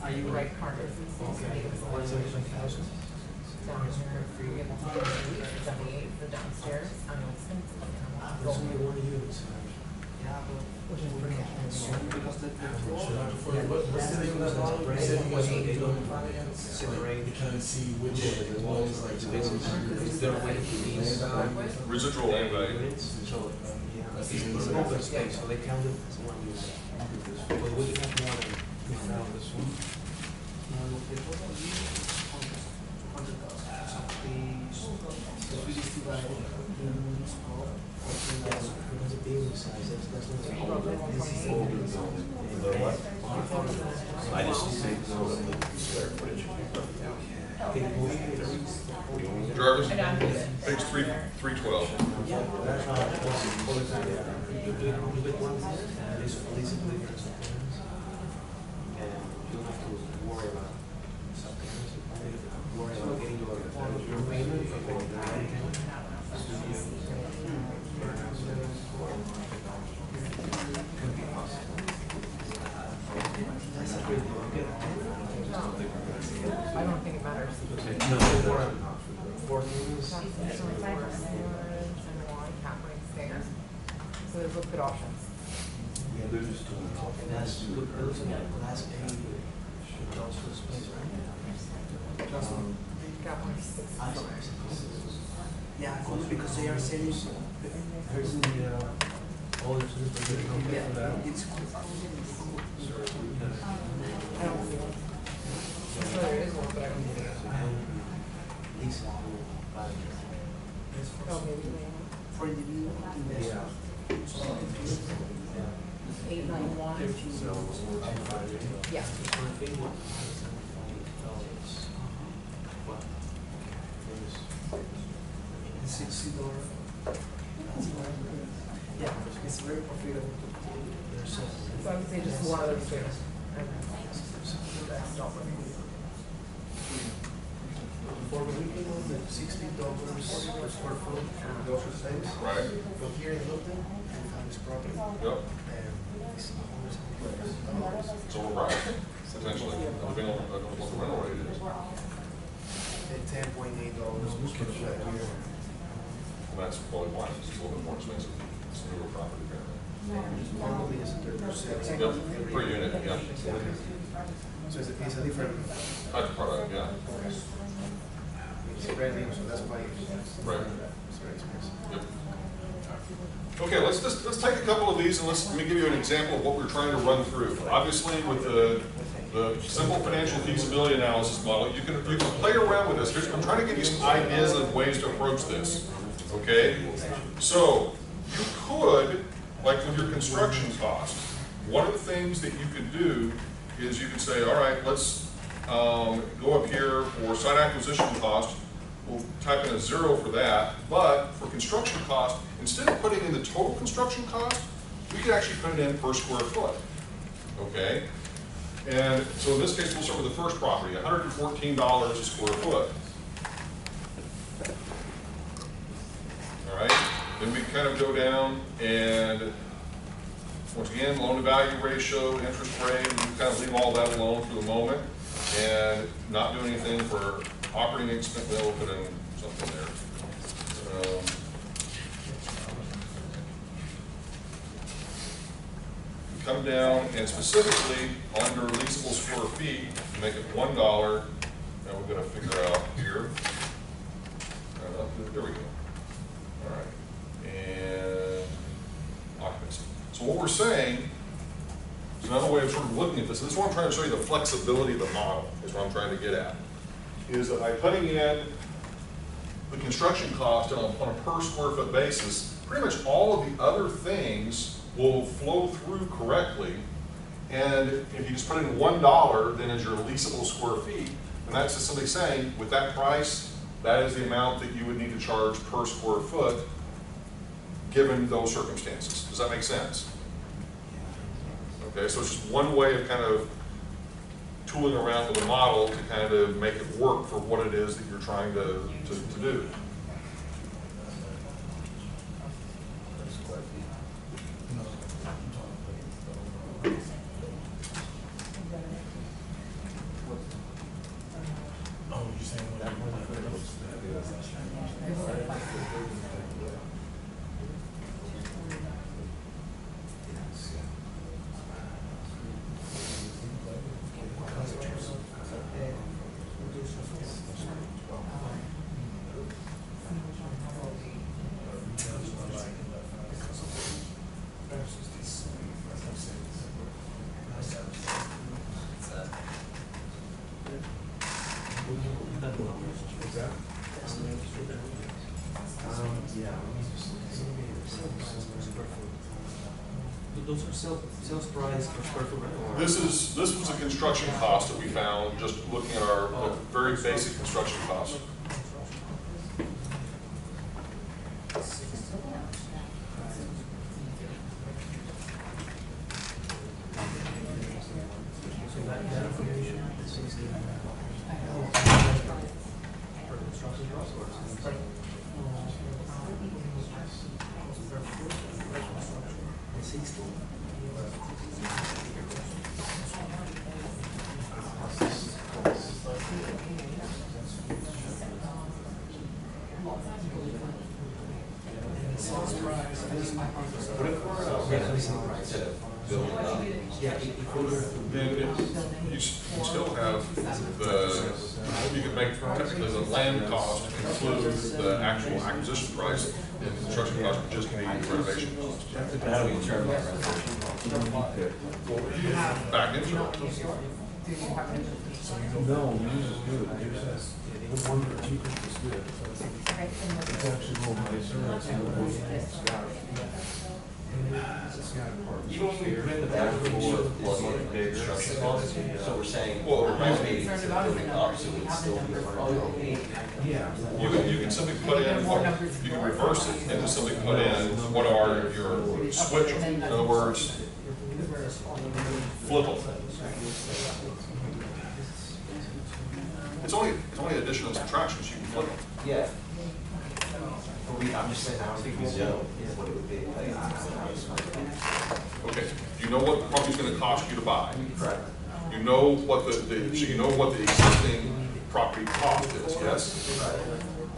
Speaker 12: Are you right, Carter? The downstairs.
Speaker 6: What's the name of that model? You said you guys want to do it in finance? To kind of see which ones like the big ones.
Speaker 3: Residual land value.
Speaker 8: It's an open space, so they count it as one use. But we have more than we found this one. It's a big size, that's what
Speaker 2: I just think square footage.
Speaker 3: Jarvis, page 312.
Speaker 8: Yeah, that's how it was all the time. You do it once, and it's basically different plans. And you don't have to worry about something else. Worry about getting your payment from the
Speaker 12: I don't think it matters.
Speaker 8: No, four things.
Speaker 12: So there's good options.
Speaker 8: Yeah, they're just doing it. That's good. Those are the last page. Also this place, right?
Speaker 12: Got one 6.
Speaker 8: Yeah, only because they are saying there's the all the for that. It's
Speaker 12: I don't see it. Yeah.
Speaker 8: $60. Yeah, it's very profitable to there's
Speaker 12: So I would say just one of those two.
Speaker 8: For the weekend, the $60 per square foot for industrial space.
Speaker 3: Right.
Speaker 8: But here in Hilton, we found this property.
Speaker 3: Yep.
Speaker 8: And it's $100.
Speaker 3: So we're right, essentially, depending on what the rental rate is.
Speaker 8: $10.8 per square foot.
Speaker 3: And that's probably why it's a little bit more expensive. It's a newer property apparently.
Speaker 8: Probably is 30%.
Speaker 3: Yep, per unit, yeah.
Speaker 8: So it's a different,
Speaker 3: Type of product, yeah.
Speaker 8: it's brand new, so that's why it's
Speaker 3: Right.
Speaker 8: very expensive.
Speaker 3: Yep. Okay, let's take a couple of these and let me give you an example of what we're trying to run through. Obviously, with the simple financial feasibility analysis model, you can play around with this. I'm trying to give you some ideas and ways to approach this. Okay? So, you could, like with your construction cost, one of the things that you could do is you could say, all right, let's go up here for site acquisition cost. We'll type in a 0 for that, but for construction cost, instead of putting in the total construction cost, we could actually put it in per square foot. Okay? And so in this case, we'll start with the first property, $114 a square foot. All right? Then we kind of go down and once again, loan to value ratio, interest rate, we kind of leave all that alone for the moment and not do anything for operating expense. We'll put in something there. Come down and specifically under leasable square feet, make it $1. Now we're going to figure out here. There we go. All right. And occupancy. So what we're saying is another way of sort of looking at this. And this is what I'm trying to show you, the flexibility of the model is what I'm trying to get at. Is that by putting in the construction cost on a per square foot basis, pretty much all of the other things will flow through correctly. And if you just put in $1 then as your leasable square feet, and that's just simply saying with that price, that is the amount that you would need to charge per square foot given those circumstances. Does that make sense? Okay, so it's just one way of kind of tooling around with the model to kind of make it work for what it is that you're trying to do.
Speaker 6: Oh, you're saying what that one?
Speaker 8: Those are sales price per square foot.
Speaker 3: This was a construction cost that we found just looking at our very basic construction costs. Then you still have you can make technically the land cost include the actual acquisition price, and the construction cost would just be renovation cost. Back into it.
Speaker 9: No, news is good. The one for cheapest is good. It's actually a little nicer. It's a little more Scottish.
Speaker 2: Even when we put in the back floor plus the construction costs, so we're saying,
Speaker 3: Well,
Speaker 2: we're renovating to building up, so it would still be
Speaker 3: You can simply put in, you can reverse it and just simply put in what are your switch, in other words, flip them. It's only addition and subtraction, so you can flip them.
Speaker 2: Yeah. But I'm just saying, I don't think we know what it would be.
Speaker 3: Okay, you know what the property's gonna cost you to buy.
Speaker 2: Correct.
Speaker 3: You know what so you know what the existing property cost is, yes?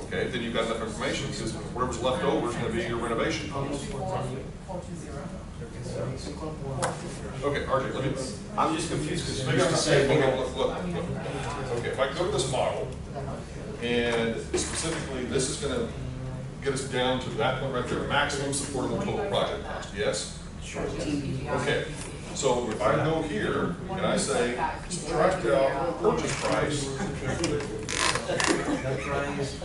Speaker 3: Okay, then you've got enough information, because whatever's left over is gonna be your renovation cost. Okay, RJ, let me,
Speaker 2: I'm just confused because
Speaker 3: maybe I'm just saying, look. Okay, if I go to this model, and specifically, this is gonna get us down to that point right there, maximum supportable total project cost, yes?
Speaker 2: Sure.
Speaker 3: Okay, so if I go here, and I say, subtract out purchase price,
Speaker 8: That price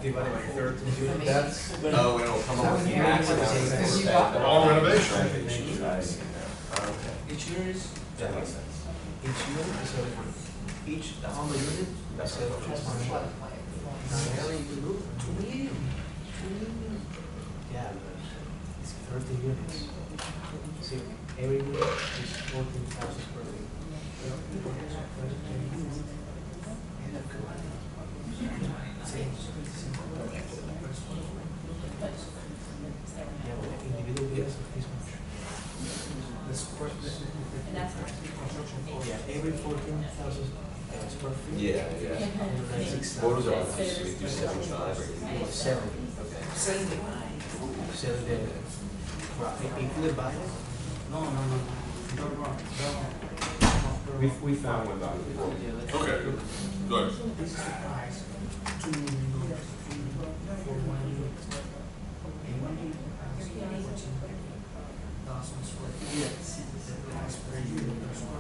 Speaker 8: divided by 13, that's.
Speaker 2: Oh, it'll come up with the maximum.
Speaker 3: all renovation.
Speaker 8: Each year is.
Speaker 2: That makes sense.
Speaker 8: Each year is each, the whole unit, that's it. Yeah, it's 30 units. See, every unit is 14,000 square feet. Yeah, but individual units is much. Yeah, every 14,000 square feet.
Speaker 2: Yeah, yeah. What was our, so we do 75 or?
Speaker 8: 70.
Speaker 2: Okay.
Speaker 8: 70. Included by it? No. We found one about it.
Speaker 3: Okay, good.
Speaker 8: This is the price. 2 million for 1 unit. And 1 unit has 14,000 square feet. Yes. The price per unit is 1.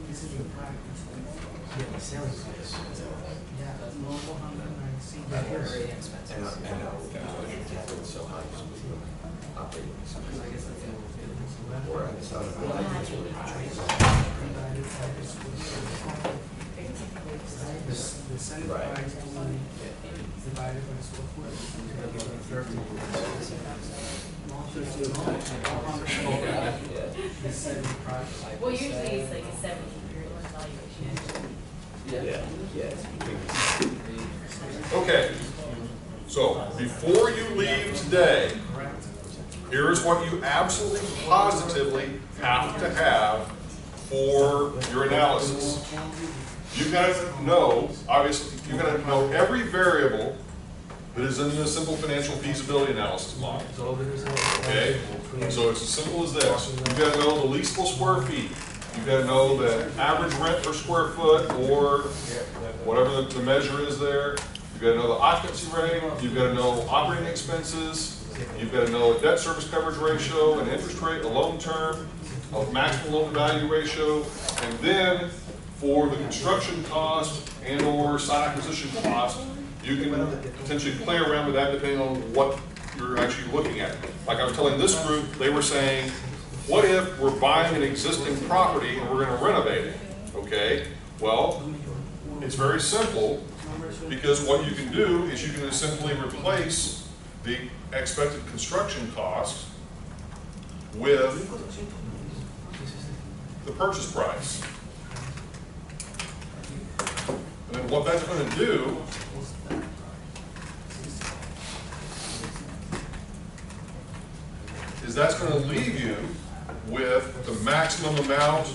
Speaker 8: This is the price. Yeah, the selling price. Yeah, that's no 496.
Speaker 2: That is very expensive. And it's so high, just with the operating expenses.
Speaker 8: I guess that's it.
Speaker 2: Or it's not a
Speaker 8: The selling price divided by square foot, it'll give me 13. The selling price.
Speaker 4: Well, usually it's like a 70-year valuation.
Speaker 2: Yeah.
Speaker 3: Okay, so before you leave today, here's what you absolutely positively have to have for your analysis. You've got to know, obviously, you've got to know every variable that is in the simple financial feasibility analysis model. Okay? So it's as simple as this. You've got to know the leasable square feet. You've got to know the average rent per square foot, or whatever the measure is there. You've got to know the occupancy rate. You've got to know operating expenses. You've got to know a debt service coverage ratio, an interest rate, a loan term, a maximum loan value ratio, and then for the construction cost and or site acquisition cost, you can potentially play around with that depending on what you're actually looking at. Like I was telling this group, they were saying, what if we're buying an existing property and we're going to renovate it? Okay, well, it's very simple, because what you can do is you can simply replace the expected construction cost with the purchase price. And then what that's going to do is that's going to leave you with the maximum amount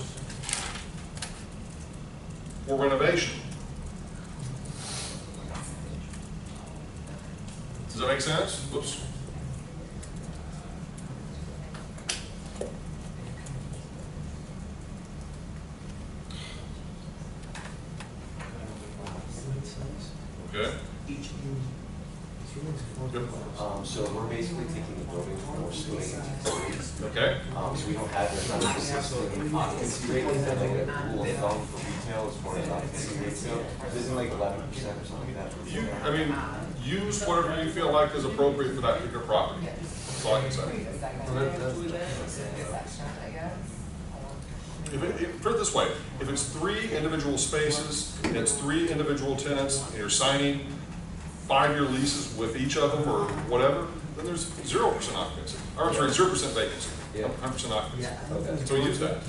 Speaker 3: for renovation. Does that make sense? Whoops. Okay. Good.
Speaker 2: So we're basically taking the building and we're splitting it into three.
Speaker 3: Okay.
Speaker 2: So we don't have another consistent occupancy rate, is that like a rule of thumb for retail as far as occupancy rate go? Isn't like 11% or something like that?
Speaker 3: I mean, use whatever you feel like is appropriate for that particular property. That's all I can say. Put it this way, if it's 3 individual spaces, and it's 3 individual tenants, and you're signing 5-year leases with each of them or whatever, then there's 0% occupancy. Or I'm sorry, 0% vacancy, 100% occupancy. So use that.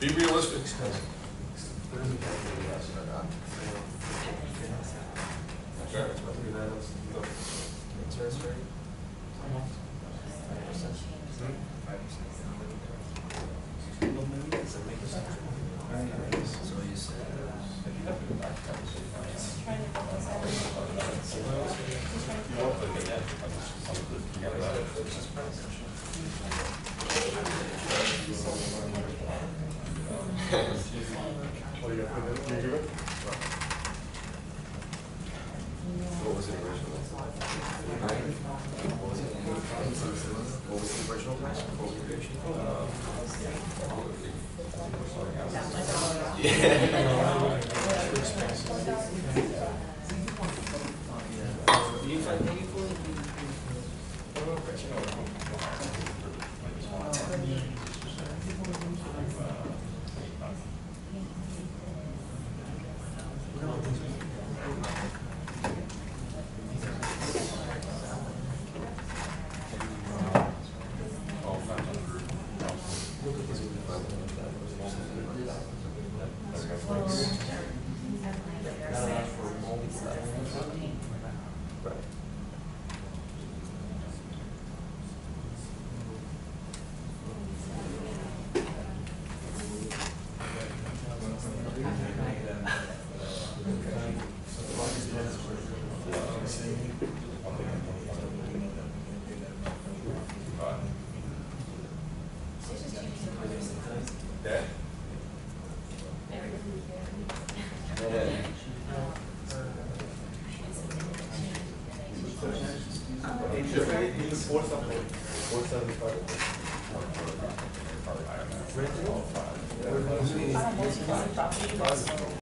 Speaker 3: Be realistic. Okay.
Speaker 2: What was it originally? What was the original price? What was the